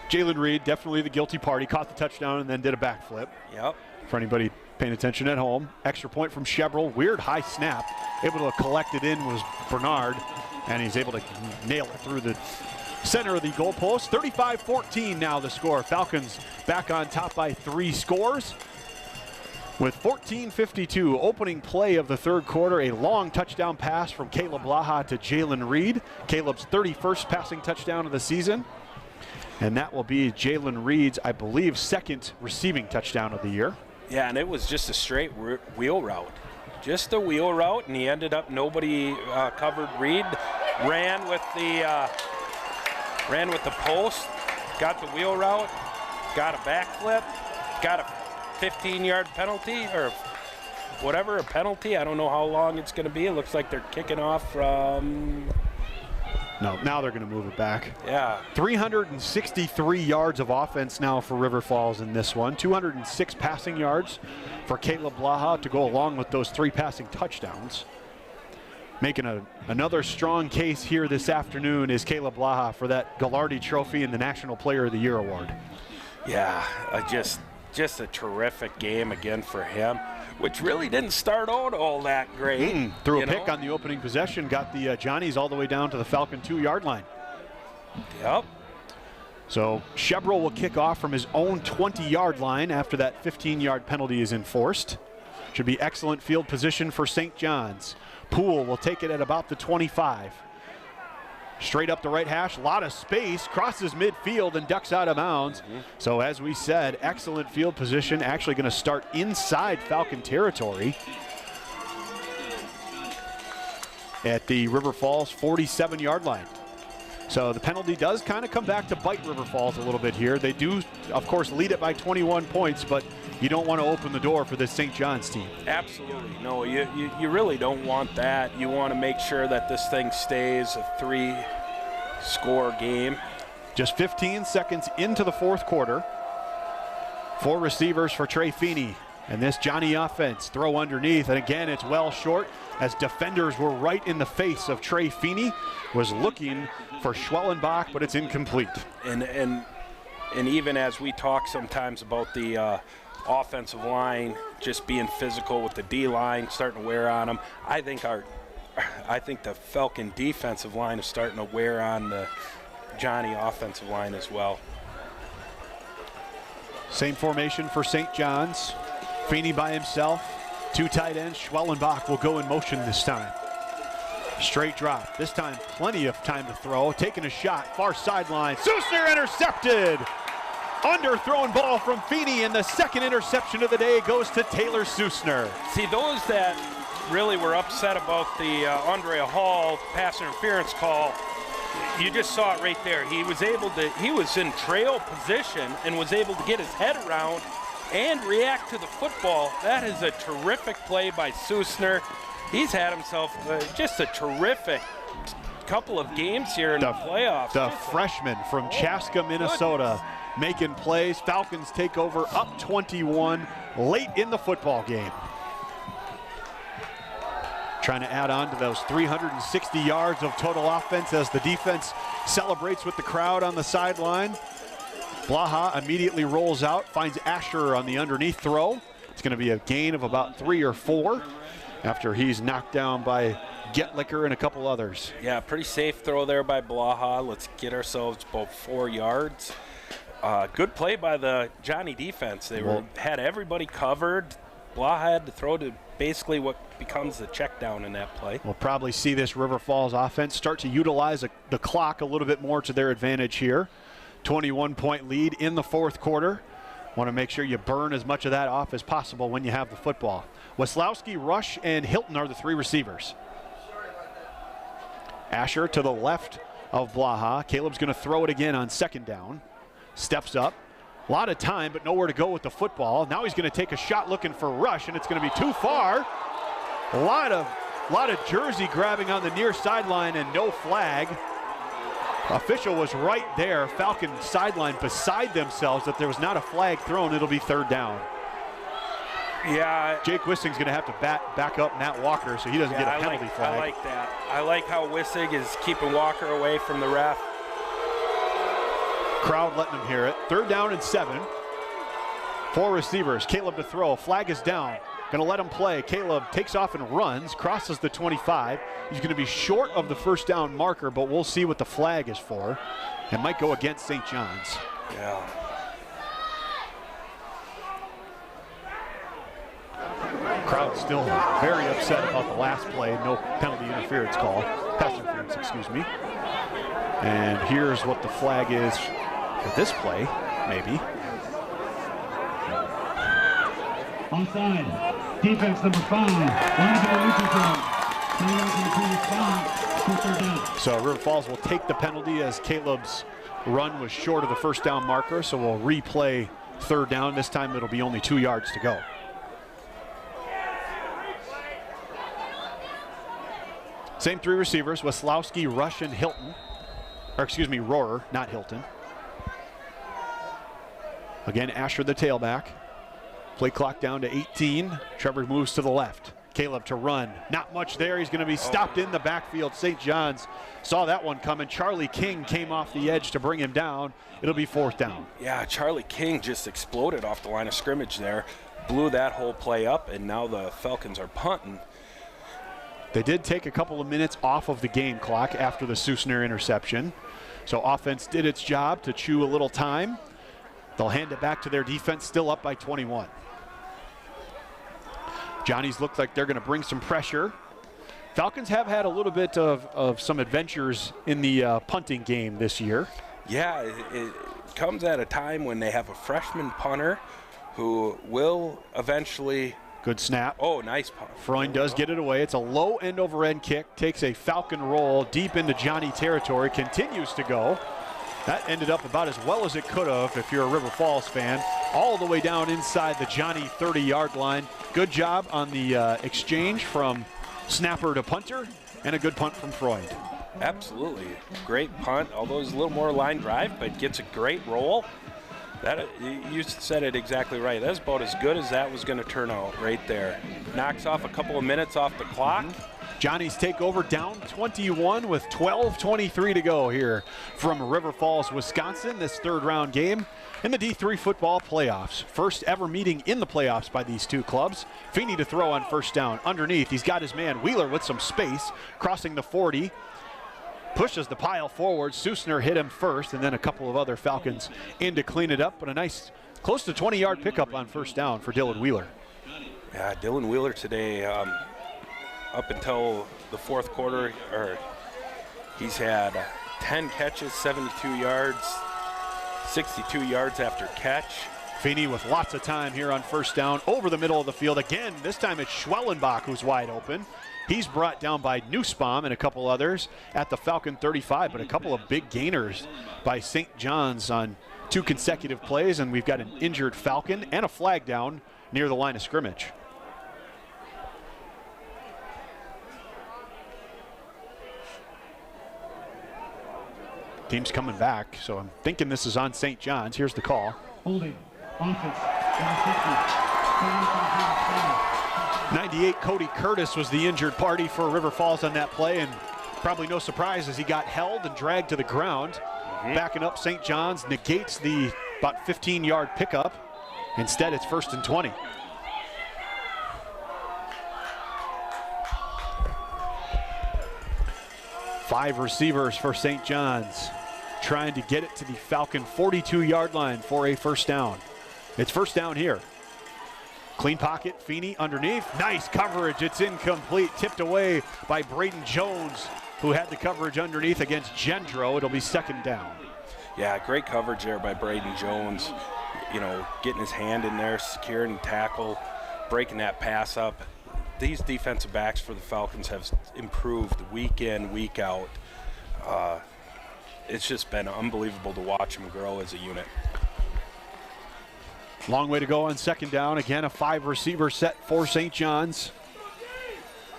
A: Jalen Reed, definitely the guilty party, caught the touchdown and then did a backflip.
B: Yep.
A: For anybody paying attention at home. Extra point from Shebrel. Weird high snap. Able to collect it in was Bernard, and he's able to nail it through the center of the goalpost. 35-14 now the score. Falcons back on top by 3 scores. With 14:52, opening play of the third quarter, a long touchdown pass from Caleb Blaha to Jalen Reed. Caleb's 31st passing touchdown of the season. And that will be Jalen Reed's, I believe, second receiving touchdown of the year.
B: Yeah, and it was just a straight wheel route. Just a wheel route, and he ended up, nobody covered Reed. Ran with the post, got the wheel route, got a backflip, got a 15-yard penalty, or whatever, a penalty. I don't know how long it's going to be. It looks like they're kicking off from...
A: No, now they're going to move it back.
B: Yeah.
A: 363 yards of offense now for River Falls in this one. 206 passing yards for Caleb Blaha to go along with those 3 passing touchdowns. Making another strong case here this afternoon is Caleb Blaha for that Gallardi Trophy and the National Player of the Year award.
B: Yeah, just a terrific game again for him, which really didn't start out all that great.
A: Threw a pick on the opening possession, got the Johnnies all the way down to the Falcon 2-yard line.
B: Yep.
A: So Shebrel will kick off from his own 20-yard line after that 15-yard penalty is enforced. Should be excellent field position for St. John's. Poole will take it at about the 25. Straight up the right hash, a lot of space, crosses midfield and ducks out of bounds. So as we said, excellent field position, actually going to start inside Falcon territory at the River Falls 47-yard line. So the penalty does kind of come back to bite River Falls a little bit here. They do, of course, lead it by 21 points, but you don't want to open the door for this St. John's team.
B: Absolutely. No, you really don't want that. You want to make sure that this thing stays a 3-score game.
A: Just 15 seconds into the fourth quarter. 4 receivers for Trey Feeney. And this Johnny offense, throw underneath, and again it's well short as defenders were right in the face of Trey Feeney. Was looking for Schwellenbach, but it's incomplete.
B: And even as we talk sometimes about the offensive line just being physical with the D-line, starting to wear on them, I think the Falcon defensive line is starting to wear on the Johnny offensive line as well.
A: Same formation for St. John's. Feeney by himself. 2 tight ends. Schwellenbach will go in motion this time. Straight drop. This time, plenty of time to throw. Taking a shot. Far sideline. Susner intercepted. Underthrown ball from Feeney, and the second interception of the day goes to Taylor Susner.
B: See, those that really were upset about the Andrea Hall pass interference call, you just saw it right there. He was in trail position and was able to get his head around and react to the football. That is a terrific play by Susner. He's had himself just a terrific couple of games here in the playoffs.
A: The freshman from Chaska, Minnesota, making plays. Falcons take over up 21 late in the football game. Trying to add on to those 360 yards of total offense as the defense celebrates with the crowd on the sideline. Blaha immediately rolls out, finds Asher on the underneath throw. It's going to be a gain of about 3 or 4 after he's knocked down by Getlicker and a couple others.
B: Yeah, pretty safe throw there by Blaha. Let's get ourselves about 4 yards. Good play by the Johnny defense. They had everybody covered. Blaha had to throw to basically what becomes the check down in that play.
A: We'll probably see this River Falls offense start to utilize the clock a little bit more to their advantage here. 21-point lead in the fourth quarter. Want to make sure you burn as much of that off as possible when you have the football. Weslowski, Rush, and Hilton are the 3 receivers. Asher to the left of Blaha. Caleb's going to throw it again on 2nd down. Steps up. A lot of time, but nowhere to go with the football. Now he's going to take a shot looking for Rush, and it's going to be too far. A lot of jersey grabbing on the near sideline and no flag. Official was right there. Falcon sideline beside themselves that there was not a flag thrown. It'll be 3rd down.
B: Yeah.
A: Jake Wissing's going to have to back up Matt Walker so he doesn't get a penalty flag.
B: I like that. I like how Wissing is keeping Walker away from the ref.
A: Crowd letting him hear it. 3rd down and 7. 4 receivers. Caleb to throw. Flag is down. Going to let him play. Caleb takes off and runs, crosses the 25. He's going to be short of the 1st down marker, but we'll see what the flag is for. It might go against St. John's.
B: Yeah.
A: Crowd still very upset about the last play. No penalty interference call. Pass interference, excuse me. And here's what the flag is for this play, maybe.
E: Onside. Defense number 5.
A: So River Falls will take the penalty as Caleb's run was short of the 1st down marker. So we'll replay 3rd down. This time it'll be only 2 yards to go. Same 3 receivers, Weslowski, Rush, and Hilton. Or excuse me, Rohrer, not Hilton. Again, Asher the tailback. Play clock down to 18. Trevor moves to the left. Caleb to run. Not much there. He's going to be stopped in the backfield. St. John's saw that one coming. Charlie King came off the edge to bring him down. It'll be 4th down.
B: Yeah, Charlie King just exploded off the line of scrimmage there. Blew that whole play up, and now the Falcons are punting.
A: They did take a couple of minutes off of the game clock after the Susner interception. So offense did its job to chew a little time. They'll hand it back to their defense, still up by 21. Johnny's look like they're going to bring some pressure. Falcons have had a little bit of some adventures in the punting game this year.
B: Yeah, it comes at a time when they have a freshman punter who will eventually...
A: Good snap.
B: Oh, nice punt.
A: Freund does get it away. It's a low end-over-end kick. Takes a Falcon roll deep into Johnny territory. Continues to go. That ended up about as well as it could have if you're a River Falls fan. All the way down inside the Johnny 30-yard line. Good job on the exchange from snapper to punter, and a good punt from Freund.
B: Absolutely. Great punt, although it's a little more line drive, but gets a great roll. That, you said it exactly right. That's about as good as that was going to turn out right there. Knocks off a couple of minutes off the clock.
A: Johnny's takeover down 21 with 12:23 to go here from River Falls, Wisconsin. This 3rd round game in the D3 football playoffs. First ever meeting in the playoffs by these 2 clubs. Feeney to throw on 1st down. Underneath, he's got his man Wheeler with some space, crossing the 40. Pushes the pile forward. Susner hit him first, and then a couple of other Falcons in to clean it up. But a nice, close to 20-yard pickup on 1st down for Dylan Wheeler.
B: Yeah, Dylan Wheeler today, up until the 4th quarter, he's had 10 catches, 72 yards, 62 yards after catch.
A: Feeney with lots of time here on 1st down over the middle of the field. Again, this time it's Schwellenbach who's wide open. He's brought down by Nussbaum and a couple others at the Falcon 35, but a couple of big gainers by St. John's on 2 consecutive plays, and we've got an injured Falcon and a flag down near the line of scrimmage. Team's coming back, so I'm thinking this is on St. John's. Here's the call.
E: Holding. Offense. Number 60.
A: 98 Cody Curtis was the injured party for River Falls on that play, and probably no surprise as he got held and dragged to the ground. Backing up, St. John's negates the about 15-yard pickup. Instead, it's 1st and 20. Five receivers for St. John's, trying to get it to the Falcon 42-yard line for a 1st down. It's 1st down here. Clean pocket, Feeney underneath. Nice coverage, it's incomplete. Tipped away by Braden Jones, who had the coverage underneath against Gendro. It'll be 2nd down.
B: Yeah, great coverage there by Braden Jones. you know, getting his hand in there, securing the tackle, breaking that pass up. These defensive backs for the Falcons have improved week in, week out. It's just been unbelievable to watch them grow as a unit.
A: Long way to go on second down. Again, a 5-receiver set for St. John's.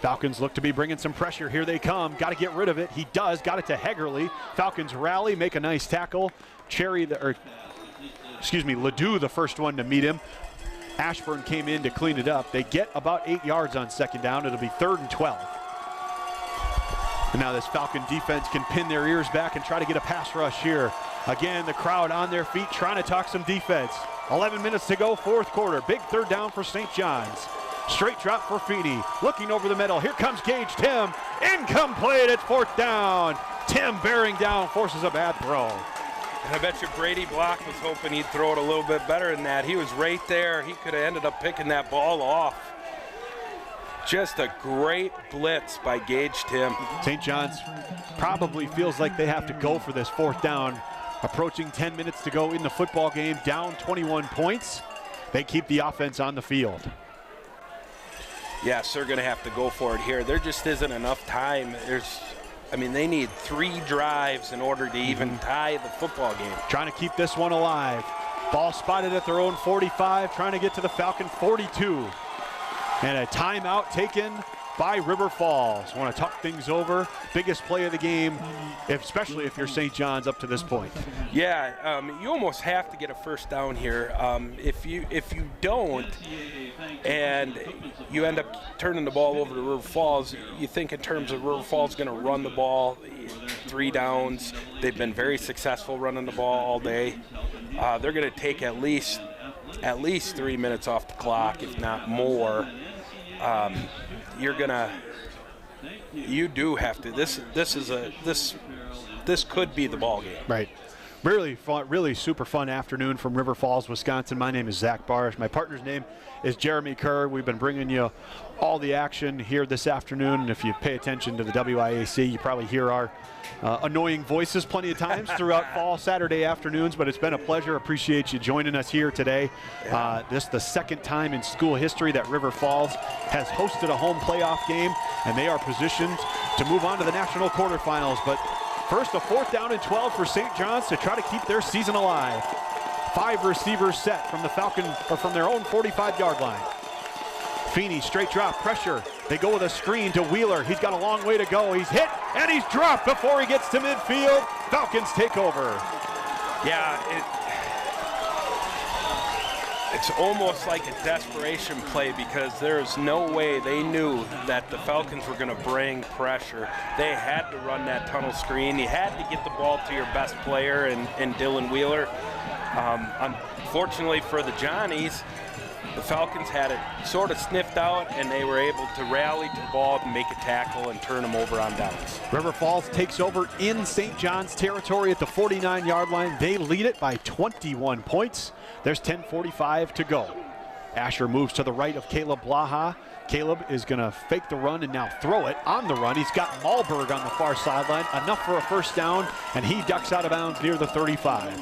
A: Falcons look to be bringing some pressure. Here they come. Got to get rid of it. He does. Got it to Hegerly. Falcons rally, make a nice tackle. Ledoux, the first one to meet him. Ashburn came in to clean it up. They get about 8 yards on second down. It'll be 3rd and 12. And now this Falcon defense can pin their ears back and try to get a pass rush here. Again, the crowd on their feet trying to talk some defense. 11 minutes to go, 4th quarter. Big 3rd down for St. John's. Straight drop for Feeney. Looking over the middle. Here comes Gage Tim. Incomplete. It's 4th down. Tim bearing down, forces a bad throw.
B: And I bet you Brady Block was hoping he'd throw it a little bit better than that. He was right there. He could have ended up picking that ball off. Just a great blitz by Gage Tim.
A: St. John's probably feels like they have to go for this 4th down. Approaching 10 minutes to go in the football game, down 21 points. They keep the offense on the field.
B: Yes, they're going to have to go for it here. There just isn't enough time. They need 3 drives in order to even tie the football game.
A: Trying to keep this one alive. Ball spotted at their own 45, trying to get to the Falcon 42. And a timeout taken by River Falls. Want to talk things over. Biggest play of the game, especially if you're St. John's up to this point.
B: Yeah, you almost have to get a first down here. If you don't, and you end up turning the ball over to River Falls, you think in terms of River Falls going to run the ball, 3 downs. They've been very successful running the ball all day. They're going to take at least 3 minutes off the clock, if not more. You do have to. This could be the ball game.
A: Right. Really fun, really super fun afternoon from River Falls, Wisconsin. My name is Zach Barish. My partner's name is Jeremy Kerr. We've been bringing you all the action here this afternoon. And if you pay attention to the WIAC, you probably hear our annoying voices plenty of times throughout fall Saturday afternoons, but it's been a pleasure. Appreciate you joining us here today. This is the 2nd time in school history that River Falls has hosted a home playoff game, and they are positioned to move on to the national quarterfinals. But first, a 4th down and 12 for St. John's to try to keep their season alive. 5 receivers set from the Falcon, or from their own 45-yard line. Feeney, straight drop, pressure. They go with a screen to Wheeler. He's got a long way to go. He's hit, and he's dropped before he gets to midfield. Falcons take over.
B: Yeah, it's almost like a desperation play because there's no way they knew that the Falcons were going to bring pressure. They had to run that tunnel screen. You had to get the ball to your best player in Dylan Wheeler. Unfortunately for the Johnnies, the Falcons had it sort of sniffed out, and they were able to rally to the ball and make a tackle and turn them over on downs.
A: River Falls takes over in St. John's territory at the 49-yard line. They lead it by 21 points. There's 10:45 to go. Asher moves to the right of Caleb Blaha. Caleb is going to fake the run and now throw it on the run. He's got Malberg on the far sideline, enough for a first down, and he ducks out of bounds near the 35.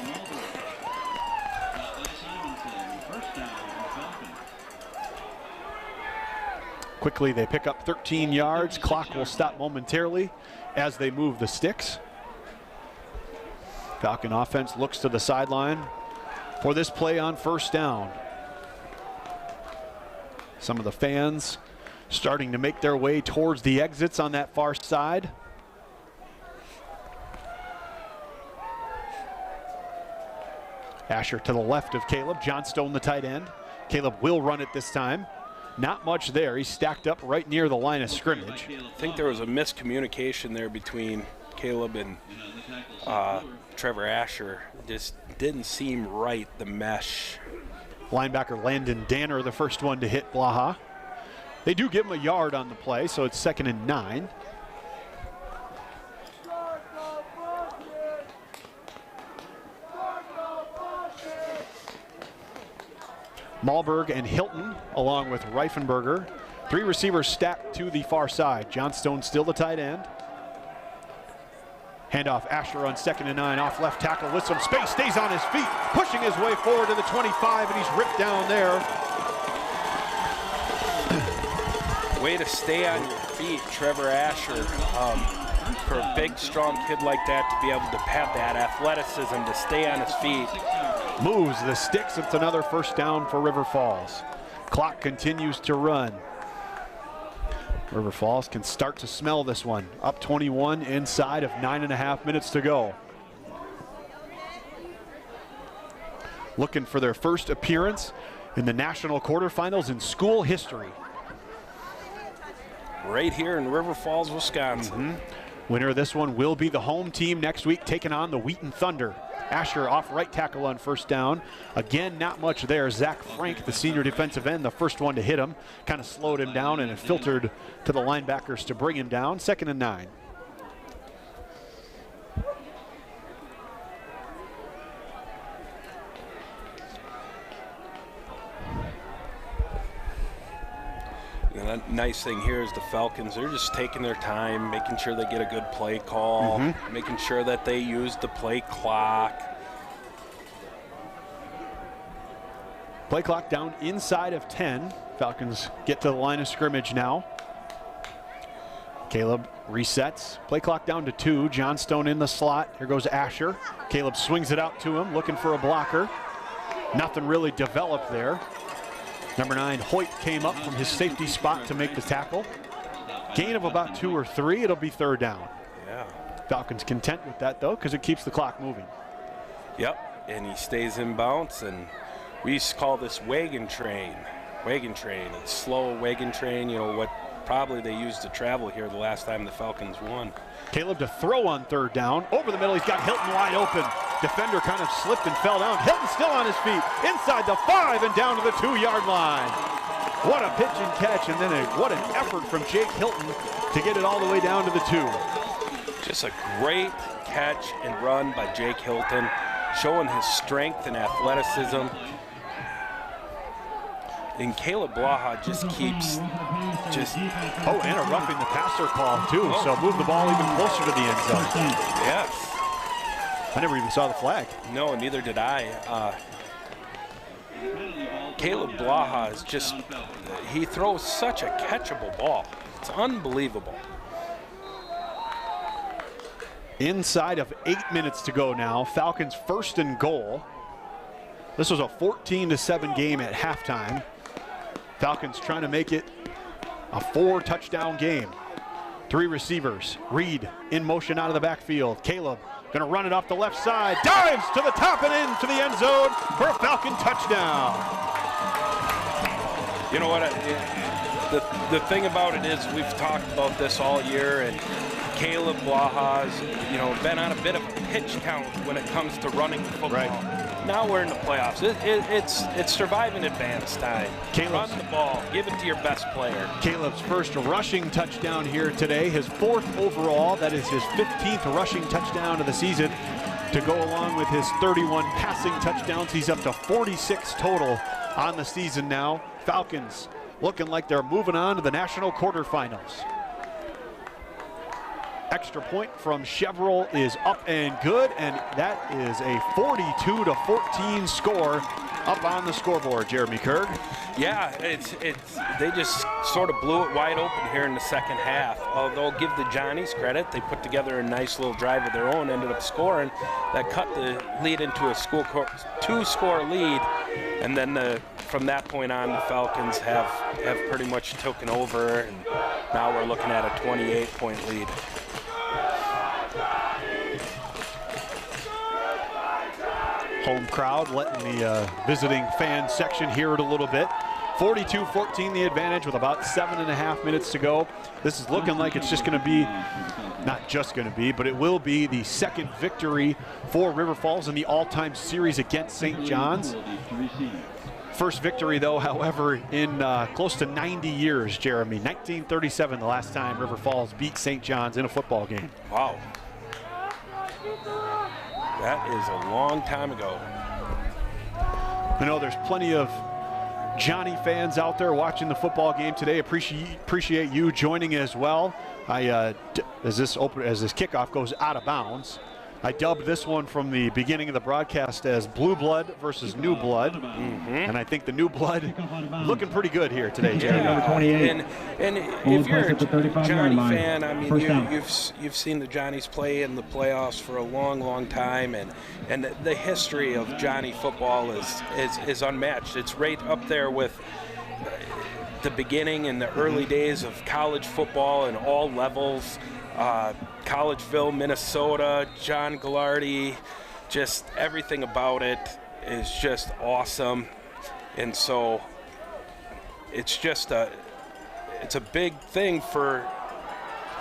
A: Quickly, they pick up 13 yards. Clock will stop momentarily as they move the sticks. Falcon offense looks to the sideline for this play on first down. Some of the fans starting to make their way towards the exits on that far side. Asher to the left of Caleb. Johnstone, the tight end. Caleb will run it this time. Not much there. He's stacked up right near the line of scrimmage.
B: I think there was a miscommunication there between Caleb and Trevor Asher. Just didn't seem right, the mesh.
A: Linebacker Landon Danner, the first one to hit Blaha. They do give him a yard on the play, so it's 2nd and 9. Malberg and Hilton, along with Reifenberger. 3 receivers stacked to the far side. Johnstone still the tight end. Handoff, Asher on 2nd and 9, off left tackle with some space, stays on his feet, pushing his way forward to the 25, and he's ripped down there.
B: Way to stay on your feet, Trevor Asher. For a big, strong kid like that to be able to have that athleticism to stay on his feet.
A: Moves the sticks. It's another first down for River Falls. Clock continues to run. River Falls can start to smell this one. Up 21 inside of 9.5 minutes to go. Looking for their first appearance in the national quarterfinals in school history.
B: Right here in River Falls, Wisconsin.
A: Winner of this one will be the home team next week, taking on the Wheaton Thunder. Asher off right tackle on first down. Again, not much there. Zach Frank, the senior defensive end, the first one to hit him. Kind of slowed him down, and it filtered to the linebackers to bring him down. 2nd and 9.
B: The nice thing here is the Falcons, they're just taking their time, making sure they get a good play call, making sure that they use the play clock.
A: Play clock down inside of 10. Falcons get to the line of scrimmage now. Caleb resets. Play clock down to 2. Johnstone in the slot. Here goes Asher. Caleb swings it out to him, looking for a blocker. Nothing really developed there. Number 9, Hoyt came up from his safety spot to make the tackle. Gain of about 2 or 3. It'll be 3rd down.
B: Yeah.
A: Falcons content with that, though, because it keeps the clock moving.
B: Yep, and he stays in bounce, and we used to call this wagon train. Wagon train. It's slow wagon train, you know, what probably they used to travel here the last time the Falcons won.
A: Caleb to throw on 3rd down. Over the middle, he's got Hilton wide open. Defender kind of slipped and fell down. Hilton still on his feet. Inside the 5 and down to the 2-yard line. What a pitch and catch, and then what an effort from Jake Hilton to get it all the way down to the 2.
B: Just a great catch and run by Jake Hilton, showing his strength and athleticism. And Caleb Blaha just keeps
A: Oh, and a roughing the passer call, too. So move the ball even closer to the end zone.
B: Yes.
A: I never even saw the flag.
B: No, neither did I. Caleb Blaha is just, he throws such a catchable ball. It's unbelievable.
A: Inside of 8 minutes to go now. Falcons 1st and goal. This was a 14-7 game at halftime. Falcons trying to make it a 4-touchdown game. 3 receivers. Reed in motion out of the backfield. Caleb going to run it off the left side. Dives to the top and into the end zone for a Falcon touchdown.
B: You know what? The thing about it is we've talked about this all year, and Caleb Blaha's, you know, been on a bit of a pitch count when it comes to running the football.
A: Right.
B: Now we're in the playoffs. It's survive in advance time. Run the ball. Give it to your best player.
A: Caleb's first rushing touchdown here today. His 4th overall. That is his 15th rushing touchdown of the season. To go along with his 31 passing touchdowns, he's up to 46 total on the season now. Falcons looking like they're moving on to the national quarterfinals. Extra point from Chevrolet is up and good, and that is a 42-14 score up on the scoreboard, Jeremy Kerg.
B: Yeah, they just sort of blew it wide open here in the second half. Although give the Johnnies credit, they put together a nice little drive of their own, ended up scoring. That cut the lead into a 2-score lead, and then from that point on, the Falcons have pretty much taken over, and now we're looking at a 28-point lead.
A: Home crowd letting the visiting fan section hear it a little bit. 42-14 the advantage with about 7.5 minutes to go. This is looking like it's just going to be, not just going to be, but it will be the 2nd victory for River Falls in the all-time series against St. John's. First victory, though, however, in close to 90 years, Jeremy. 1937, the last time River Falls beat St. John's in a football game.
B: Wow. That is a long time ago.
A: I know there's plenty of Johnny fans out there watching the football game today. Appreciate you joining as well. As this kickoff goes out of bounds, I dubbed this one from the beginning of the broadcast as Blue Blood versus New Blood, and I think the New Blood looking pretty good here today, Jerry.
B: Yeah. And if you're a Johnny fan, I mean, you've seen the Johnnies play in the playoffs for a long, long time, and the history of Johnny football is unmatched. It's right up there with the beginning and the early days of college football in all levels. Collegeville, Minnesota, John Gallardi, just everything about it is just awesome. And so it's a big thing for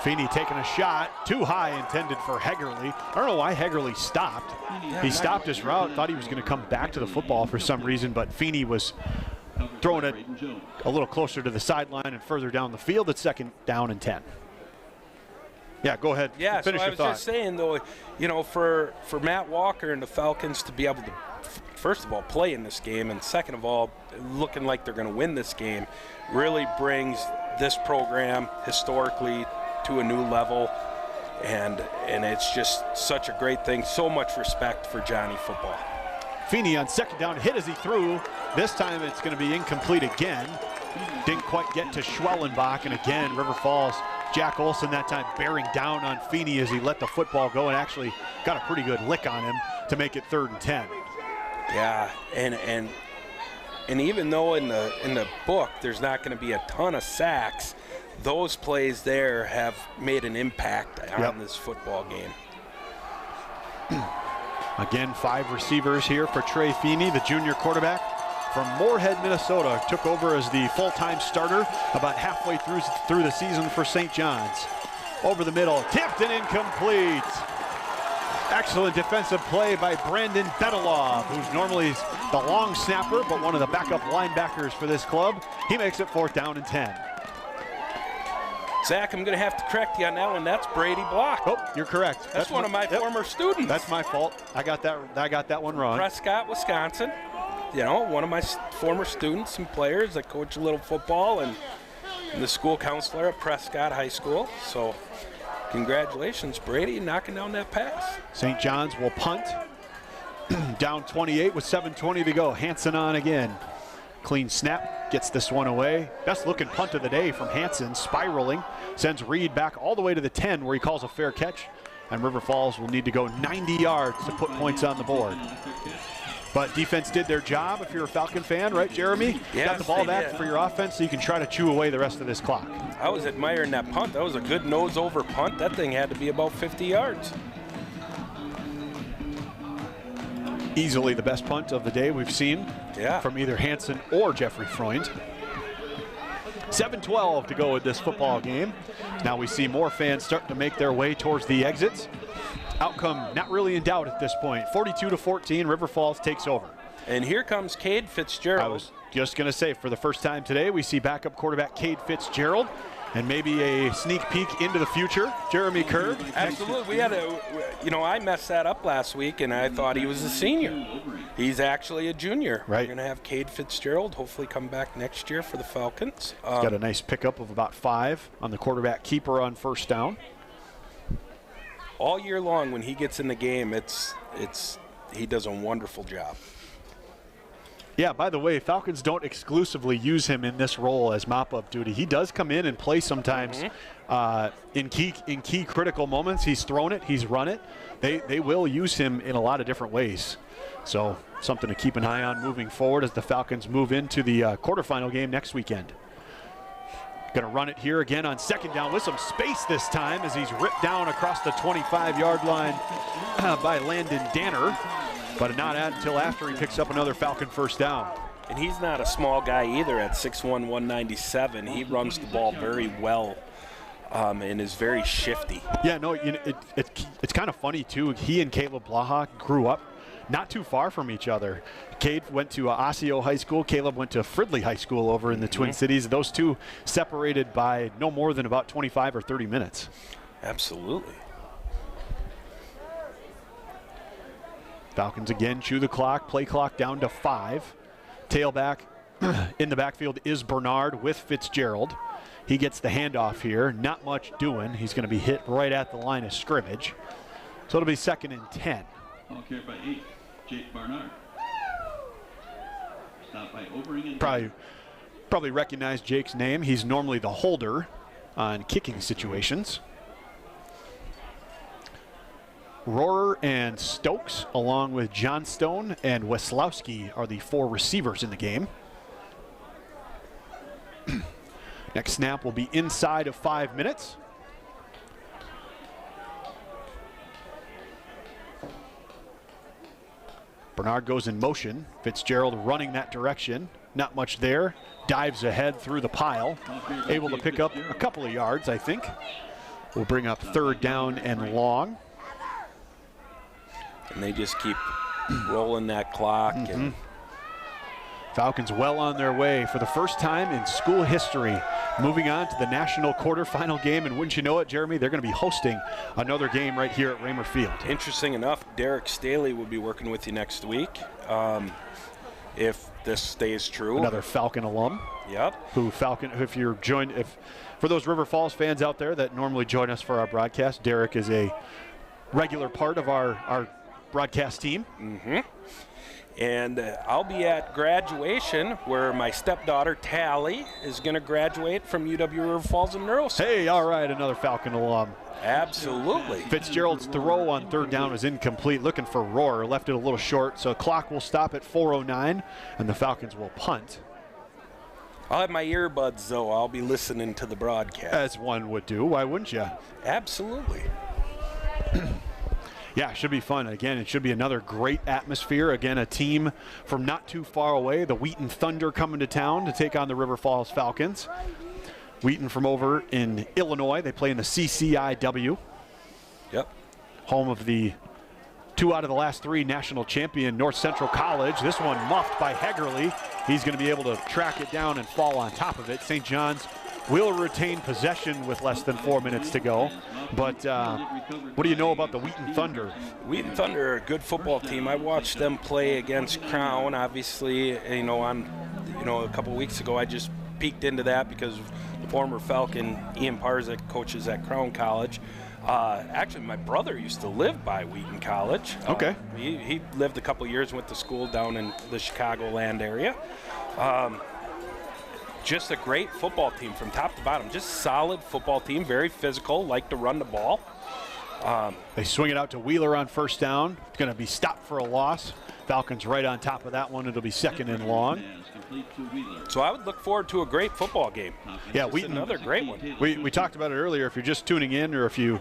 A: Feeney taking a shot, too high, intended for Hegerly. I don't know why Hegerly stopped. He stopped his route, thought he was going to come back to the football for some reason, but Feeney was throwing it a little closer to the sideline and further down the field at 2nd down and 10. Yeah, go ahead.
B: Yeah,
A: Finish
B: so I
A: your
B: was
A: thought.
B: just saying, though, you know, for Matt Walker and the Falcons to be able to, first of all, play in this game, and second of all, looking like they're going to win this game, really brings this program historically to a new level, and it's just such a great thing. So much respect for Johnny football.
A: Feeney on 2nd down, hit as he threw. This time it's going to be incomplete again. Didn't quite get to Schwellenbach, and again, River Falls, Jack Olson that time bearing down on Feeney as he let the football go and actually got a pretty good lick on him to make it 3rd and 10.
B: Yeah, and even though in the book there's not going to be a ton of sacks, those plays there have made an impact on this football game.
A: Again, 5 receivers here for Trey Feeney, the junior quarterback from Moorhead, Minnesota. Took over as the full-time starter about halfway through the season for St. John's. Over the middle, tipped and incomplete. Excellent defensive play by Brandon Betelov, who's normally the long snapper, but one of the backup linebackers for this club. He makes it 4th down and 10.
B: Zach, I'm going to have to correct you on that one. That's Brady Block.
A: Oh, you're correct.
B: That's one of my former students.
A: That's my fault. I got that one wrong.
B: Prescott, Wisconsin. You know, one of my former students and players. I coach a little football and the school counselor at Prescott High School. So congratulations, Brady, knocking down that pass.
A: St. John's will punt. Down 28 with 7:20 to go. Hansen on again. Clean snap, gets this one away. Best looking punt of the day from Hansen, spiraling. Sends Reed back all the way to the 10 where he calls a fair catch. And River Falls will need to go 90 yards to put points on the board. But defense did their job if you're a Falcon fan, right, Jeremy?
B: Yes,
A: got the ball back for your offense so you can try to chew away the rest of this clock.
B: I was admiring that punt. That was a good nose-over punt. That thing had to be about 50 yards.
A: Easily the best punt of the day we've seen from either Hansen or Jeffrey Freund. 7:12 to go with this football game. Now we see more fans starting to make their way towards the exits. Outcome not really in doubt at this point. 42-14, River Falls takes over.
B: And here comes Cade Fitzgerald.
A: I was just going to say, for the first time today, we see backup quarterback Cade Fitzgerald, and maybe a sneak peek into the future, Jeremy Kerr.
B: Absolutely. We had I messed that up last week, and I thought he was a senior. He's actually a junior.
A: Right.
B: We're going to have Cade Fitzgerald hopefully come back next year for the Falcons.
A: He's got a nice pickup of about 5 on the quarterback keeper on 1st down.
B: All year long when he gets in the game, he does a wonderful job.
A: Yeah, by the way, Falcons don't exclusively use him in this role as mop-up duty. He does come in and play sometimes in key critical moments. He's thrown it, he's run it. They will use him in a lot of different ways. So something to keep an eye on moving forward as the Falcons move into the quarterfinal game next weekend. Going to run it here again on 2nd down with some space this time as he's ripped down across the 25-yard line by Landon Danner. But not until after he picks up another Falcon 1st down.
B: And he's not a small guy either at 6'1", 197. He runs the ball very well and is very shifty.
A: Yeah, no, it's kind of funny, too. He and Caleb Blaha grew up not too far from each other. Cade went to Osseo High School. Caleb went to Fridley High School over in the Twin Cities. Those two separated by no more than about 25 or 30 minutes.
B: Absolutely.
A: Falcons again chew the clock, play clock down to 5. Tailback In the backfield is Bernard with Fitzgerald. He gets the handoff here. Not much doing. He's going to be hit right at the line of scrimmage. So it'll be 2nd and 10.
D: Ball carried by 8, Jake Barnard. Stopped by Overing and
A: Probably recognize Jake's name. He's normally the holder on kicking situations. Rohrer and Stokes, along with Johnstone and Weslowski, are the 4 receivers in the game. Next snap will be inside of 5 minutes. Bernard goes in motion. Fitzgerald running that direction. Not much there. Dives ahead through the pile. Able to pick up a couple of yards, I think. We'll bring up 3rd down and long.
B: And they just keep rolling that clock. And
A: Falcons well on their way for the first time in school history. Moving on to the national quarterfinal game, and wouldn't you know it, Jeremy, they're going to be hosting another game right here at Raymer Field.
B: Interesting enough, Derek Staley will be working with you next week, if this stays true.
A: Another Falcon alum.
B: Yep.
A: For those River Falls fans out there that normally join us for our broadcast, Derek is a regular part of our broadcast team.
B: And I'll be at graduation where my stepdaughter, Tally, is going to graduate from UW River Falls in neuroscience.
A: Hey, all right, another Falcon alum.
B: Absolutely.
A: Fitzgerald's throw on 3rd down was incomplete. Looking for Rohrer, left it a little short, so clock will stop at 4:09, and the Falcons will punt.
B: I'll have my earbuds, though. I'll be listening to the broadcast.
A: As one would do. Why wouldn't you?
B: Absolutely.
A: Yeah, it should be fun. Again, it should be another great atmosphere. Again, a team from not too far away, the Wheaton Thunder, coming to town to take on the River Falls Falcons. Wheaton from over in Illinois. They play in the CCIW.
B: Yep.
A: Home of the 2 out of the last 3 national champion North Central College. This one muffed by Hegerly. He's going to be able to track it down and fall on top of it. St. John's will retain possession with less than 4 minutes to go. But what do you know about the Wheaton Thunder?
B: Wheaton Thunder are a good football team. I watched them play against Crown, obviously, a couple weeks ago. I just peeked into that because the former Falcon, Ian Parzak, coaches at Crown College. Actually, my brother used to live by Wheaton College.
A: Okay.
B: He lived a couple years, went to school down in the Chicagoland area. Just a great football team from top to bottom. Just solid football team, very physical, like to run the ball.
A: They swing it out to Wheeler on 1st down. It's going to be stopped for a loss. Falcons right on top of that one. It'll be 2nd and long.
B: So I would look forward to a great football game.
A: Yeah,
B: Just
A: Wheaton.
B: another great one.
A: We talked about it earlier. If you're just tuning in or if you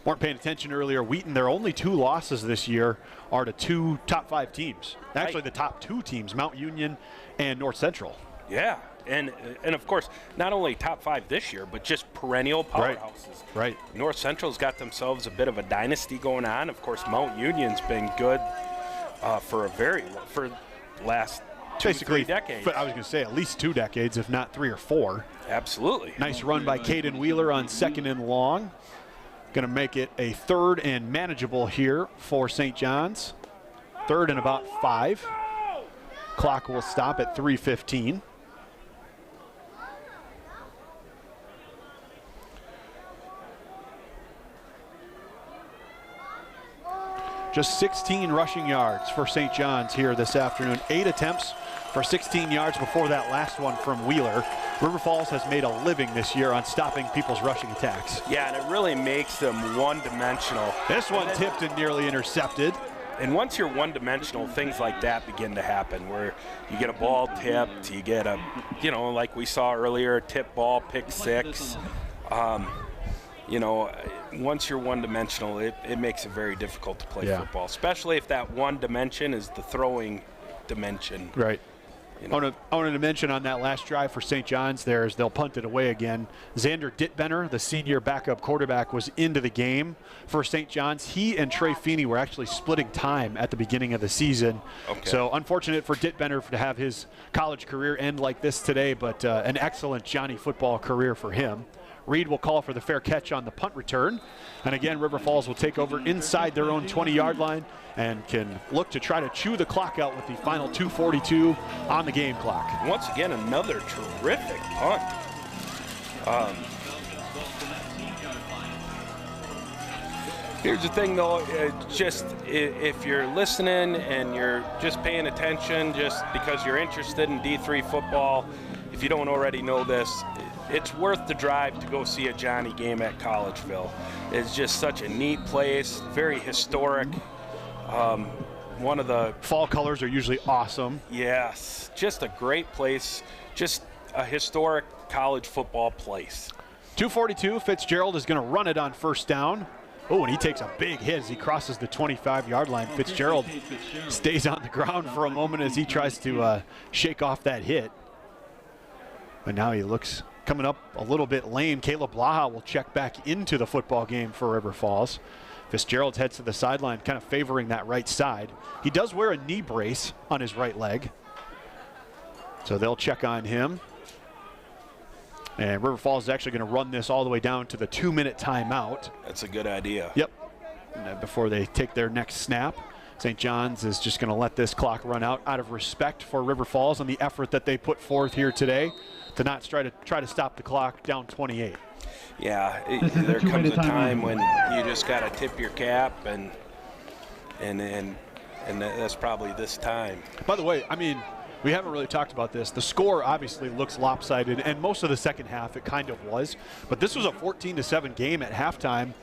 A: weren't paying attention earlier, Wheaton, their only 2 losses this year are to 2 top 5 teams. Actually,
B: Right.
A: the top 2 teams, Mount Union and North Central.
B: Yeah, and of course, not only top 5 this year, but just perennial powerhouses.
A: Right.
B: North Central's got themselves a bit of a dynasty going on. Of course, Mount Union's been good for last
A: Basically
B: 2-3 decades.
A: I was going to say at least 2 decades, if not 3 or 4.
B: Absolutely.
A: Nice run by Caden Wheeler on 2nd and long. Going to make it a 3rd and manageable here for St. John's. 3rd and about 5. Clock will stop at 3:15. Just 16 rushing yards for St. John's here this afternoon. 8 attempts for 16 yards before that last one from Wheeler. River Falls has made a living this year on stopping people's rushing attacks.
B: Yeah, and it really makes them one-dimensional.
A: This one tipped and nearly intercepted.
B: And once you're one-dimensional, things like that begin to happen, where you get a ball tipped, you get like we saw earlier, a tip ball, pick 6. Once you're one-dimensional, it makes it very difficult to play football, especially if that one dimension is the throwing dimension.
A: Right. I wanted to mention on that last drive for St. John's they'll punt it away again. Xander Dittbenner, the senior backup quarterback, was into the game for St. John's. He and Trey Feeney were actually splitting time at the beginning of the season.
B: Okay.
A: So unfortunate for Dittbenner to have his college career end like this today, but an excellent Johnny football career for him. Reed will call for the fair catch on the punt return. And again, River Falls will take over inside their own 20-yard line and can look to try to chew the clock out with the final 2:42 on the game clock.
B: Once again, another terrific punt. Here's the thing, though, just if you're listening and you're just paying attention just because you're interested in D3 football, if you don't already know this, it's worth the drive to go see a Johnny game at Collegeville. It's just such a neat place, very historic. One of the
A: fall colors are usually awesome.
B: Yes, just a great place, just a historic college football place.
A: 2:42, Fitzgerald is going to run it on first down. Oh, and he takes a big hit as he crosses the 25-yard line. Fitzgerald stays on the ground for a moment as he tries to shake off that hit. But now he looks coming up a little bit lame. Caleb Blaha will check back into the football game for River Falls. Fitzgerald heads to the sideline, kind of favoring that right side. He does wear a knee brace on his right leg, so they'll check on him. And River Falls is actually going to run this all the way down to the 2-minute timeout.
B: That's a good idea.
A: Yep. And before they take their next snap, St. John's is just going to let this clock run out of respect for River Falls and the effort that they put forth here today to not try to stop the clock down 28.
B: Yeah, there comes a time when you just got to tip your cap, and that's probably this time.
A: By the way, I mean, we haven't really talked about this. The score obviously looks lopsided, and most of the second half it kind of was. But this was a 14-7 game at halftime.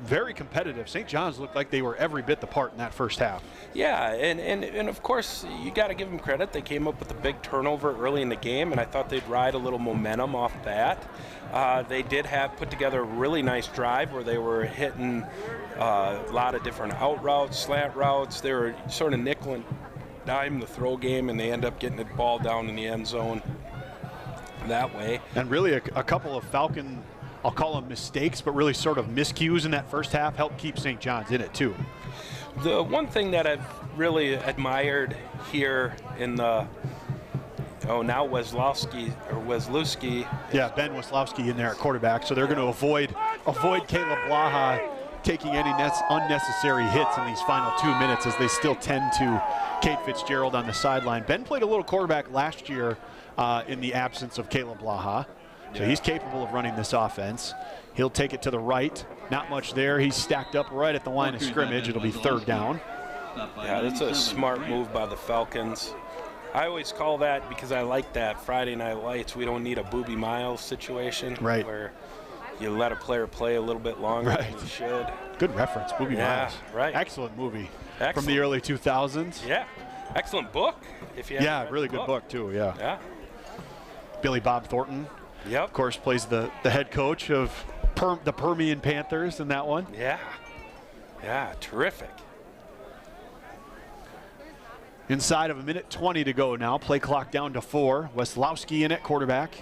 A: Very competitive. St. John's looked like they were every bit the part in that first half.
B: Yeah, and of course, you got to give them credit. They came up with a big turnover early in the game, and I thought they'd ride a little momentum off that. They did put together a really nice drive where they were hitting a lot of different out routes, slant routes. They were sort of nickel and dime the throw game, and they end up getting the ball down in the end zone that way.
A: And really a couple of Falcon, I'll call them mistakes, but really sort of miscues in that first half helped keep St. John's in it too.
B: The one thing that I've really admired here in the now Weslowski.
A: Yeah, Ben Weslowski in there at quarterback, so they're going to avoid Caleb Blaha taking any unnecessary hits in these final 2 minutes as they still tend to Kate Fitzgerald on the sideline. Ben played a little quarterback last year in the absence of Caleb Blaha. So he's capable of running this offense. He'll take it to the right. Not much there. He's stacked up right at the line of scrimmage. It'll be third down.
B: Yeah, that's a smart move by the Falcons. I always call that, because I like that, Friday Night Lights. We don't need a Boobie Miles situation,
A: right,
B: where you let a player play a little bit longer
A: right
B: than he should.
A: Good reference, Boobie Miles.
B: Right.
A: Excellent movie.
B: Excellent.
A: From the early 2000s.
B: Yeah. Excellent book. If you haven't read
A: really
B: the
A: good book too. Yeah.
B: Yeah.
A: Billy Bob Thornton.
B: Yep.
A: Of course, plays the head coach of the Permian Panthers in that one.
B: Yeah. Yeah, terrific.
A: Inside of a minute 20 to go now. Play clock down to 4. Weslowski in at quarterback.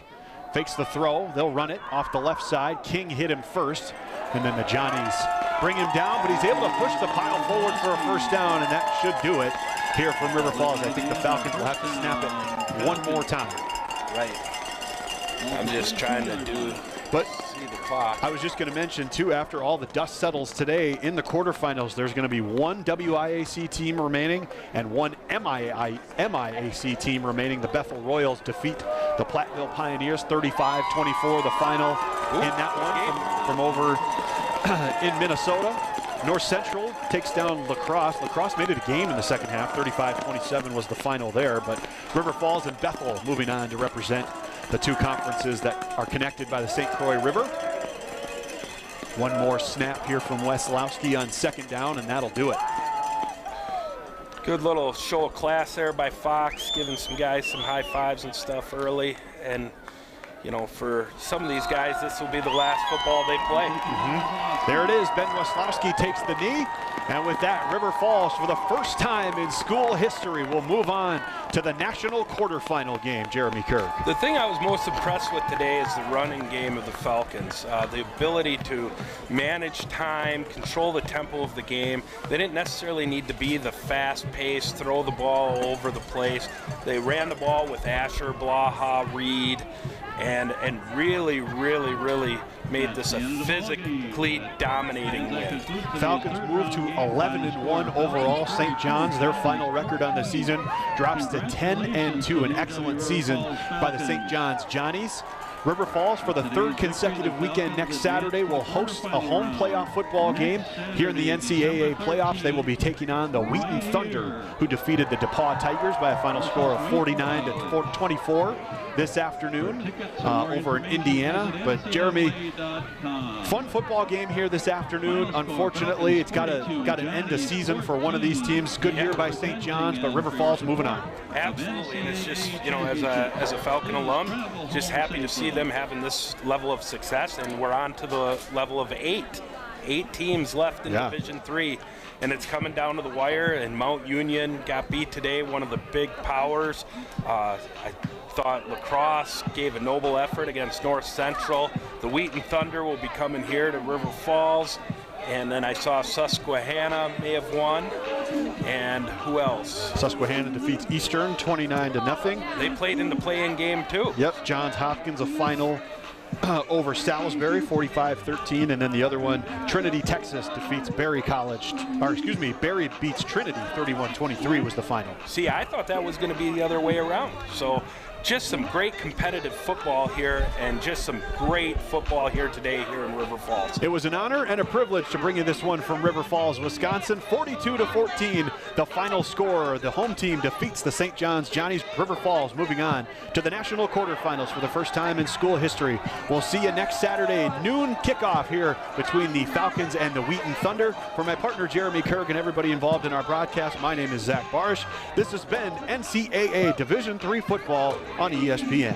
A: Fakes the throw. They'll run it off the left side. King hit him first. And then the Johnnies bring him down, but he's able to push the pile forward for a first down, and that should do it here from River Falls. I think the Falcons will have to snap it one more time.
B: Right. I'm just trying to see the clock.
A: I was just going to mention, too, after all the dust settles today, in the quarterfinals, there's going to be one WIAC team remaining and one MIAC team remaining. The Bethel Royals defeat the Platteville Pioneers 35-24, the final in that one from over in Minnesota. North Central takes down La Crosse. La Crosse made it a game in the second half. 35-27 was the final there, but River Falls and Bethel moving on to represent the two conferences that are connected by the St. Croix River. One more snap here from Weslowski on second down, and that'll do it.
B: Good little show of class there by Fox, giving some guys some high fives and stuff early. And, you know, for some of these guys, this will be the last football they play.
A: There it is. Ben Weslowski takes the knee. And with that, River Falls, for the first time in school history, will move on to the national quarterfinal game. Jeremy Kirk.
B: The thing I was most impressed with today is the running game of the Falcons. The ability to manage time, control the tempo of the game. They didn't necessarily need to be the fast pace, throw the ball all over the place. They ran the ball with Asher, Blaha, Reed, and really made this a physically dominating win.
A: Falcons move to 11-1 overall. St. John's, their final record on the season, drops to 10-2. An excellent season by the St. John's Johnnies. River Falls, for the third consecutive weekend next Saturday, will host a home playoff football game. Here in the NCAA playoffs, they will be taking on the Wheaton Thunder, who defeated the DePauw Tigers by a final score of 49-24 this afternoon over in Indiana. But Jeremy, fun football game here this afternoon. Unfortunately, it's got to end the season for one of these teams. Good year by St. John's, but River Falls moving on.
B: Absolutely, and it's just, as a Falcon alum, just happy to see them having this level of success, and we're on to the level of 8 teams left in Division III, and it's coming down to the wire. And Mount Union got beat today, one of the big powers. I thought Lacrosse gave a noble effort against North Central. The Wheaton Thunder will be coming here to River Falls. And then I saw Susquehanna may have won. And who else?
A: Susquehanna defeats Eastern 29-0.
B: They played in the play-in game too.
A: Yep, Johns Hopkins a final over Salisbury 45-13, and then the other one, Trinity, Texas defeats Berry College, or excuse me, Berry beats Trinity 31-23 was the final.
B: See, I thought that was going to be the other way around. So just some great competitive football here, and just some great football here today here in River Falls.
A: It was an honor and a privilege to bring you this one from River Falls, Wisconsin. 42-14, the final score. The home team defeats the St. John's Johnnies. River Falls moving on to the national quarterfinals for the first time in school history. We'll see you next Saturday, noon kickoff here between the Falcons and the Wheaton Thunder. For my partner Jeremy Kirk and everybody involved in our broadcast, my name is Zach Barsh. This has been NCAA Division III football on ESPN.